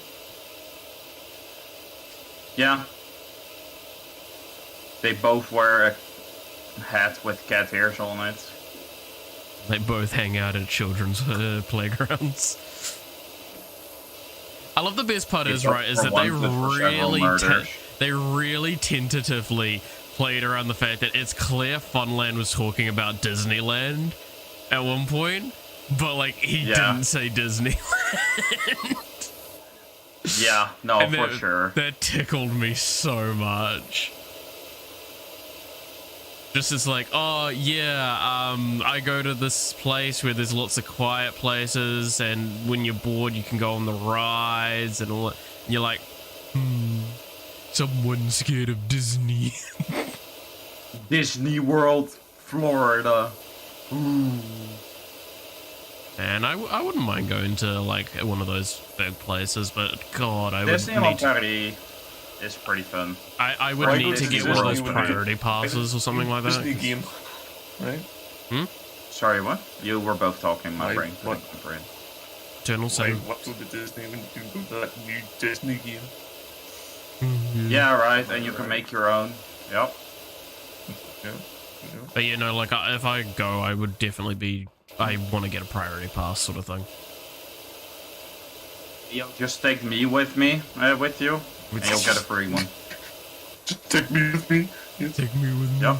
Yeah. They both wear a hat with cat ears on it. They both hang out at children's playgrounds. I love the best part is, right, is that they really tentatively played around the fact that it's clear Funland was talking about Disneyland at one point, but like he didn't say Disneyland. Yeah, no, And for sure. That tickled me so much. Just as like, oh yeah, I go to this place where there's lots of quiet places, and when you're bored, you can go on the rides and all that. And you're like, someone scared of Disney. Disney World, Florida. Ooh. And I wouldn't mind going to like one of those big places, but God, I would Disneyland need to, Paris is pretty fun. I would Right, need to Disney get one of those World. priority passes or something like that. Disney game, right? Sorry, what? You were both talking, my Like, brain. what? My brain. Eternal Like, Sin. what would the Disney when you do that new Disney game? Yeah, right, and you can make your own. Yep. Yeah. But you know, like if I go, I would definitely be. I want to get a priority pass sort of thing. Just take me with you, and you'll get a free one. Just take me with me. Yeah. Take me with me. Yep.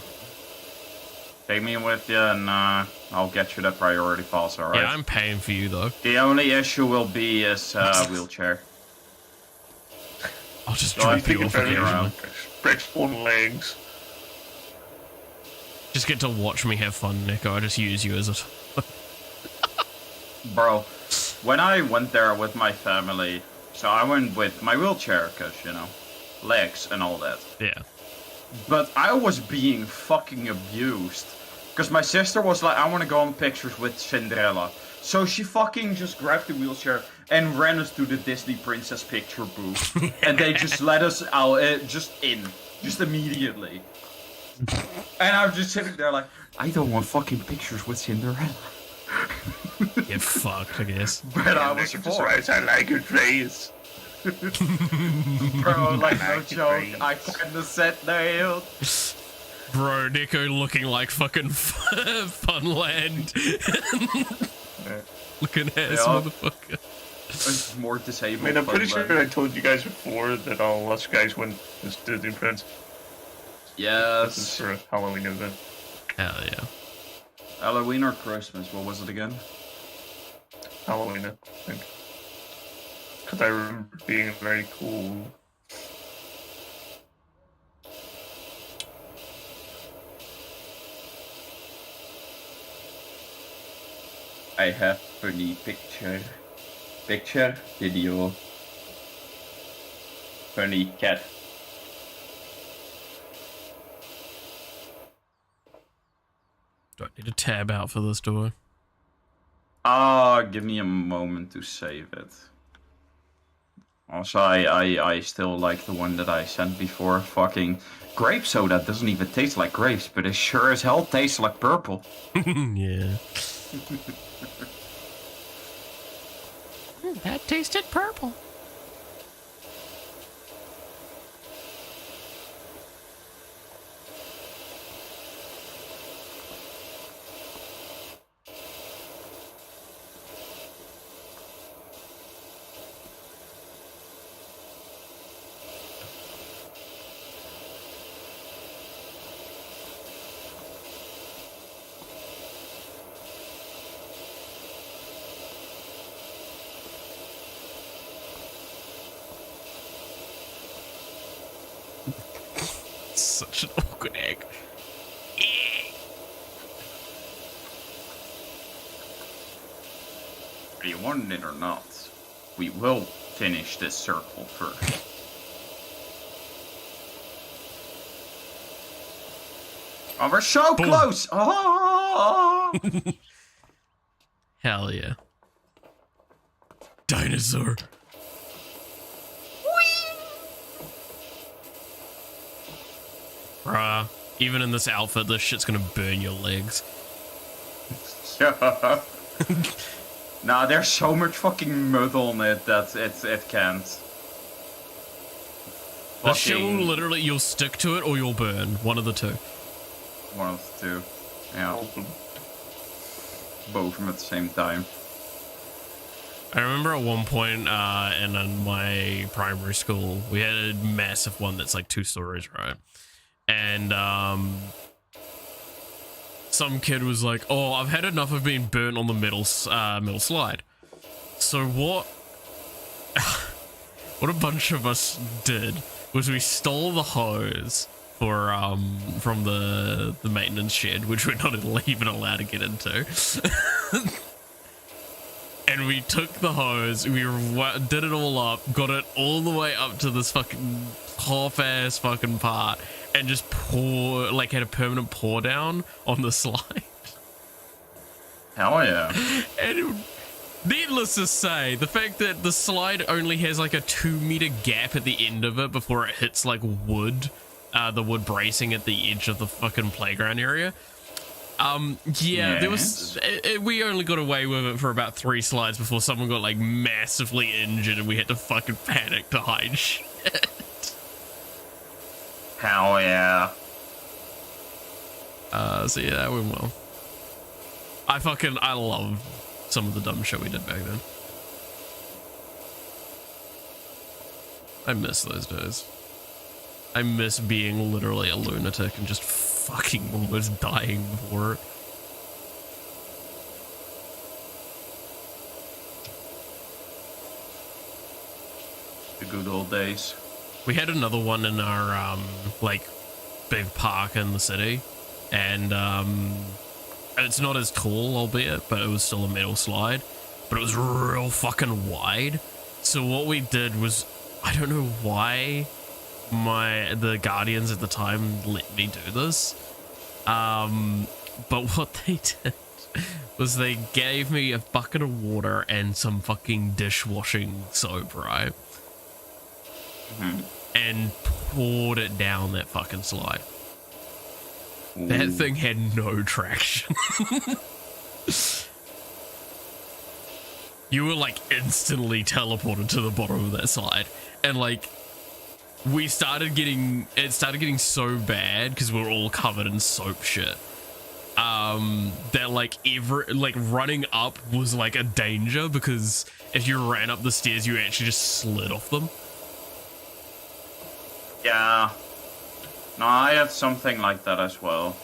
Take me with you, and I'll get you that priority pass, alright? Yeah, I'm paying for you though. The only issue will be is wheelchair. I'll just So I drop you think off it's very occasionally. around. Stretch on legs. Just get to watch me have fun, Nico. I just use you as a... Bro, when I went there with my family, so I went with my wheelchair, cause, you know, legs and all that. Yeah. But I was being fucking abused. Because my sister was like, I want to go on pictures with Cinderella. So she fucking just grabbed the wheelchair and ran us to the Disney Princess picture booth. And they just let us out, just immediately. And I'm just sitting there like, I don't want fucking pictures with Cinderella. Get fucked, I guess. But I was forced. I like your face. Bro, like, no joke, I kinda said nailed. Bro, Nico looking like fucking Funland. Looking ass motherfucker. It's more disabled. I mean, I'm pretty sure I told you guys before that all us guys went to Disney Prince. Yes. This is for Halloween event. Hell yeah. Halloween or Christmas? What was it again? Halloween, I think. Because I remember being very cool. I have funny picture, video, funny cat. Do I need to tab out for this, do I? Give me a moment to save it. Also, I still like the one that I sent before. Fucking grape soda doesn't even taste like grapes, but it sure as hell tastes like purple. Yeah. That tasted purple. Such an awkward egg. Are you wanting it or not? We will finish this circle first. Oh, we're so Boom. close! Oh! Hell yeah. Dinosaur. Bruh, even in this outfit, this shit's gonna burn your legs. Nah, there's so much fucking mud on it that it can't. This shit will literally, you'll stick to it or you'll burn. One of the two. One of the two. Yeah. Both of them at the same time. I remember at one point in my primary school, we had a massive one that's like 2 stories, right? And some kid was like, "Oh, I've had enough of being burnt on the middle slide." So what a bunch of us did was we stole the hose for from the maintenance shed, which we're not even allowed to get into. And we took the hose, we did it all up, got it all the way up to this fucking half-ass fucking part, and just had a permanent pour down on the slide. Hell yeah. And needless to say, the fact that the slide only has like a 2-meter gap at the end of it before it hits like wood, the wood bracing at the edge of the fucking playground area. There was, we only got away with it for about 3 slides before someone got like massively injured and we had to fucking panic to hide shit. Hell yeah. So yeah, that went well. I love some of the dumb shit we did back then. I miss those days. I miss being literally a lunatic and just fucking almost dying for it. The good old days. We had another one in our like big park in the city, and it's not as tall, albeit, but it was still a metal slide, but it was real fucking wide. So what we did was, I don't know why the Guardians at the time let me do this, but what they did was they gave me a bucket of water and some fucking dishwashing soap, right? And poured it down that fucking slide. That thing had no traction. You were like instantly teleported to the bottom of that slide, and like it started getting so bad because we were all covered in soap shit. That like running up was like a danger, because if you ran up the stairs, you actually just slid off them. Yeah. No, I had something like that as well.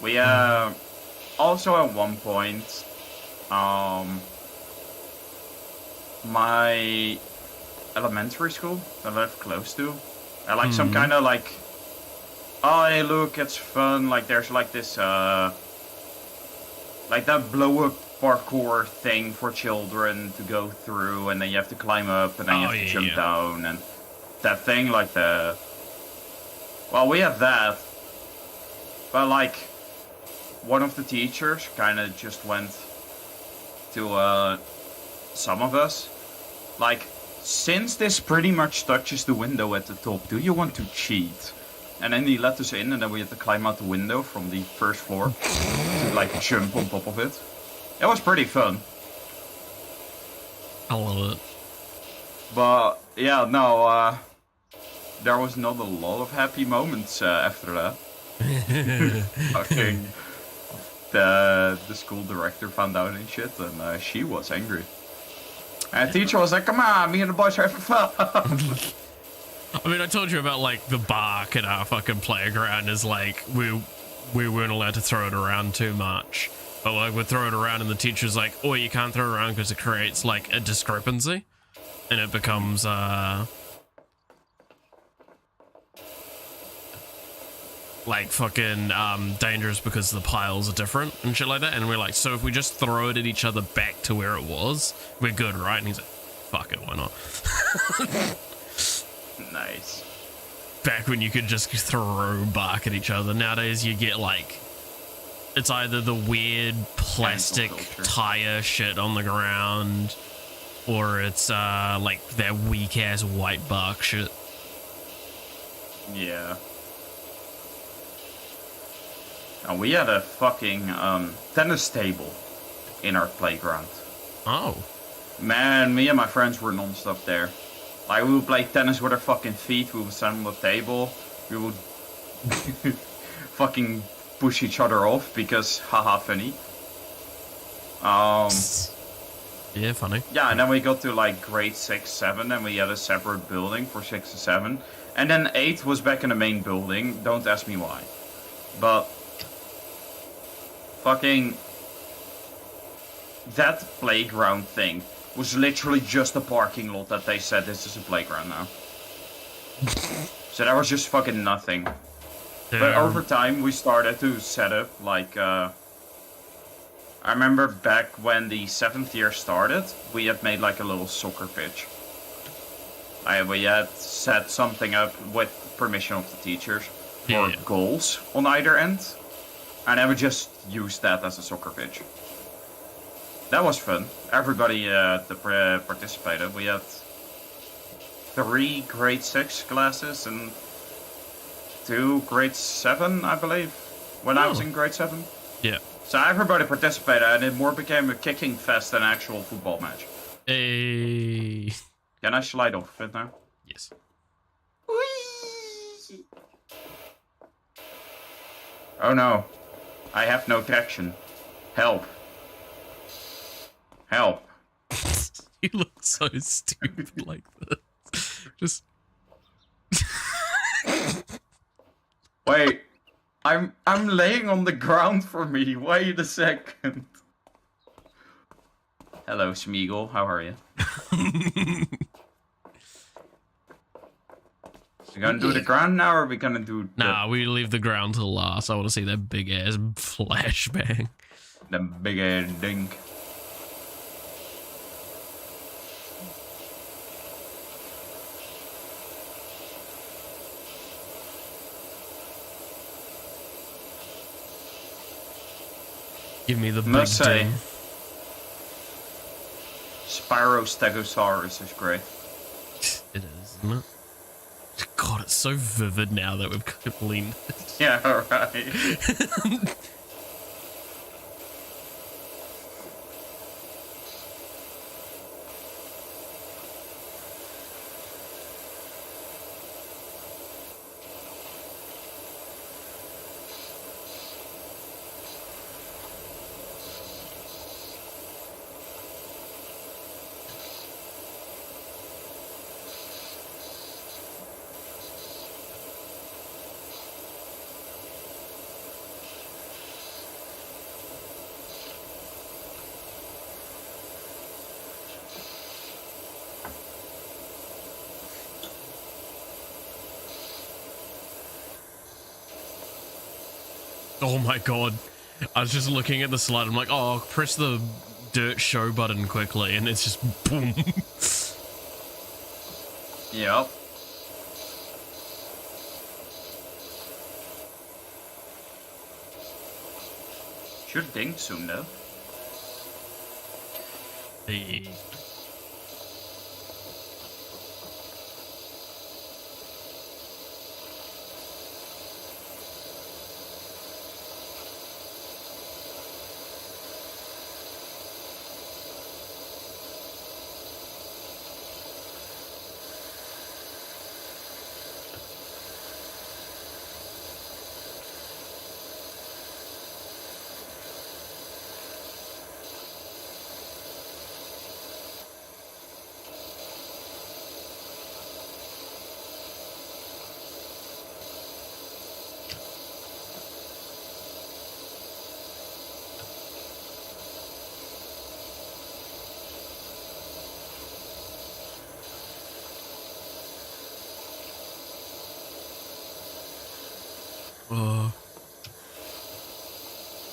We also at one point, my elementary school that I lived close to, I like some kind of like, oh hey look, it's fun, like there's like this like that blow up parkour thing for children to go through, and then you have to climb up and then you have to jump down, and that thing like the, well, we have that, but like one of the teachers kind of just went to some of us like, since this pretty much touches the window at the top, do you want to cheat? And then he let us in, and then we had to climb out the window from the first floor to like jump on top of it. It was pretty fun. I love it. But yeah, no, there was not a lot of happy moments after that. Fucking the school director found out and shit, and she was angry. And the teacher was like, "Come on, me and the boys are having fun." I mean, I told you about like the bark in our fucking playground is like we weren't allowed to throw it around too much, but like we'd throw it around, and the teacher's like, "Oh, you can't throw it around because it creates like a discrepancy, and it becomes like fucking dangerous because the piles are different and shit like that." And we're like, so if we just throw it at each other back to where it was, we're good, right? And he's like, fuck it, why not? Nice. Back when you could just throw bark at each other. Nowadays you get like, it's either the weird plastic tire shit on the ground, or it's like that weak ass white bark shit. Yeah. And we had a fucking tennis table in our playground. Oh. Man, me and my friends were non-stop there. Like, we would play tennis with our fucking feet, we would stand on the table, we would fucking push each other off because, haha, funny. Yeah, funny. Yeah, and then we got to like grade 6, 7, and we had a separate building for 6 and 7. And then 8 was back in the main building, don't ask me why. But fucking that playground thing was literally just a parking lot that they said this is a playground now. So that was just fucking nothing. But over time we started to set up like I remember back when the 7th year started, we had made like a little soccer pitch. We had set something up with permission of the teachers for goals on either end. And then we just used that as a soccer pitch. That was fun. Everybody participated. We had 3 grade 6 classes and 2 grade 7, I believe, when I was in grade 7. Yeah. So everybody participated, and it more became a kicking fest than an actual football match. Hey. Can I slide off it now? Yes. Whee! Oh no. I have no traction. Help. Help. You look so stupid like this. Just... Wait. I'm laying on the ground for me. Wait a second. Hello, Smeagol. How are you? We gonna do the ground now, or we gonna do Nah, we leave the ground till last. I want to see that big ass flashbang. the big ass dink? Give me the big Must say, ding. Spyro Stegosaurus is great. It is, isn't it? God, it's so vivid now that we've cleaned it. Yeah, right. Oh my god. I was just looking at the slide. I'm like, oh, press the dirt show button quickly. And it's just boom. Yep. Should ding soon though. Hey.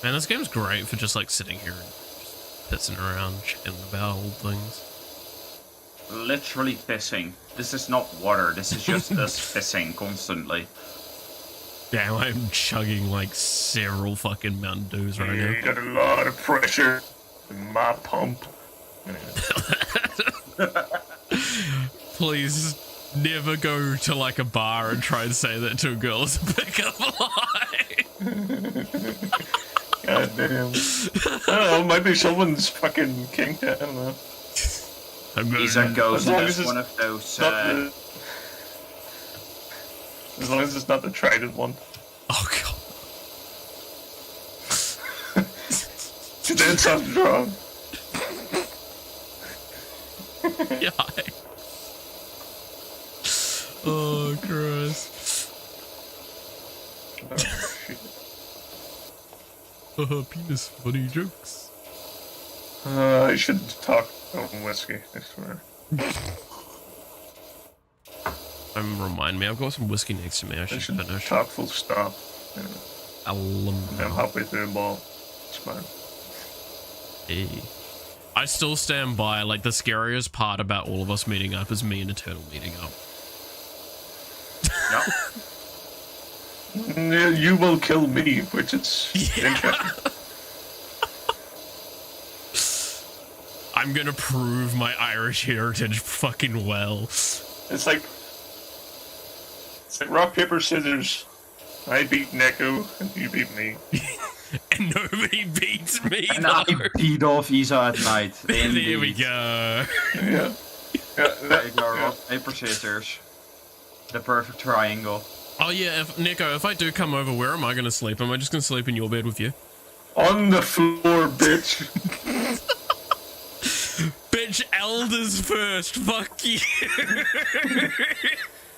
Man, this game's great for just like sitting here and just pissing around, chatting about old things. Literally pissing. This is not water, this is just us pissing constantly. Damn, I'm chugging like several fucking Mountain Dews right You now. got a lot of pressure in my pump. Please never go to like a bar and try and say that to a girl as a pickup line. God damn. I don't know, maybe someone's fucking kinked it, I don't know. He's a ghost, as long that's as it's one of those, Not the- as long as it's not the trident one. Oh god. Then something's wrong. Yeah. Oh Christ. Oh, shit. Penis funny jokes. I should talk about whiskey, I swear. Remind me, I've got some whiskey next to me. I I should should finish. talk full stop. I'm halfway through the ball. It's fine. Hey. I still stand by, like, the scariest part about all of us meeting up is me and Eternal meeting up. Yep. You will kill me, which is interesting. I'm gonna prove my Irish heritage fucking well. It's like rock, paper, scissors. I beat Neko, and you beat me. And nobody beats me, And though. I beat off Isa at night. There we Indeed. go. Yeah. There you go, rock, paper, scissors. The perfect triangle. Oh yeah, Nico, if I do come over, where am I gonna sleep? Am I just gonna sleep in your bed with you? On the floor, bitch. Bitch, elders first, fuck you.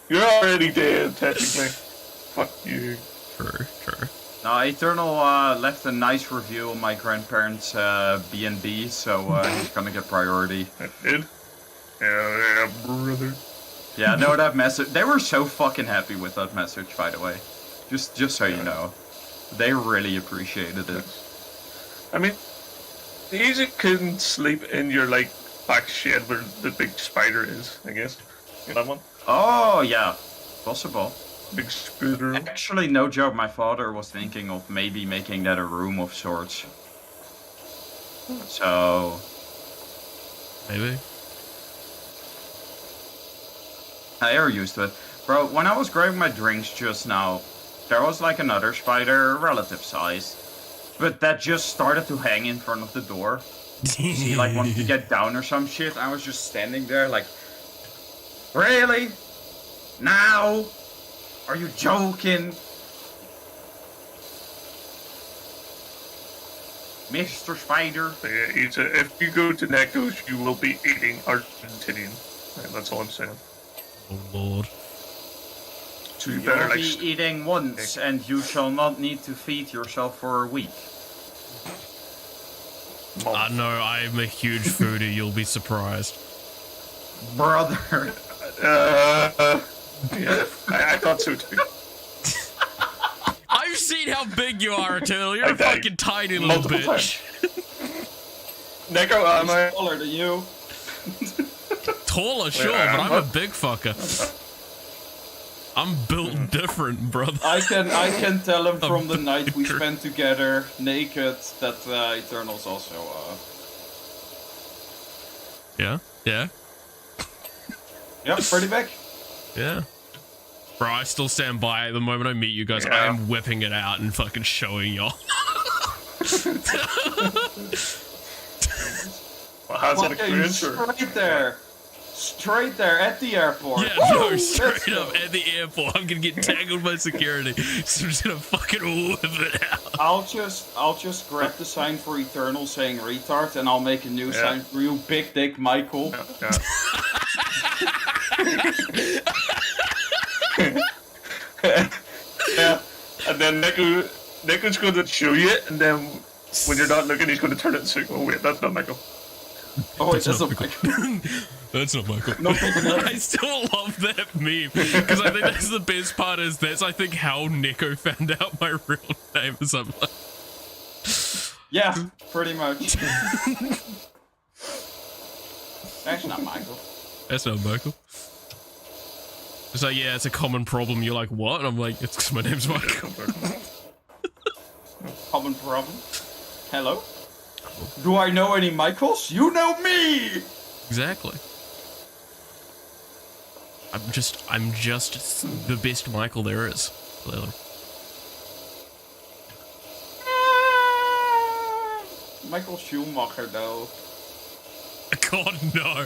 You're already dead, technically. Fuck you. True, true. Now, Eternal left a nice review on my grandparents' B&B, so he's gonna get priority. I did? Yeah, brother. Yeah, no, that message. They were so fucking happy with that message, by the way. Just so you know, they really appreciated it. I mean, you can sleep in your like back shed where the big spider is. I guess. You know that one? Oh yeah, possible. Big spider room. Actually, no joke. My father was thinking of maybe making that a room of sorts. So Maybe. You're used to it. Bro, when I was grabbing my drinks just now, there was like another spider, relative size. But that just started to hang in front of the door. He like wanted to get down or some shit. I was just standing there like, really? Now? Are you joking? Mr. Spider? So yeah, if you go to Necco's, you will be eating Argentinian. Right, that's all I'm saying. Oh lord. So you You'll better be like. eating once, and you shall not need to feed yourself for a week. Mom. No, I'm a huge foodie. You'll be surprised. Brother. Yeah, I thought so too. I've seen how big you are, Eternal. You're a Okay. fucking tiny little Multiple bitch. Necco, am I? Taller than you. Taller, sure, but I'm a big fucker. I'm built different, brother. I can tell him A from the night we bigger- spent together naked that Eternal's also Yeah, yeah, yep, pretty big. yeah. Bro, I still stand by it. The moment I meet you guys, I Yeah. am whipping it out and fucking showing y'all. Well, how's that Fucking experience? Or? straight there at the airport. Yeah, Woo! no, Let's straight go. up at the airport. I'm gonna get tangled by security, so I'm just gonna fucking whip it out. I'll just grab the sign for Eternal saying retard, and I'll make a new sign for you, Big Dick Michael. Yeah. Yeah. And then Necco's going to show you it, and then when you're not looking, he's going to turn it and say, "Oh wait, that's not Michael." Oh wait, that's not not Michael. Michael. That's not Michael. Not big enough. I still love that meme because I think that's the best part. Is that's I think how Neko found out my real name or something. Like. Yeah, pretty much. That's not Michael. That's not Michael. It's like, yeah, it's a common problem. You're like, what? And I'm like, it's because my name's Michael. Common problem. Hello? Do I know any Michaels? You know me! Exactly. I'm just the best Michael there is. Clearly. Michael Schumacher, though. God no.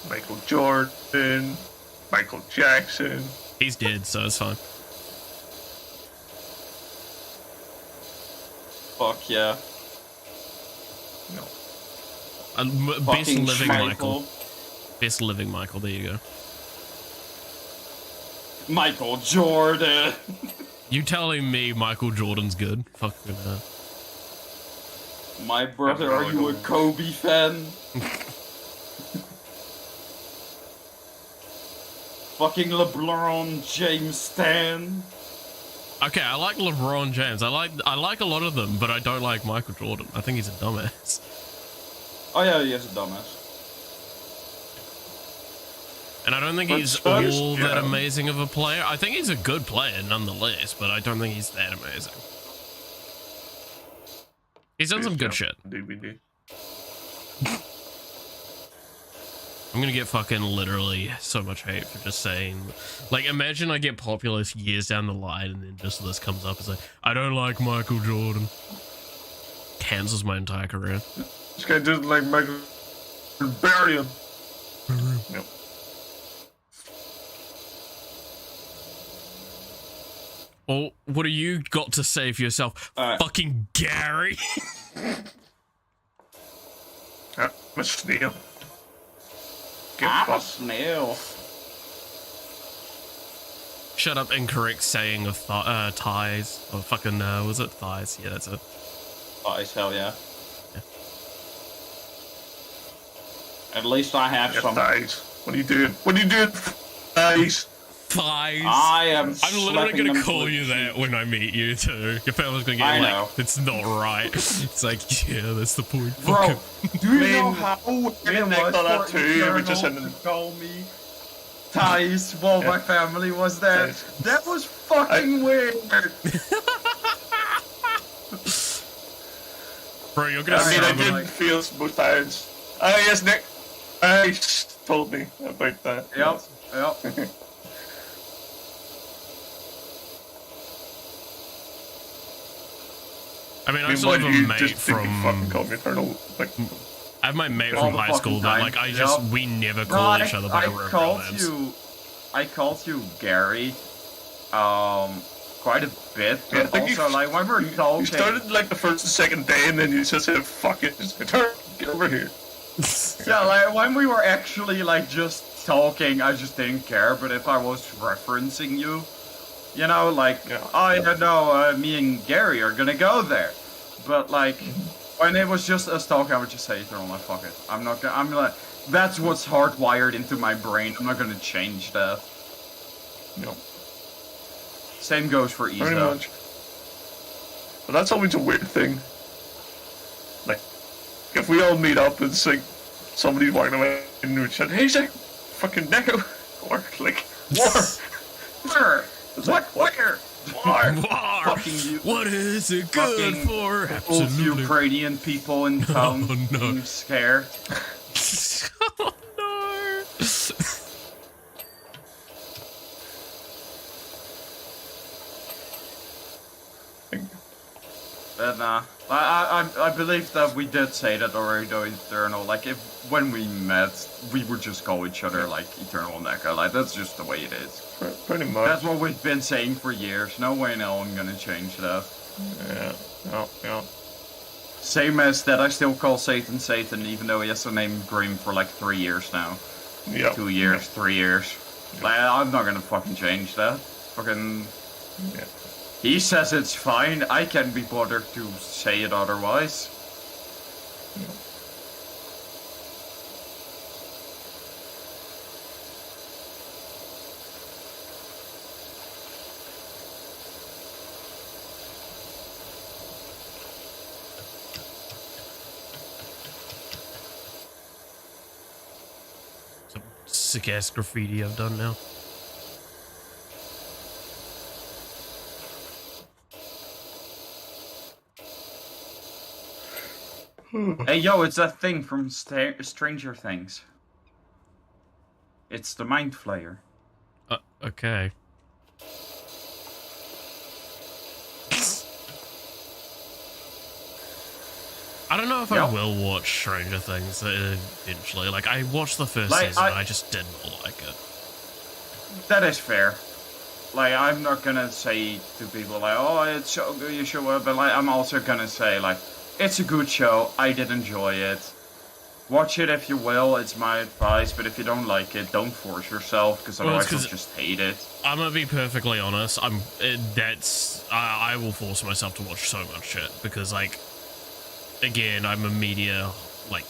Michael Jordan, Michael Jackson. He's dead, so it's fine. Fuck yeah. No. Best Fucking living Schmeichel. Michael. Best living Michael. There you go. Michael Jordan. You telling me Michael Jordan's good? Fucking hell. My brother, are you a Kobe fan? Fucking LeBron James stan. Okay, I like LeBron James. I like a lot of them, but I don't like Michael Jordan. I think he's a dumbass. Oh yeah, he is a dumbass. And I don't think But he's Spurs, all that yeah. amazing of a player. I think he's a good player nonetheless, but I don't think he's that amazing. He's done some good shit. DVD. I'm gonna get fucking literally so much hate for just saying, like, imagine I get popular years down the line and then just this comes up as like, I don't like Michael Jordan. Cancels my entire career. This guy doesn't like Michael. Bury him. Yep. Or what do you got to say for yourself? Fucking Gary. I'm a snail. Get I'm a fucked. snail. Shut up, incorrect saying of ties. Or fucking, was it thighs? Yeah, that's it. Nice, hell yeah. At least I have Your some. thighs. What are you doing? What are you doing? Thighs. Thighs. I am. I'm literally slapping gonna them call with you that when I meet you too. Your family's gonna get I like, know. it's not right. It's like, yeah, that's the point. Bro, Fuck him. do you Me know and- how me and Nick it thought that was for too, we just Eternal ended- to call me Thais while my family was there? Thais. That was fucking weird. Bro, you're gonna I mean, I struggle. did like- feel both times. Oh yes, Nick. Told me about that. Yep. I mean, I mean, still why have do a you mate just think you fucking from. call me Eternal? Like, I have my mate All from the high school fucking that, like, time. I just Yep. we never No, call each other by I our real called names. you. I called you Gary. Quite a bit. Yeah, I But think you- also, like when we're talking. you started like the first and second day, and then you just said, "Fuck it, just Eternal, get over here." Yeah, like when we were actually like just talking, I just didn't care. But if I was referencing you, you know, like, Yeah. oh yeah, no, me and Gary are gonna go there. But like, when it was just us talking, I would just say Eternal, like, fuck it. I'm not gonna. I'm like, that's what's hardwired into my brain. I'm not gonna change that. No, Same goes for Isa. pretty much. But that's always a weird thing. Like, if we all meet up and it's like somebody's walking away and we said, "Hey, Zach, fucking Neko," or like, "War." Where? It's What? like, what? Where? War. War. Fucking you. What is it good Fucking for? Old Absolutely. Ukrainian people in town Oh, no. being scared. Oh no. But I believe that we did say that already though, Eternal. Like if when we met, we would just call each other like Eternal Neko. Like that's just the way it is. Pretty much. That's what we've been saying for years. No way no one gonna change that. Yeah. No. Yeah. Same as that I still call Satan Satan even though he has the name Grim for like 3 years now. Yeah. 2 years, 3 years. Like I'm not gonna fucking change that. Fucking Yeah. he says it's fine, I can't be bothered to say it otherwise. Some sick ass graffiti I've done now. Hey yo, it's that thing from Stranger Things. It's the Mind Flayer. Okay. I don't know if I Yep. will watch Stranger Things eventually. Like, I watched the first Like, season, I- and I just didn't like it. That is fair. Like, I'm not gonna say to people like, oh, it's so good, you should watch, but like, I'm also gonna say like, it's a good show, I did enjoy it. Watch it if you will, it's my advice, but if you don't like it, don't force yourself, because Well, it's otherwise you'll 'cause- just hate it. I'm gonna be perfectly honest. I will force myself to watch so much shit because, like, again, I'm a media like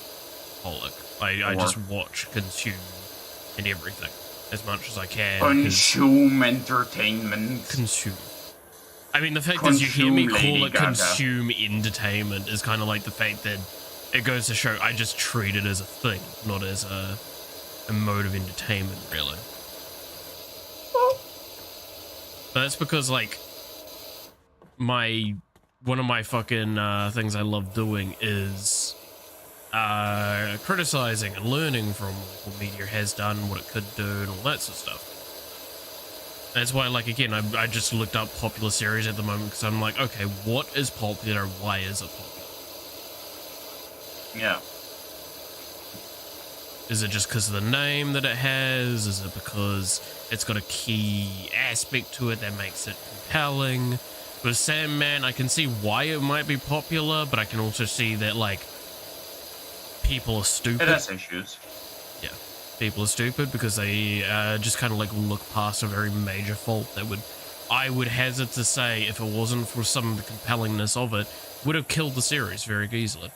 holic. I Or- just watch, consume, and everything as much as I can. 'cause- Consume entertainment. Consume. I mean, the fact that you hear me Consume call Lady it Gaga. consume entertainment is kind of like the fact that it goes to show I just treat it as a thing, not as a mode of entertainment, really. But that's because, like, one of my fucking things I love doing is criticizing and learning from what media has done, what it could do, and all that sort of stuff. That's why, like, again, I just looked up popular series at the moment because I'm like, okay, what is popular and why is it popular? Yeah. Is it just because of the name that it has? Is it because it's got a key aspect to it that makes it compelling? With Sandman, I can see why it might be popular, but I can also see that, like, people are stupid. It has issues. Yeah, people are stupid because they just kind of like look past a very major fault that I would hazard to say, if it wasn't for some of the compellingness of it, would have killed the series very easily.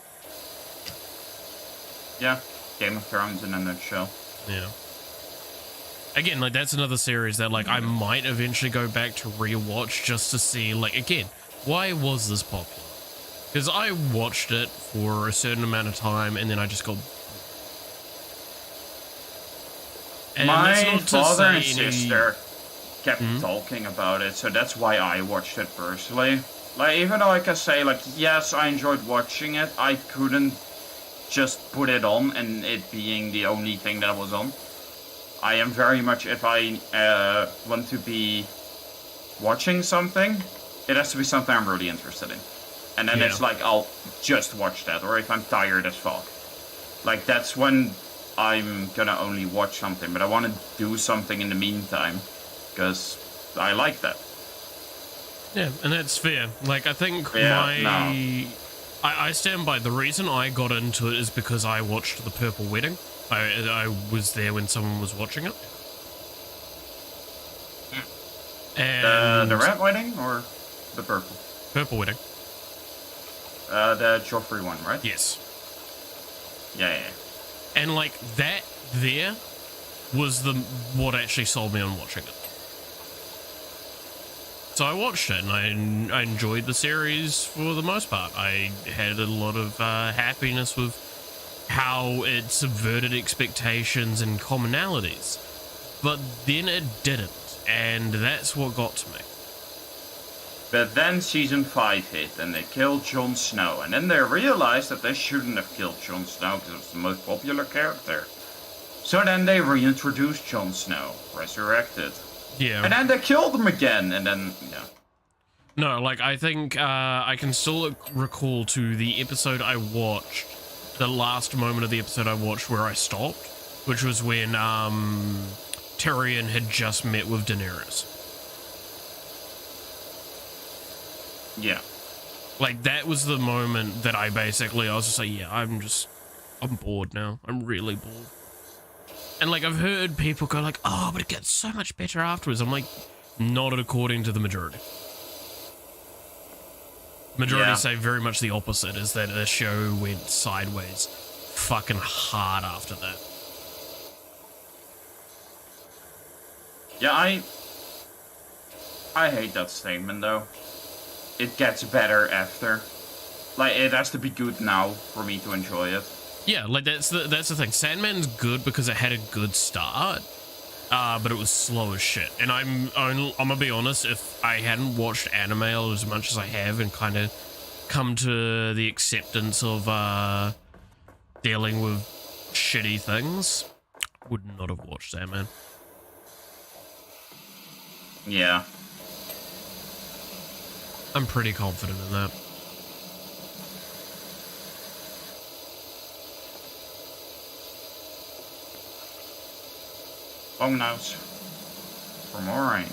Yeah. Game of Thrones in a nutshell. Yeah. Again, like, that's another series that, like, I might eventually go back to rewatch just to see, like, again, why was this popular? Because I watched it for a certain amount of time and then I just got... And My that's not to father and say any- sister kept talking about it, so that's why I watched it personally. Like, even though I can say, like, yes, I enjoyed watching it, I couldn't just put it on and it being the only thing that was on. I am very much, if I want to be watching something, it has to be something I'm really interested in. And then it's like, I'll just watch that, or if I'm tired as fuck. Like, that's when I'm gonna only watch something, but I want to do something in the meantime, because I like that. Yeah, and that's fair. Like, I think Yeah, I stand by the reason I got into it is because I watched The Purple Wedding. I was there when someone was watching it. And The Red Wedding or the Purple? Purple Wedding. The Joffrey one, right? Yes. Yeah. And like that there was what actually sold me on watching it. So I watched it and I enjoyed the series for the most part. I had a lot of happiness with how it subverted expectations and commonalities. But then it didn't, and that's what got to me. But then season 5 hit and they killed Jon Snow, and then they realized that they shouldn't have killed Jon Snow because it was the most popular character. So then they reintroduced Jon Snow, resurrected. Yeah. And then they killed him again, and then, yeah. No, like, I think I can still recall to the episode I watched, the last moment of the episode I watched where I stopped, which was when Tyrion had just met with Daenerys. Yeah. Like, that was the moment that I was just like, yeah, I'm bored now. I'm really bored. And, like, I've heard people go like, oh, but it gets so much better afterwards. I'm like, not according to the majority. Majority say very much the opposite, is that the show went sideways fucking hard after that. Yeah, I hate that statement, though. It gets better after. Like, it has to be good now for me to enjoy it. Yeah, like, that's the thing. Sandman's good because it had a good start, but it was slow as shit. And I'm gonna be honest, if I hadn't watched anime as much as I have and kind of come to the acceptance of dealing with shitty things, would not have watched Sandman. Yeah. I'm pretty confident in that. Long nose. From Orange.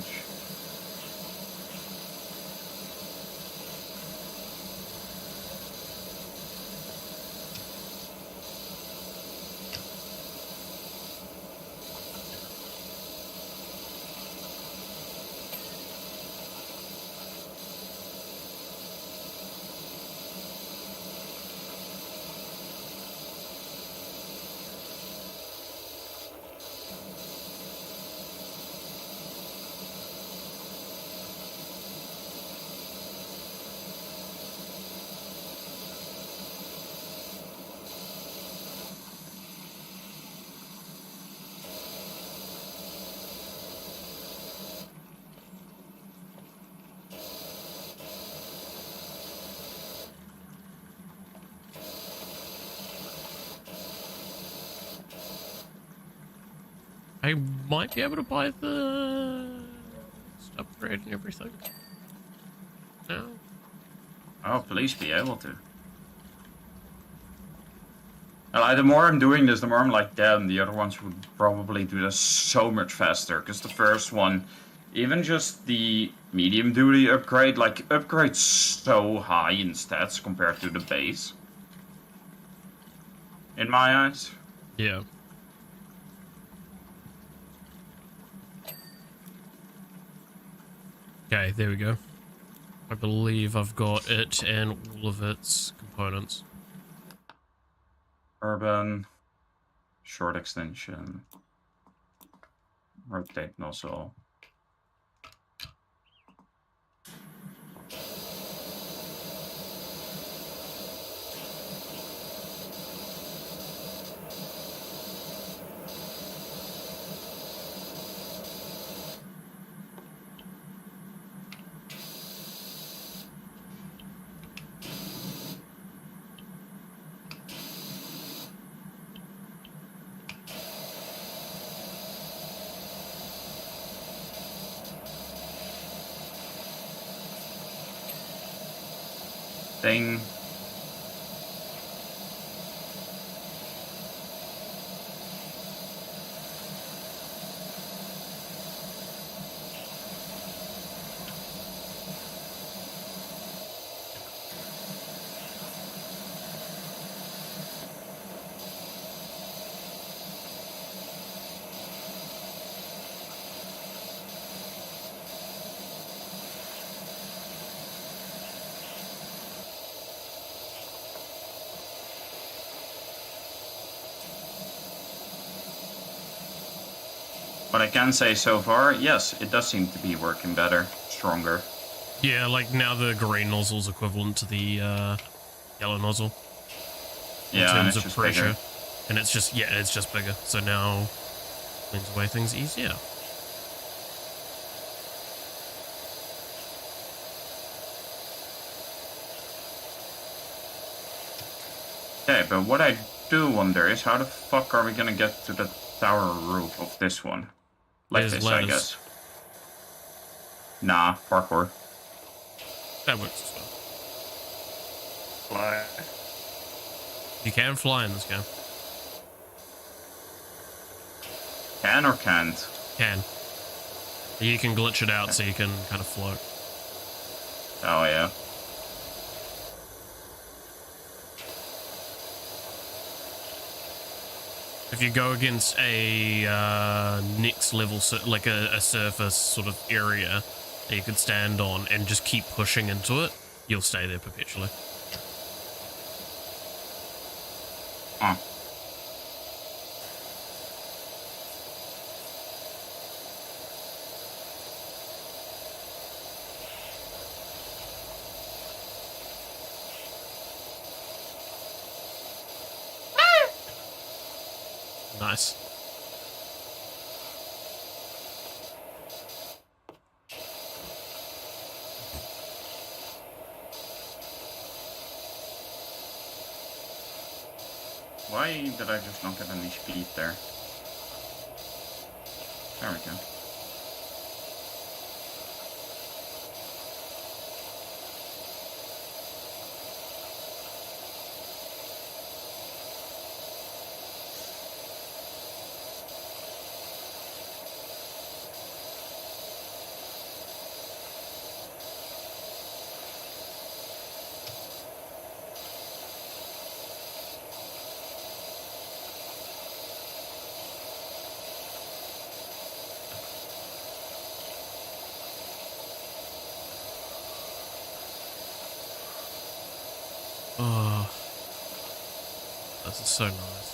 I might be able to buy the upgrade and everything. No? Oh, please be able to. And, like, the more I'm doing this, the more I'm like, damn, the other ones would probably do this so much faster. Because the first one, even just the medium duty upgrade, like, upgrades so high in stats compared to the base. In my eyes. Yeah. Okay, there we go. I believe I've got it and all of its components. Urban. Short extension. Rotate nozzle. Thing. What I can say so far, yes, it does seem to be working better, stronger. Yeah, like now the green nozzle's equivalent to the yellow nozzle. In Yeah, and terms it's of just pressure. bigger. And it's just, yeah, it's just bigger. So now cleans away things easier. Okay, but what I do wonder is how the fuck are we gonna get to the tower roof of this one? Like There's this, ladders. I guess. Nah, parkour. That works as well. Fly. You can fly in this game. Can or can't? Can. You can glitch it out so you can kind of float. Oh, yeah. If you go against a next level, like a surface sort of area that you could stand on and just keep pushing into it, you'll stay there perpetually. Huh. Nice. Why did I just not get any speed there? There we go. Oh, this is so nice.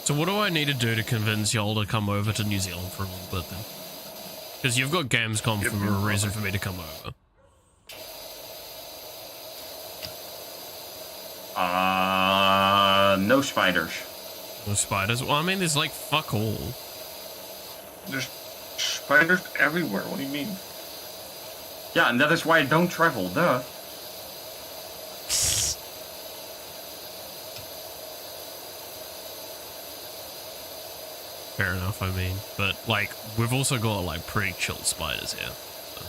So what do I need to do to convince y'all to come over to New Zealand for a little bit then? Because you've got Gamescom Yep, for a you're reason welcome. for me to come over. No spiders. No spiders. Well, I mean, there's like fuck all. There's spiders everywhere. What do you mean? Yeah, and that is why I don't travel, duh. Fair enough, I mean. But, like, we've also got, like, pretty chill spiders here. So.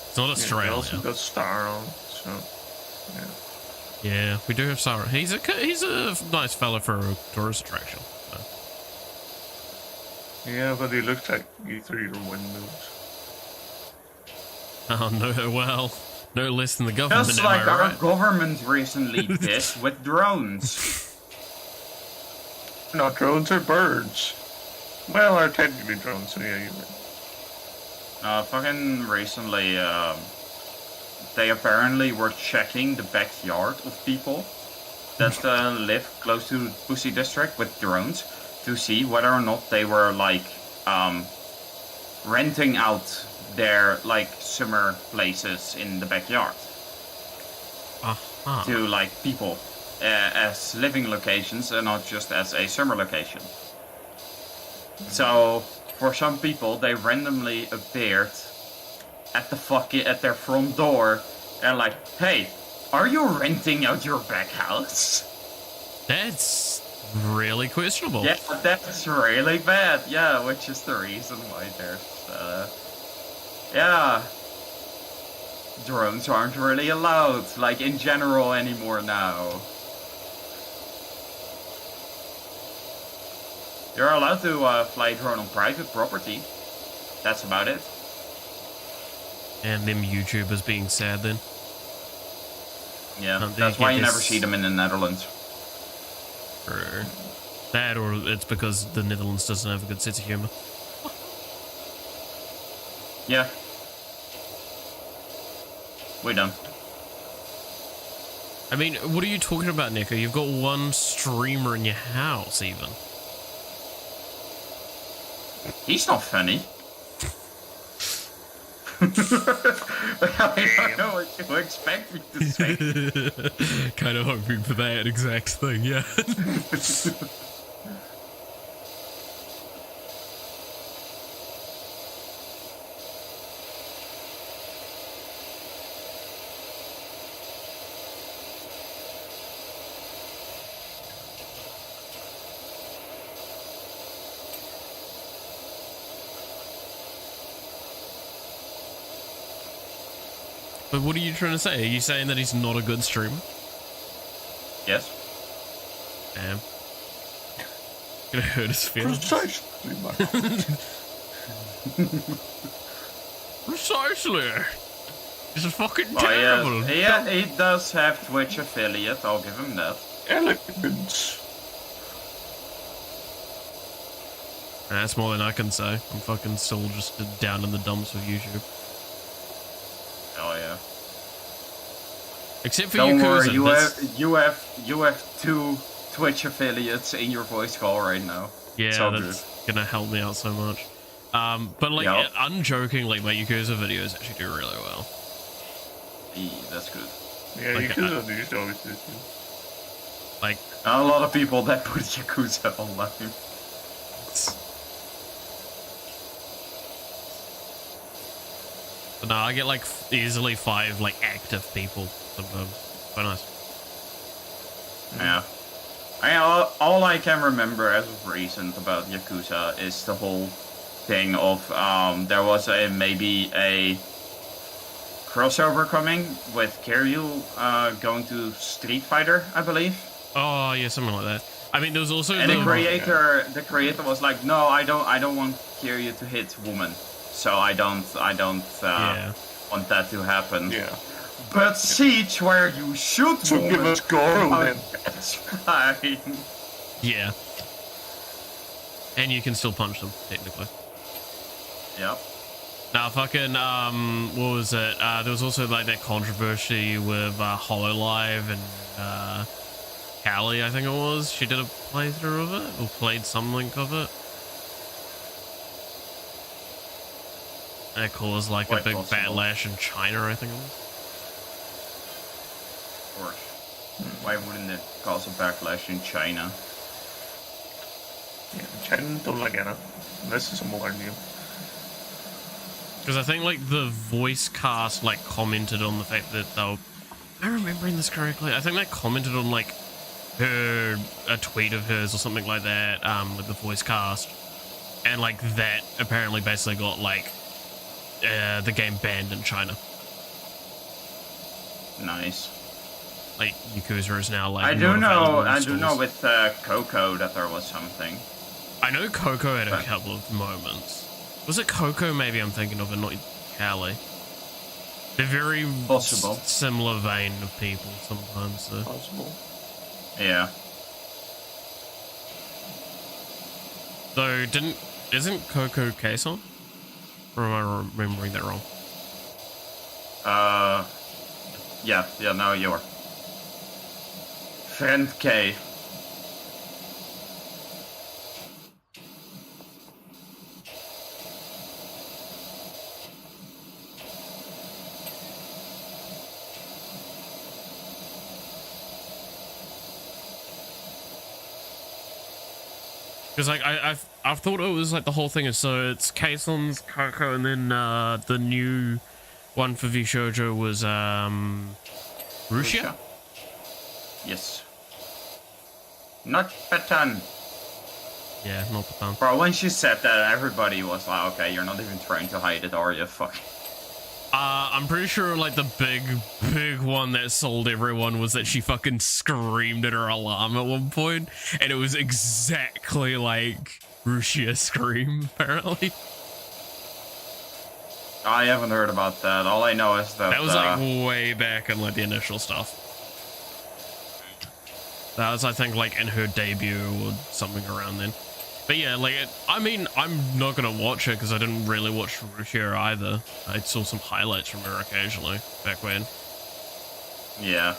It's not Australia. We also got Star on, so yeah. Yeah, we do have Sauron. He's a nice fella for a tourist attraction. So. Yeah, but he looks like either your windmills. Oh no, well, no less than the government. Just am like I our right? government recently did with drones. Not drones, are birds. Well, are technically drones, so yeah, you're right. Fucking recently, they apparently were checking the backyard of people that live close to Pussy District with drones to see whether or not they were like renting out their like summer places in the backyard to like people as living locations and not just as a summer location. So for some people, they randomly appeared at their front door and like, hey, are you renting out your back house? That's really questionable. Yeah, that's really bad. Yeah, which is the reason why there's yeah, drones aren't really allowed, like in general anymore now. You're allowed to fly a drone on private property. That's about it. And them YouTubers being sad then. Yeah, that's why you never see them in the Netherlands. Or that, or it's because the Netherlands doesn't have a good sense of humor. Yeah. We don't. I mean, what are you talking about, Nico? You've got one streamer in your house, even. He's not funny. I don't know what you expect me to say. Kind of hoping for that exact thing, yeah. But what are you trying to say? Are you saying that he's not a good streamer? Yes. Damn. Gonna hurt his feelings. Precisely, my Precisely. This is fucking Oh, terrible. yeah, he does have Twitch affiliate, I'll give him that. elegance. That's more than I can say. I'm fucking still just down in the dumps with YouTube. Oh yeah. Except for Don't worry, Yakuza. you have 2 Twitch affiliates in your voice call right now. Yeah, that's gonna help me out so much. But like, Yep. unjokingly, my Yakuza videos actually do really well. That's good. Yeah, Like, you could have used always do. Like, A lot of people that put Yakuza online. but no, I get like easily 5 like active people sometimes. Quite nice. Yeah. All I can remember as of recent about Yakuza is the whole thing of there was maybe a crossover coming with Kiryu going to Street Fighter, I believe. Oh yeah, something like that. I mean, there was also And the creator was like, no, I don't want Kiryu to hit woman, so I don't yeah. want that to happen. Yeah. But Siege, where you shoot So woman, give us Goro then. that's fine. Yeah. And you can still punch them technically. Yep. Now, fucking, what was it? There was also like that controversy with HoloLive and Callie, I think it was. She did a playthrough of it, or played some link of it. And it caused like Quite a big possible. backlash in China, I think it was. Of course. Why wouldn't it cause a backlash in China? Chen don't like Anna. Unless it's more new. Because I think like the voice cast like commented on the fact that they'll. Am I remembering this correctly? I think they commented on like a tweet of hers or something like that with the voice cast, and like that apparently basically got like the game banned in China. Nice. Like Yakuza is now like. I do know with Coco that there was something. I know Coco had a couple of moments. Was it Coco? Maybe I'm thinking of it, not Callie. They're very possible. Similar vein of people sometimes. So. Possible. Yeah. Though isn't Coco Kason? Or am I remembering that wrong? Yeah, no, you're. Friend K. Because like I've thought it was like the whole thing is so it's Kaison's Coco and then the new one for V Shoujo was Rushia? Yes. Not Patan. Yeah, not Patan. Bro, when she said that, everybody was like, okay, you're not even trying to hide it, are you? Fuck. I'm pretty sure like the big one that sold everyone was that she fucking screamed at her alarm at one point, and it was exactly like Rushia scream, apparently. I haven't heard about that. All I know is that... That was like way back in like the initial stuff. That was, I think, like in her debut or something around then. But yeah, like, I mean, I'm not gonna watch it because I didn't really watch Rushia either. I saw some highlights from her occasionally back when. Yeah.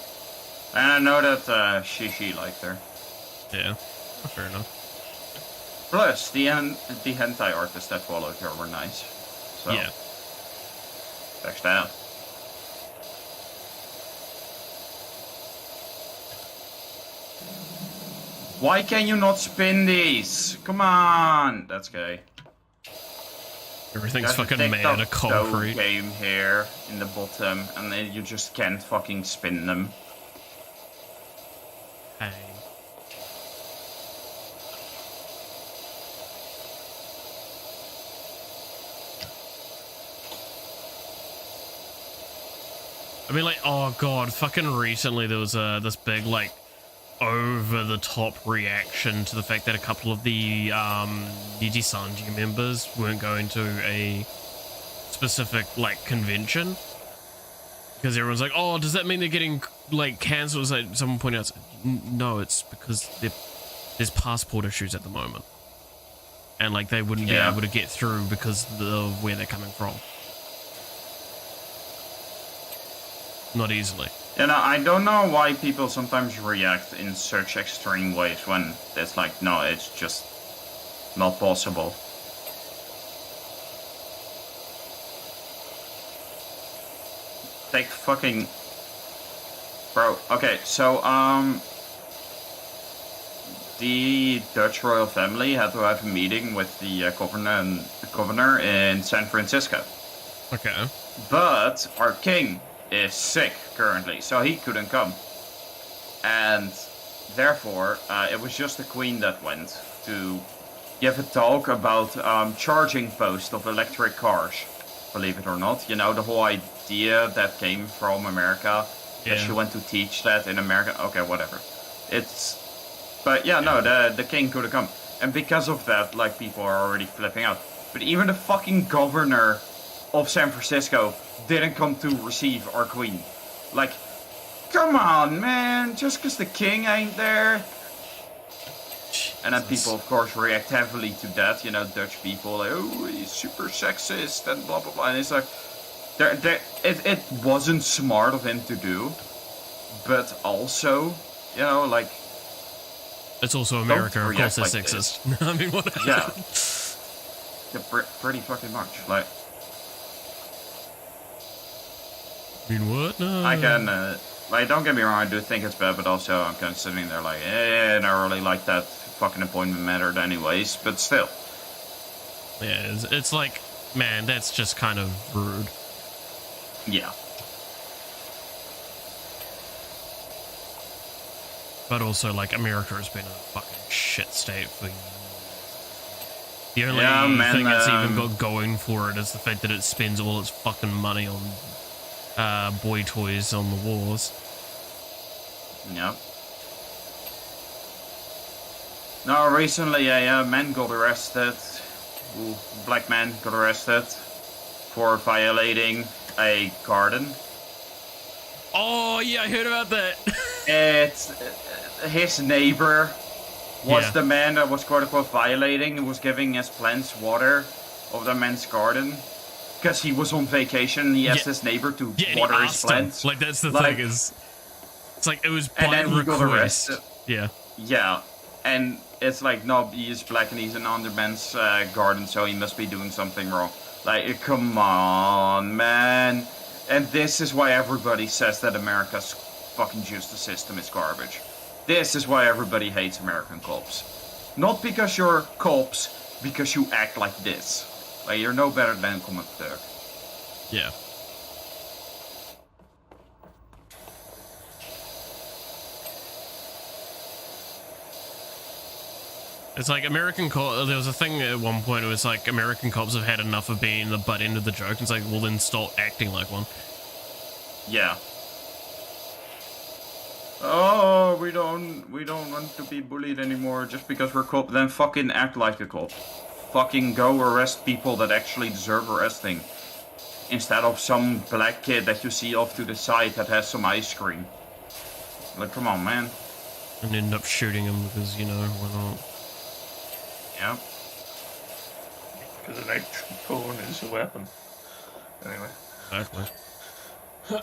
And I know that she liked her. Yeah, fair enough. Plus, the hentai artists that followed her were nice. So, yeah. There's that. Why can you not spin these? Come on! That's gay. Everything's fucking made out of concrete. Game here in the bottom, and then you just can't fucking spin them. Hey. I mean, like, oh god, fucking recently there was this big, like, over-the-top reaction to the fact that a couple of the Niji Sanji members weren't going to a specific, like, convention. Because everyone's like, oh, does that mean they're getting, like, cancelled? It's like, someone pointed out, no, it's because there's passport issues at the moment. And, like, they wouldn't be able to get through because of where they're coming from. Not easily. You know, I don't know why people sometimes react in such extreme ways when it's like, no, it's just not possible. Take fucking... Bro, okay, so, the Dutch royal family had to have a meeting with the governor in San Francisco. Okay. But our king is sick currently, so he couldn't come. And therefore, it was just the queen that went to give a talk about charging posts of electric cars. Believe it or not, you know, the whole idea that came from America. Yeah. That she went to teach that in America. Okay, whatever. But yeah, no, the king couldn't come. And because of that, like, people are already flipping out. But even the fucking governor of San Francisco didn't come to receive our queen. Like, come on, man, just because the king ain't there. Jesus. And then people, of course, react heavily to that. You know, Dutch people, like, oh, he's super sexist and blah blah blah. And it's like, it wasn't smart of him to do, but also, you know, like, it's also America, of course, they're like sexist. I mean, what? Yeah, pretty fucking much, like. I mean, what? No. I can, like, don't get me wrong, I do think it's bad, but also I'm kind of sitting there like, I don't really like that fucking appointment mattered anyways, but still. Yeah, it's like, man, that's just kind of rude. Yeah. But also, like, America has been in a fucking shit state for years. The only thing it's even got going for it is the fact that it spends all its fucking money on boy toys on the wars. Yep. No, recently a man got arrested. Ooh, black man got arrested for violating a garden. Oh, yeah, I heard about that. It's his neighbor was Yeah. the man that was quote unquote violating and was giving his plants water of the man's garden because he was on vacation. He asked his neighbor to Yeah, and water he his asked plants. him. Like, that's the Like- thing is, it's like, it was And by then he got request. arrested. Yeah. Yeah, and it's like, no, he is black and he's in under man's garden, so he must be doing something wrong. Like, come on, man. And this is why everybody says that America's fucking justice system is garbage. This is why everybody hates American cops. Not because you're cops, because you act like this. Like, you're no better than Common Turk. Yeah. It's like American cops. There was a thing at one point. It was like American cops have had enough of being the butt end of the joke. It's like, well, then stop acting like one. Yeah. Oh, we don't want to be bullied anymore just because we're cop. Then fucking act like a cop. Fucking go arrest people that actually deserve arresting, instead of some black kid that you see off to the side that has some ice cream. Like, come on, man. And end up shooting him because, you know, why not? Yeah. Because an iPhone is a weapon. Anyway. Exactly.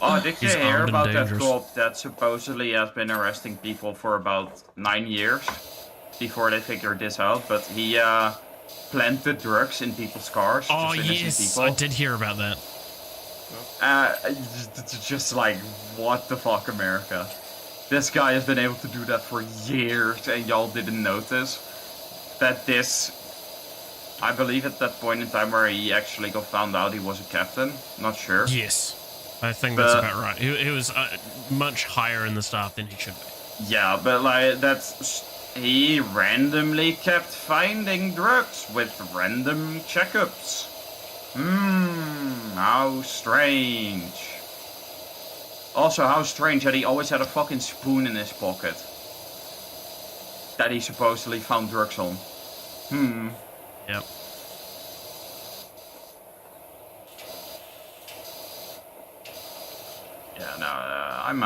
Oh, did you He's hear armed and about that dangerous. cop that supposedly has been arresting people for about 9 years before they figured this out? But he planted drugs in people's cars. Oh, just innocent yes. people. I did hear about that. Just like, what the fuck, America? This guy has been able to do that for years, and y'all didn't notice that this. I believe at that point in time where he actually got found out he was a captain. Not sure. Yes. I think that's But- about right. He was much higher in the staff than he should be. Yeah, but like he randomly kept finding drugs with random checkups. How strange. Also, how strange that he always had a fucking spoon in his pocket that he supposedly found drugs on. Yep. Yeah, no, I'm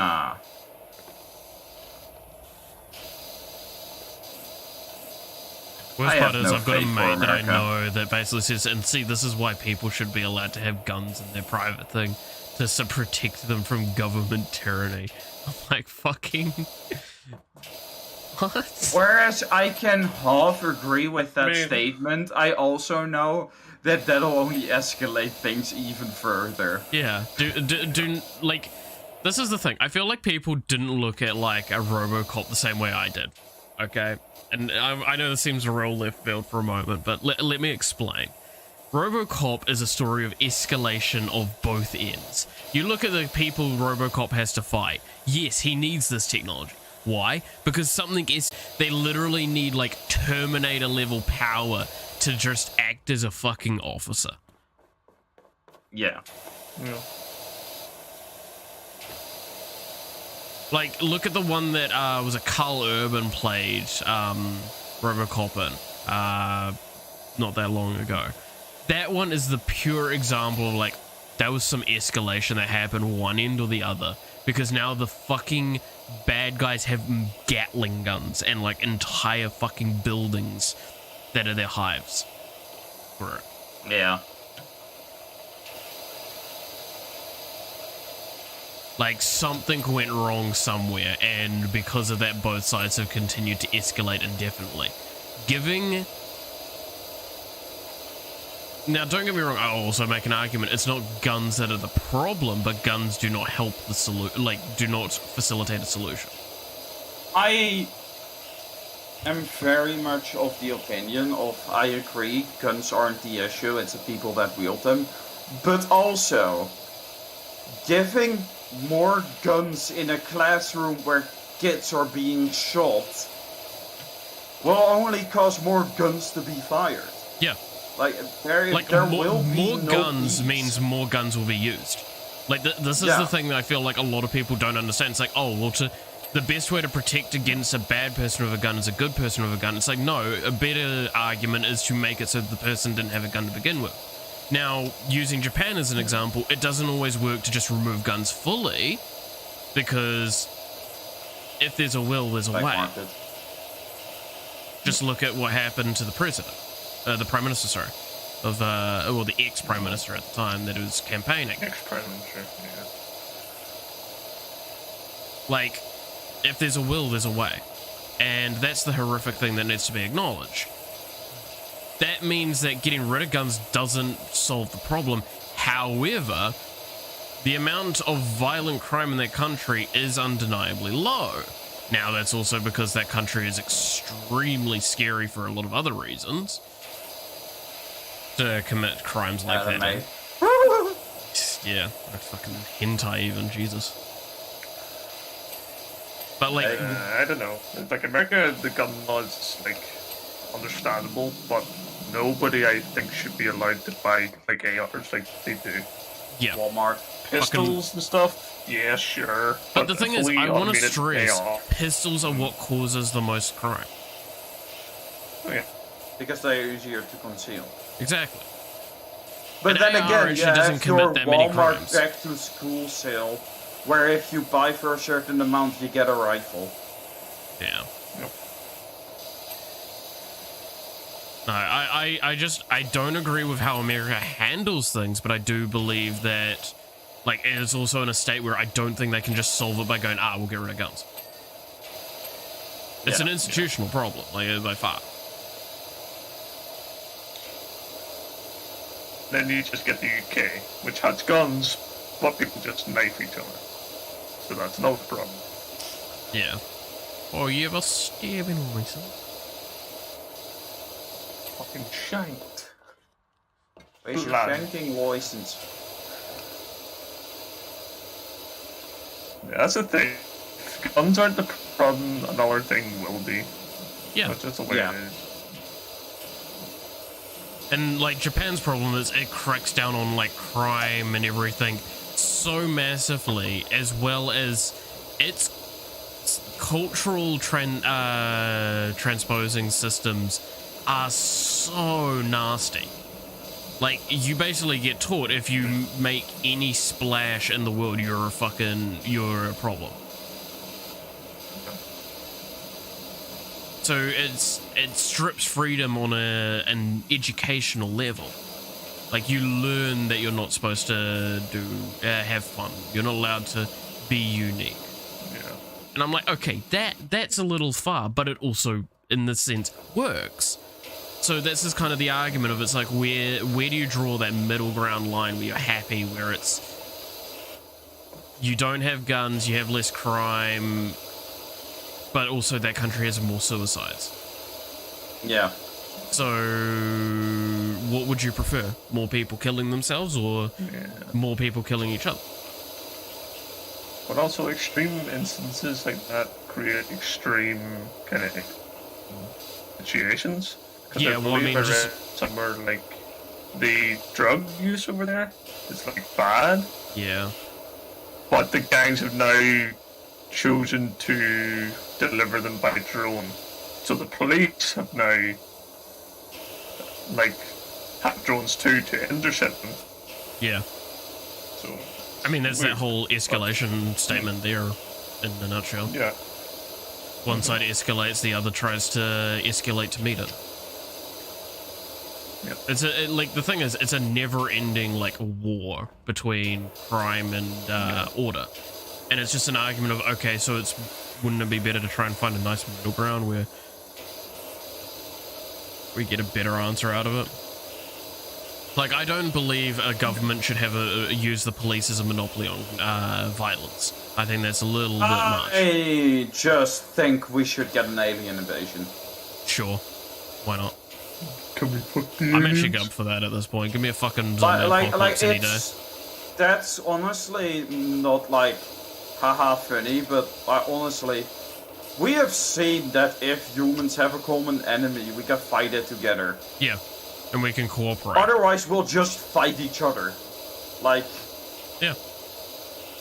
Worst I part have is no I've got a faith for mate that I America. know that basically says, and see, this is why people should be allowed to have guns in their private thing, just to protect them from government tyranny. I'm like, fucking... What? Whereas I can half agree with that Man. statement, I also know that that'll only escalate things even further. Yeah, like, this is the thing. I feel like people didn't look at, like, a RoboCop the same way I did, okay? And I know this seems a real left field for a moment, but let me explain. RoboCop is a story of escalation of both ends. You look at the people RoboCop has to fight. Yes, he needs this technology. Why? Because something is... They literally need, like, Terminator-level power to just act as a fucking officer. Yeah. Yeah. Like, look at the one that was a Carl Urban played RoboCop in not that long ago. That one is the pure example of, like, that was some escalation that happened one end or the other. Because now the fucking bad guys have Gatling guns and, like, entire fucking buildings that are their hives for it. Yeah. Like, something went wrong somewhere, and because of that, both sides have continued to escalate indefinitely. Giving... Now, don't get me wrong, I'll also make an argument. It's not guns that are the problem, but guns do not help the solution, like, do not facilitate a solution. I am very much of the opinion of I agree, guns aren't the issue, it's the people that wield them. But also, giving more guns in a classroom where kids are being shot will only cause more guns to be fired. Yeah. Like, there more, will be more no guns peace. means more guns will be used. Like, this is Yeah. the thing that I feel like a lot of people don't understand. It's like, oh, well, the best way to protect against a bad person with a gun is a good person with a gun. It's like, no, a better argument is to make it so the person didn't have a gun to begin with. Now, using Japan as an example, it doesn't always work to just remove guns fully, because if there's a will, there's a Black way. market. Just look at what happened to the president, the prime minister, sorry, of well, the ex-prime minister at the time that was campaigning. Ex-prime minister, yeah. Like, if there's a will, there's a way, and that's the horrific thing that needs to be acknowledged. That means that getting rid of guns doesn't solve the problem. However, the amount of violent crime in that country is undeniably low. Now, that's also because that country is extremely scary for a lot of other reasons to commit crimes like that. Anime. Yeah, like fucking hentai even, Jesus. But like, I don't know. Like America, the gun law is like understandable, but nobody I think should be allowed to buy like ARs like they do. yeah. Walmart. Pistols and stuff. Yeah, sure. But the thing is, fully I want to automated stress, AR. pistols are what causes the most crime. Oh, yeah. Because they are easier to conceal. Exactly. But An then AR again, actually you doesn't have commit your that many Walmart crimes. back to school sale, where if you buy for a certain amount, you get a rifle. Yeah. Yep. No, I don't agree with how America handles things, but I do believe that, like, it is also in a state where I don't think they can just solve it by going, we'll get rid of guns. It's Yeah. an institutional problem, like, by far. Then you just get the UK, which has guns, but people just knife each other. So that's another problem. Yeah. Oh, you ever stabbing myself? Fucking shite. Where's your Lad. banking license? Yeah, that's the thing. If guns aren't the problem, another thing will be. Yeah. That's just the way Yeah. it is. And like Japan's problem is it cracks down on like crime and everything so massively, as well as its cultural transposing systems are so nasty. Like, you basically get taught if you make any splash in the world, you're a problem. So it strips freedom on an educational level. Like, you learn that you're not supposed to have fun. You're not allowed to be unique. Yeah. And I'm like, okay, that's a little far, but it also, in this sense, works. So that's just kind of the argument of, it's like, where do you draw that middle ground line where you're happy, where it's, you don't have guns, you have less crime, but also that country has more suicides. Yeah. So what would you prefer? More people killing themselves or Yeah. more people killing each other? But also extreme instances like that create extreme kind of situations. 'Cause Yeah, well, I mean, believe just- read somewhere like the drug use over there is like bad, Yeah. but the gangs have now chosen to deliver them by drone. So the police have now like have drones too to intercept them. Yeah. So I mean, that's that Weird. whole escalation statement there in a nutshell. yeah, One side escalates, the other tries to escalate to meet it. Yep. It's like, the thing is, it's a never-ending like war between crime and order, and it's just an argument of, okay, so wouldn't it be better to try and find a nice middle ground where we get a better answer out of it? Like, I don't believe a government should use the police as a monopoly on violence. I think that's a little bit much. I just think we should get an alien invasion. Sure. Why not? Can we put the I'm actually aliens? up for that at this point. Give me a fucking zombie apocalypse any day. That's honestly not like haha funny, but honestly, we have seen that if humans have a common enemy, we can fight it together. Yeah, and we can cooperate. Otherwise, we'll just fight each other. Like, Yeah.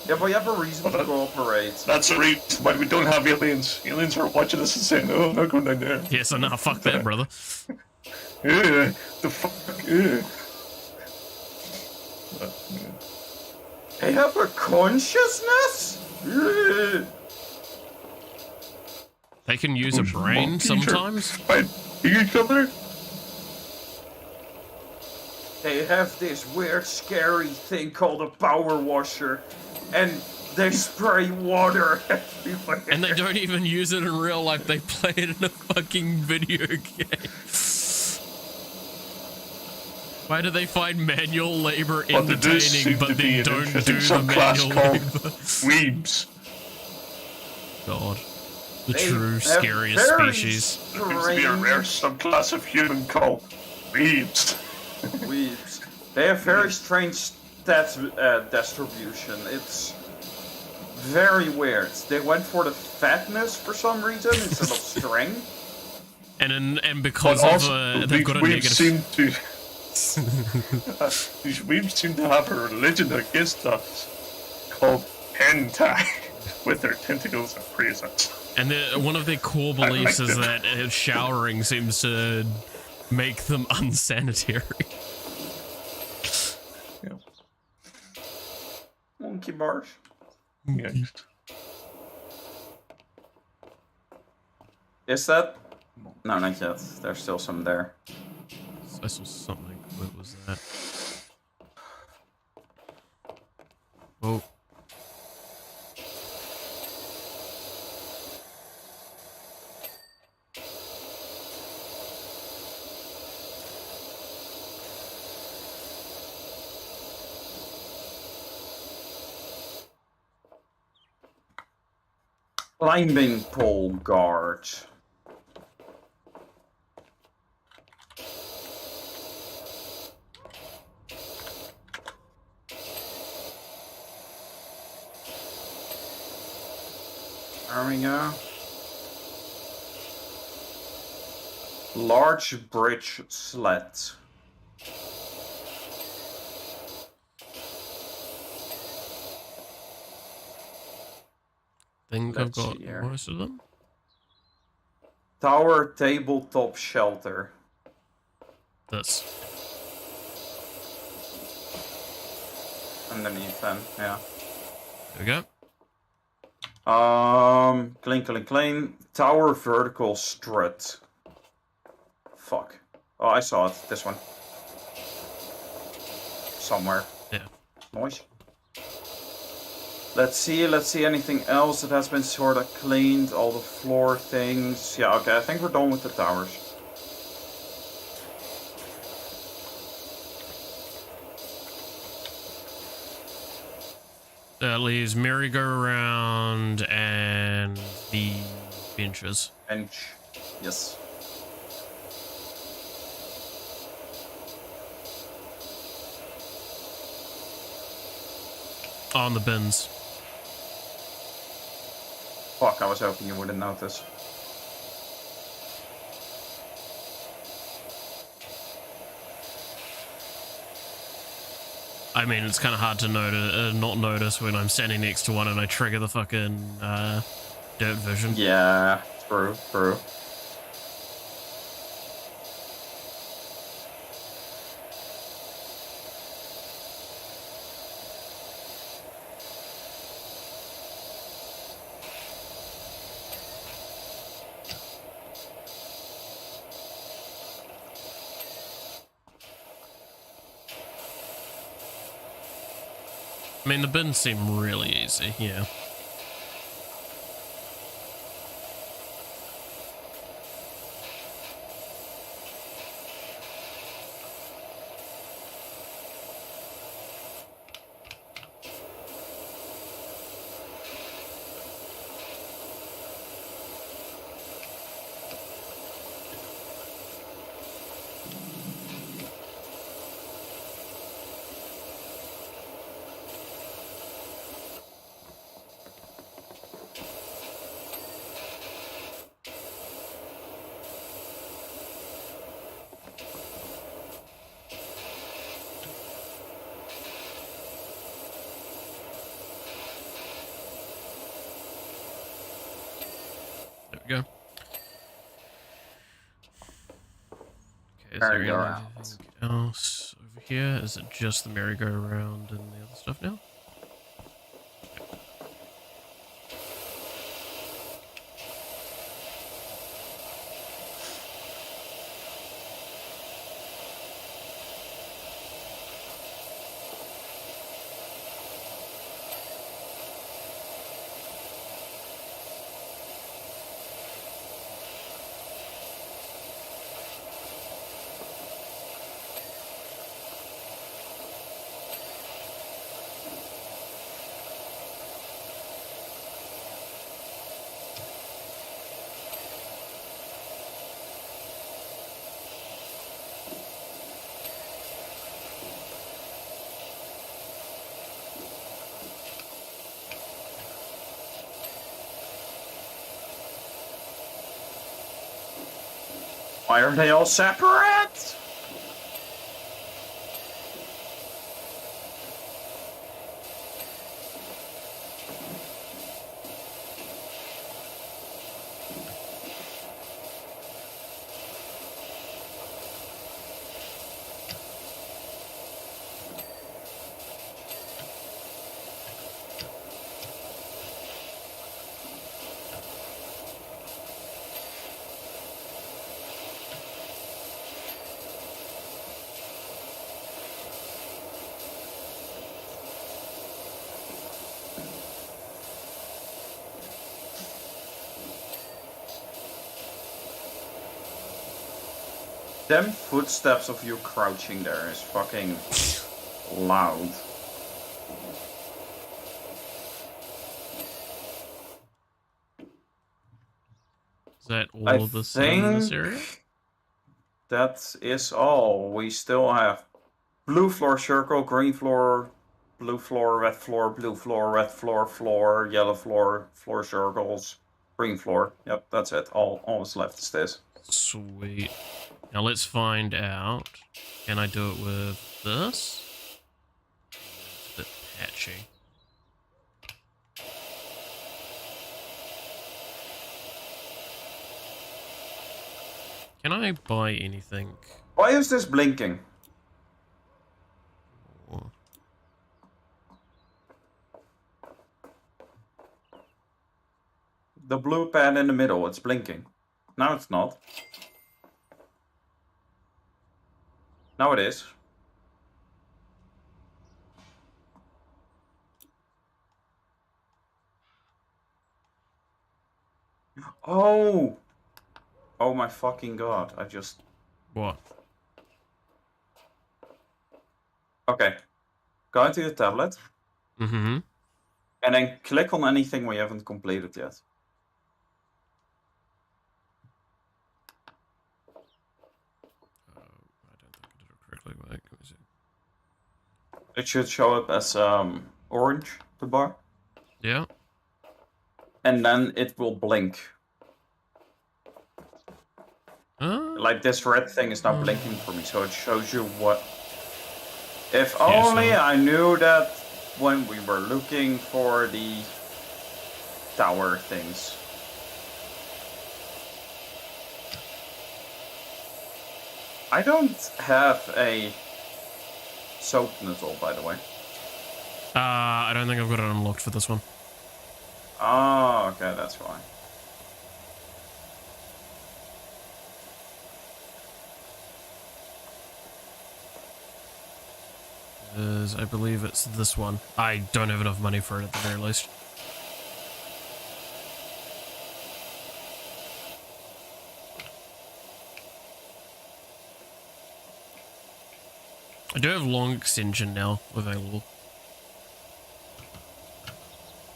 if we have a reason to cooperate. That's the reason why we don't have aliens. Aliens are watching us and saying, "No, I'm not going down there." Yeah, so nah, fuck that, brother. Yeah, the fuck. Yeah. They have a consciousness? They can use a Those brain monkeys are sometimes. fighting each other. They have this weird, scary thing called a power washer, and they spray water everywhere. And they don't even use it in real life. They play it in a fucking video game. Why do they find manual labor But there does entertaining, seem to but be then an don't interesting do the subclass manual called labor? Weebs. God. The They true have scariest very species. There seems to be a rare subclass of human called Weebs. Weebs. They have very strange stat distribution. It's very weird. They went for the fatness for some reason instead of strength. And because But of also, they've these got a Weebs negative. seem to these Weebs seem to have a religion against us called hentai, with their tentacles and presence. And one of their core like beliefs is them. that showering seems to make them unsanitary. Yeah. Monkey bars. Yeah. Is that? No, not yet. There's still some there. I saw something. What was that? Oh. Climbing pole guard. There we go. Large bridge sled. Think I've Let's got see here. most of them. Tower tabletop shelter. This. Underneath them, yeah. There we go. Clean. Tower vertical strut. Fuck. Oh, I saw it. This one. Somewhere. Yeah. Noise. Let's see anything else that has been sort of cleaned. All the floor things. Yeah, okay, I think we're done with the towers. That leaves merry-go-round and the benches. Bench. Yes. On the bins. Fuck, I was hoping you wouldn't notice. I mean, it's kind of hard to not notice when I'm standing next to one and I trigger the fucking dirt vision. Yeah, true. I mean, the bins seem really easy, yeah. we go. Okay, is there Merry-go-round. anything else over here? Is it just the merry-go-round and the other stuff now? Why are they all separate? Them footsteps of you crouching there is fucking loud. Is that all I of this in this think area? that is all. We still have blue floor circle, green floor, blue floor, red floor, blue floor, red floor, floor, yellow floor, floor circles, green floor. Yep, that's it. All that's left is this. Sweet. Now let's find out. Can I do it with this? It's a bit patchy. Can I buy anything? Why is this blinking? Or- The blue pad in the middle, it's blinking. Now it's not. Now it is. Oh! Oh my fucking god, I just... What? Okay. Go into your tablet, Mm-hmm. and then click on anything we haven't completed yet. I don't think I did it correctly. Wait, let me see. It should show up as orange, the bar. Yeah. And then it will blink. Like this red thing is now blinking for me, so it shows you what... If only so- I knew that when we were looking for the tower things. I don't have a soap noodle, by the way. I don't think I've got it unlocked for this one. Oh, okay, that's fine. I believe it's this one. I don't have enough money for it at the very least. I do have long extension now available.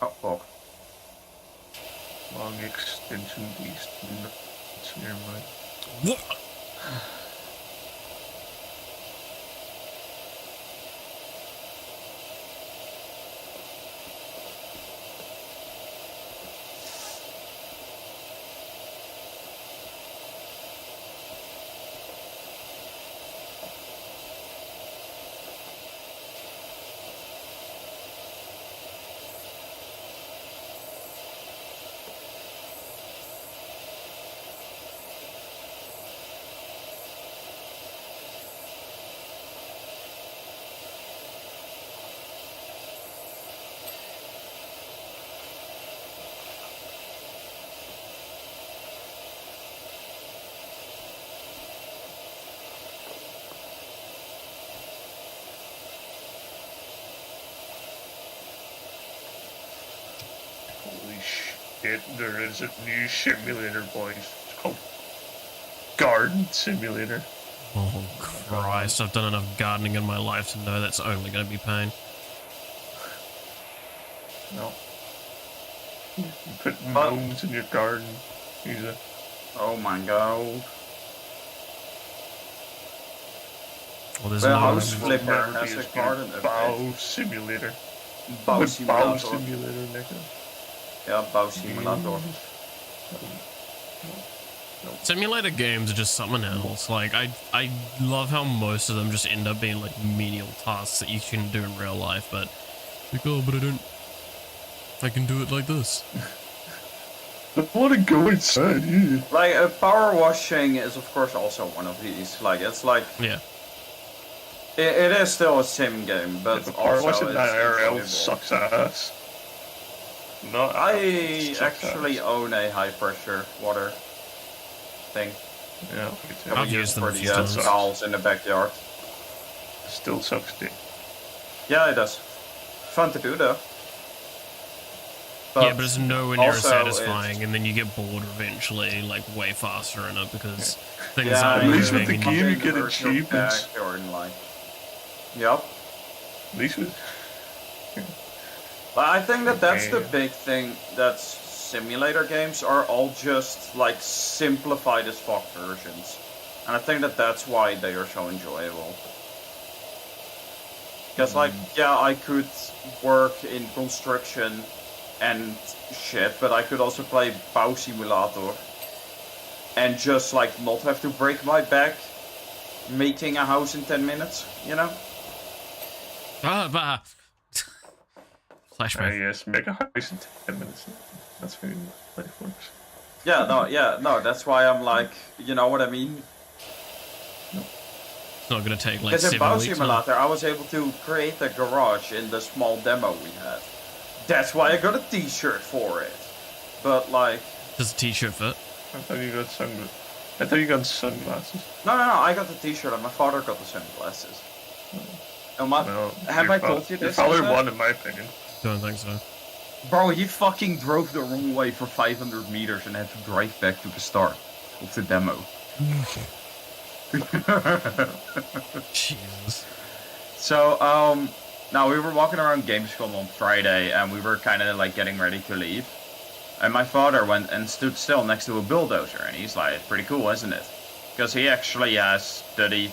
Oh, fuck. Long extension beast. It's near my. What? shit, there is a new simulator, boys. It's called Garden Simulator. Oh Christ, I've done enough gardening in my life to know that's only going to be pain. No. You put gnomes in your garden. Easy. Oh my god. Well, there's The no... house Will flipper never be has a as good garden as update. Bow Simulator. Bow Bow Simulator. Simulator, Nico. Yeah, Bow Simulator. Simulator games are just something else. Like, I love how most of them just end up being like menial tasks that you can do in real life, but like, oh, but I can do it like this. I want to go inside here. Like, power washing is of course also one of these. Like, it's like, Yeah. it is still a sim game, but The power also washing it's that IRL enjoyable. sucks ass. No, I sucks actually ass. own a high pressure water thing. Yeah, me too. that we I've use used them for a few the times. stalls in the backyard. Still sucks dick. Yeah, it does. Fun to do though. Yeah, but it's nowhere near as also satisfying, and then you get bored eventually, like way faster in it because things Yeah, aren't at least moving. with the and game you fucking get hurt your achievements. back or in like. Yep. At least with But I think that that's the Okay. big thing that simulator games are all just like simplified as fuck versions. And I think that that's why they are so enjoyable. Because like, yeah, I could work in construction and shit, but I could also play Bow Simulator and just like not have to break my back making a house in 10 minutes, you know? Flashback. yes, make a house in 10 minutes. That's how life works. Yeah, no, that's why I'm like, you know what I mean? It's not gonna take like Because in 7 Bow weeks. huh? Simulator, I was able to create a garage in the small demo we had. That's why I got a t-shirt for it. But like, Does the t-shirt fit? I thought you got sunglasses. I thought you got sunglasses. no, I got the t-shirt and my father got the sunglasses. And my, Well, have your I told you Your this? father Jose? won, in my opinion. Don't think so. Bro, he fucking drove the wrong way for 500 meters and had to drive back to the start of the demo. Jesus. So, now we were walking around Gamescom on Friday and we were kind of like getting ready to leave. And my father went and stood still next to a bulldozer and he's like, pretty cool, isn't it? Because he actually has studied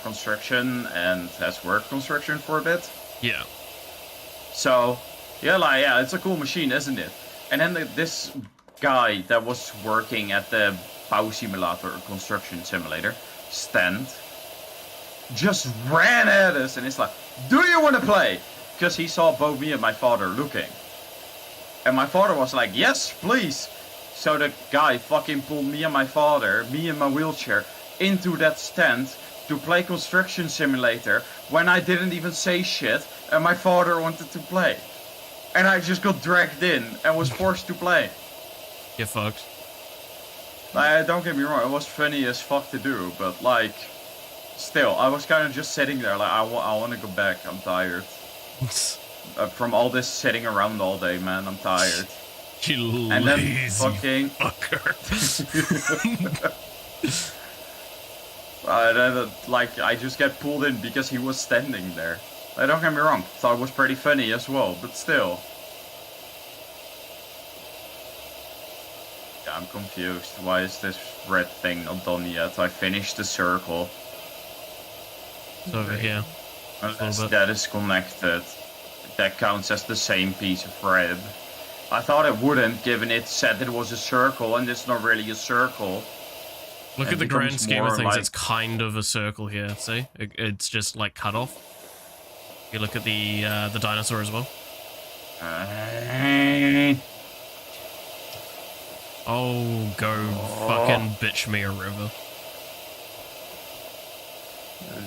construction and has worked construction for a bit. Yeah. So, yeah, it's a cool machine, isn't it? And then this guy that was working at the Bow Simulator construction simulator stand just ran at us and it's like, do you want to play? Because he saw both me and my father looking. And my father was like, yes, please. So the guy fucking pulled me and my father, me in my wheelchair, into that stand to play construction simulator when I didn't even say shit and my father wanted to play. And I just got dragged in and was forced to play. Get fucked. Don't get me wrong, it was funny as fuck to do, but like, still, I was kind of just sitting there like, I want to go back, I'm tired. From all this sitting around all day, man, I'm tired. You And then lazy fucking... fucker. Like, I just get pulled in because he was standing there. Don't get me wrong, thought it was pretty funny as well, but still. Yeah, I'm confused. Why is this red thing not done yet? I finished the circle. It's over here. Unless bit. that is connected. That counts as the same piece of red. I thought it wouldn't, given it said it was a circle, and it's not really a circle. Look It at the grand becomes scheme of more things. like- It's kind of a circle here. See, it's just like cut off. You look at the dinosaur as well. Oh, go fucking bitch me a river.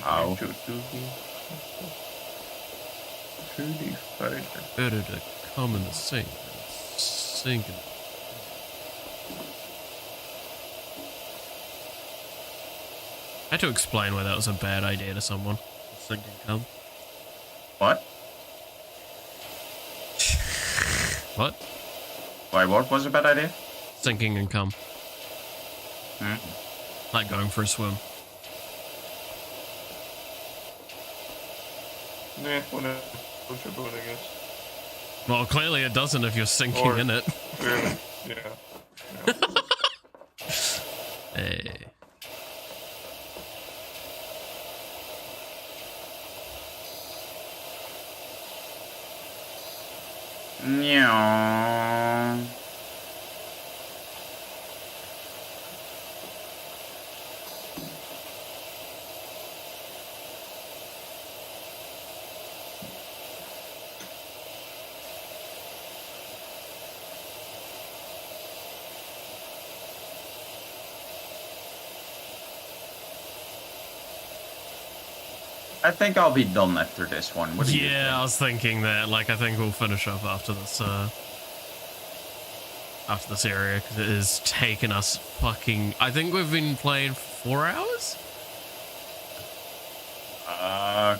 Ow. Better to come in the sink than sink in. I had to explain why that was a bad idea to someone. Sinking cum. What? What? Why, what was a bad idea? Sinking and cum. Hmm. Like going for a swim. Nah, whatever. What's your boat, I guess. Well, clearly it doesn't if you're sinking Or- in it. Clearly. Yeah. Hey. Yeah. I think I'll be done after this one. What do you Yeah, I think? was thinking that. Like, I think we'll finish up after this, after this area, because it is taking us fucking... I think we've been playing 4 hours?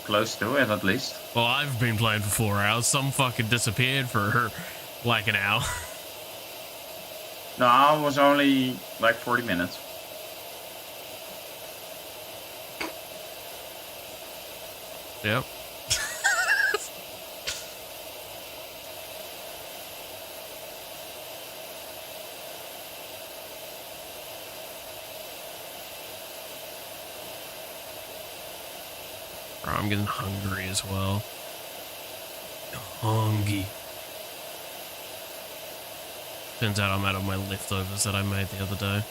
Close to it at least. Well, I've been playing for 4 hours. Some fucking disappeared for, like, an hour. No, I was only like 40 minutes. Yep. Bro, I'm getting hungry as well. Hungry. Turns out I'm out of my leftovers that I made the other day.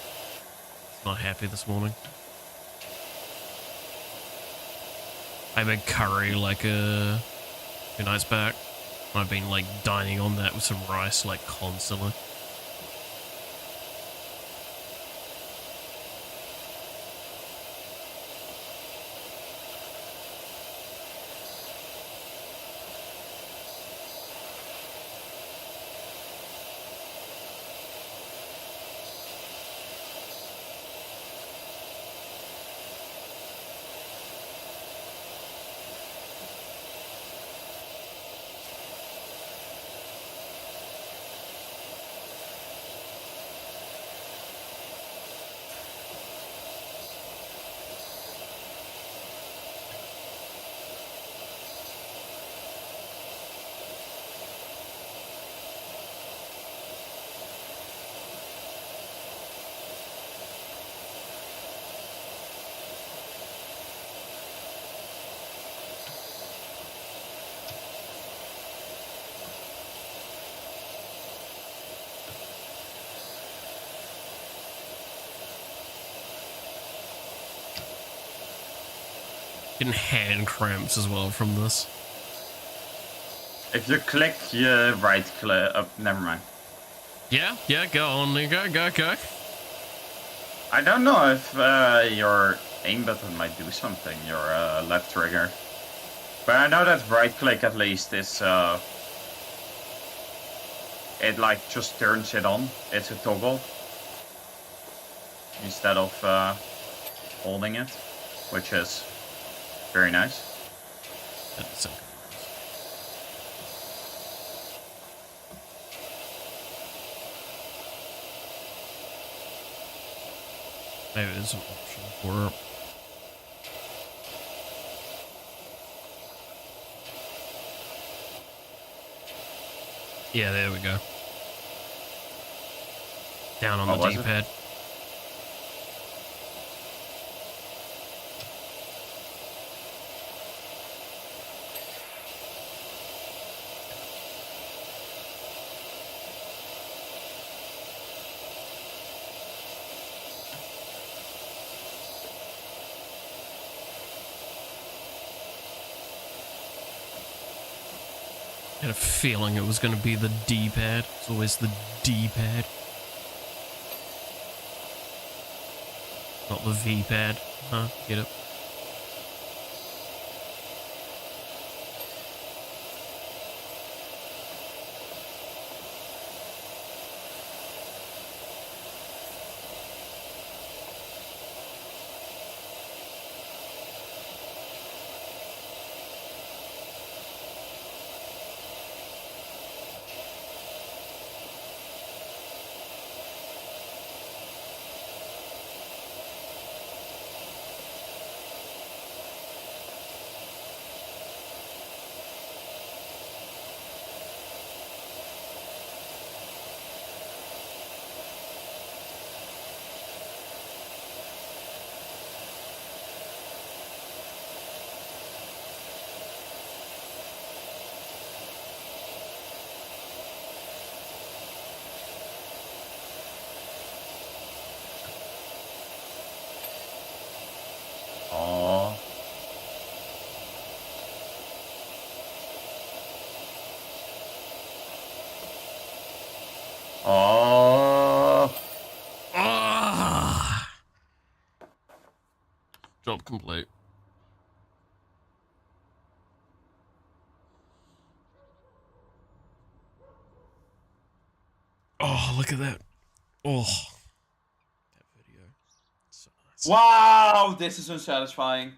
Not happy this morning. I made curry like a few nights back. I've been like dining on that with some rice like constantly. Getting hand cramps as well from this. If you click, you right click. Oh, never mind. Yeah, go on, go. I don't know if your aim button might do something, your left trigger. But I know that right click at least is it like just turns it on. It's a toggle instead of holding it, which is very nice. That's okay. Maybe there's an option for it. Yeah, there we go. Down on Oh, the was it? D-pad. I had a feeling it was going to be the D-pad. It's always the D-pad. Not the V-pad. Huh? Get it? Oh. Ah! Job complete. Oh, look at that. Oh. That video. So nice. Wow, this is unsatisfying.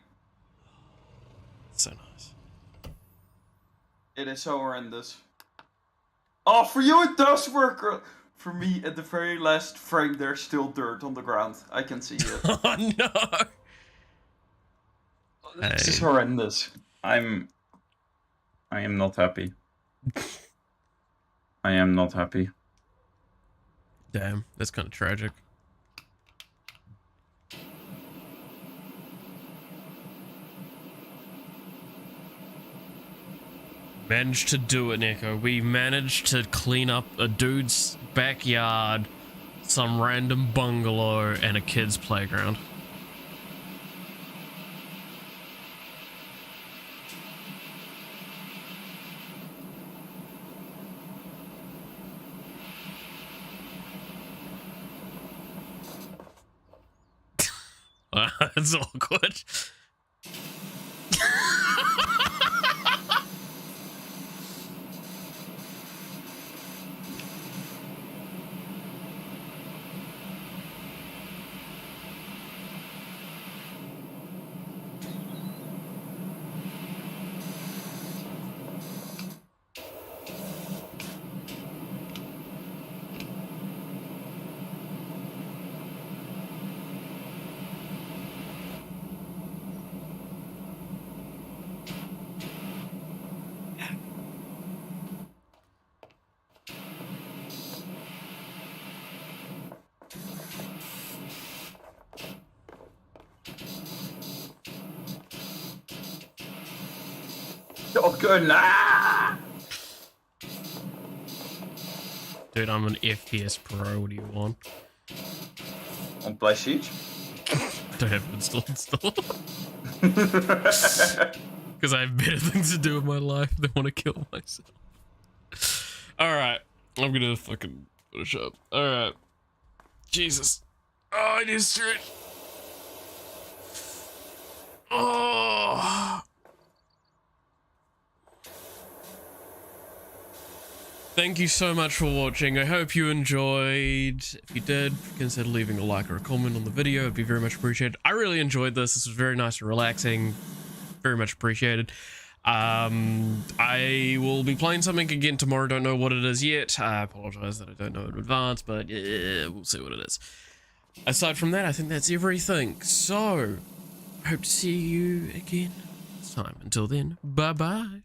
So nice. It is so horrendous. Oh, for you it does work. For me, at the very last frame, there's still dirt on the ground. I can see it. Oh no! This is horrendous. I am not happy. I am not happy. Damn, that's kind of tragic. Managed to do it, Neko. We managed to clean up a dude's backyard, some random bungalow, and a kid's playground. That's awkward. Oh, good. Ah! Dude, I'm an FPS pro. What do you want? On Play Siege? Don't have it installed. Because I have better things to do with my life than want to kill myself. Alright. I'm gonna fucking finish up. Alright. Jesus. Oh, I need to stretch. Oh. Thank you so much for watching. I hope you enjoyed. If you did, consider leaving a like or a comment on the video. It'd be very much appreciated. I really enjoyed this. This was very nice and relaxing. Very much appreciated. I will be playing something again tomorrow. Don't know what it is yet. I apologize that I don't know in advance, but yeah, we'll see what it is. Aside from that, I think that's everything. So, hope to see you again next time. Until then, bye-bye.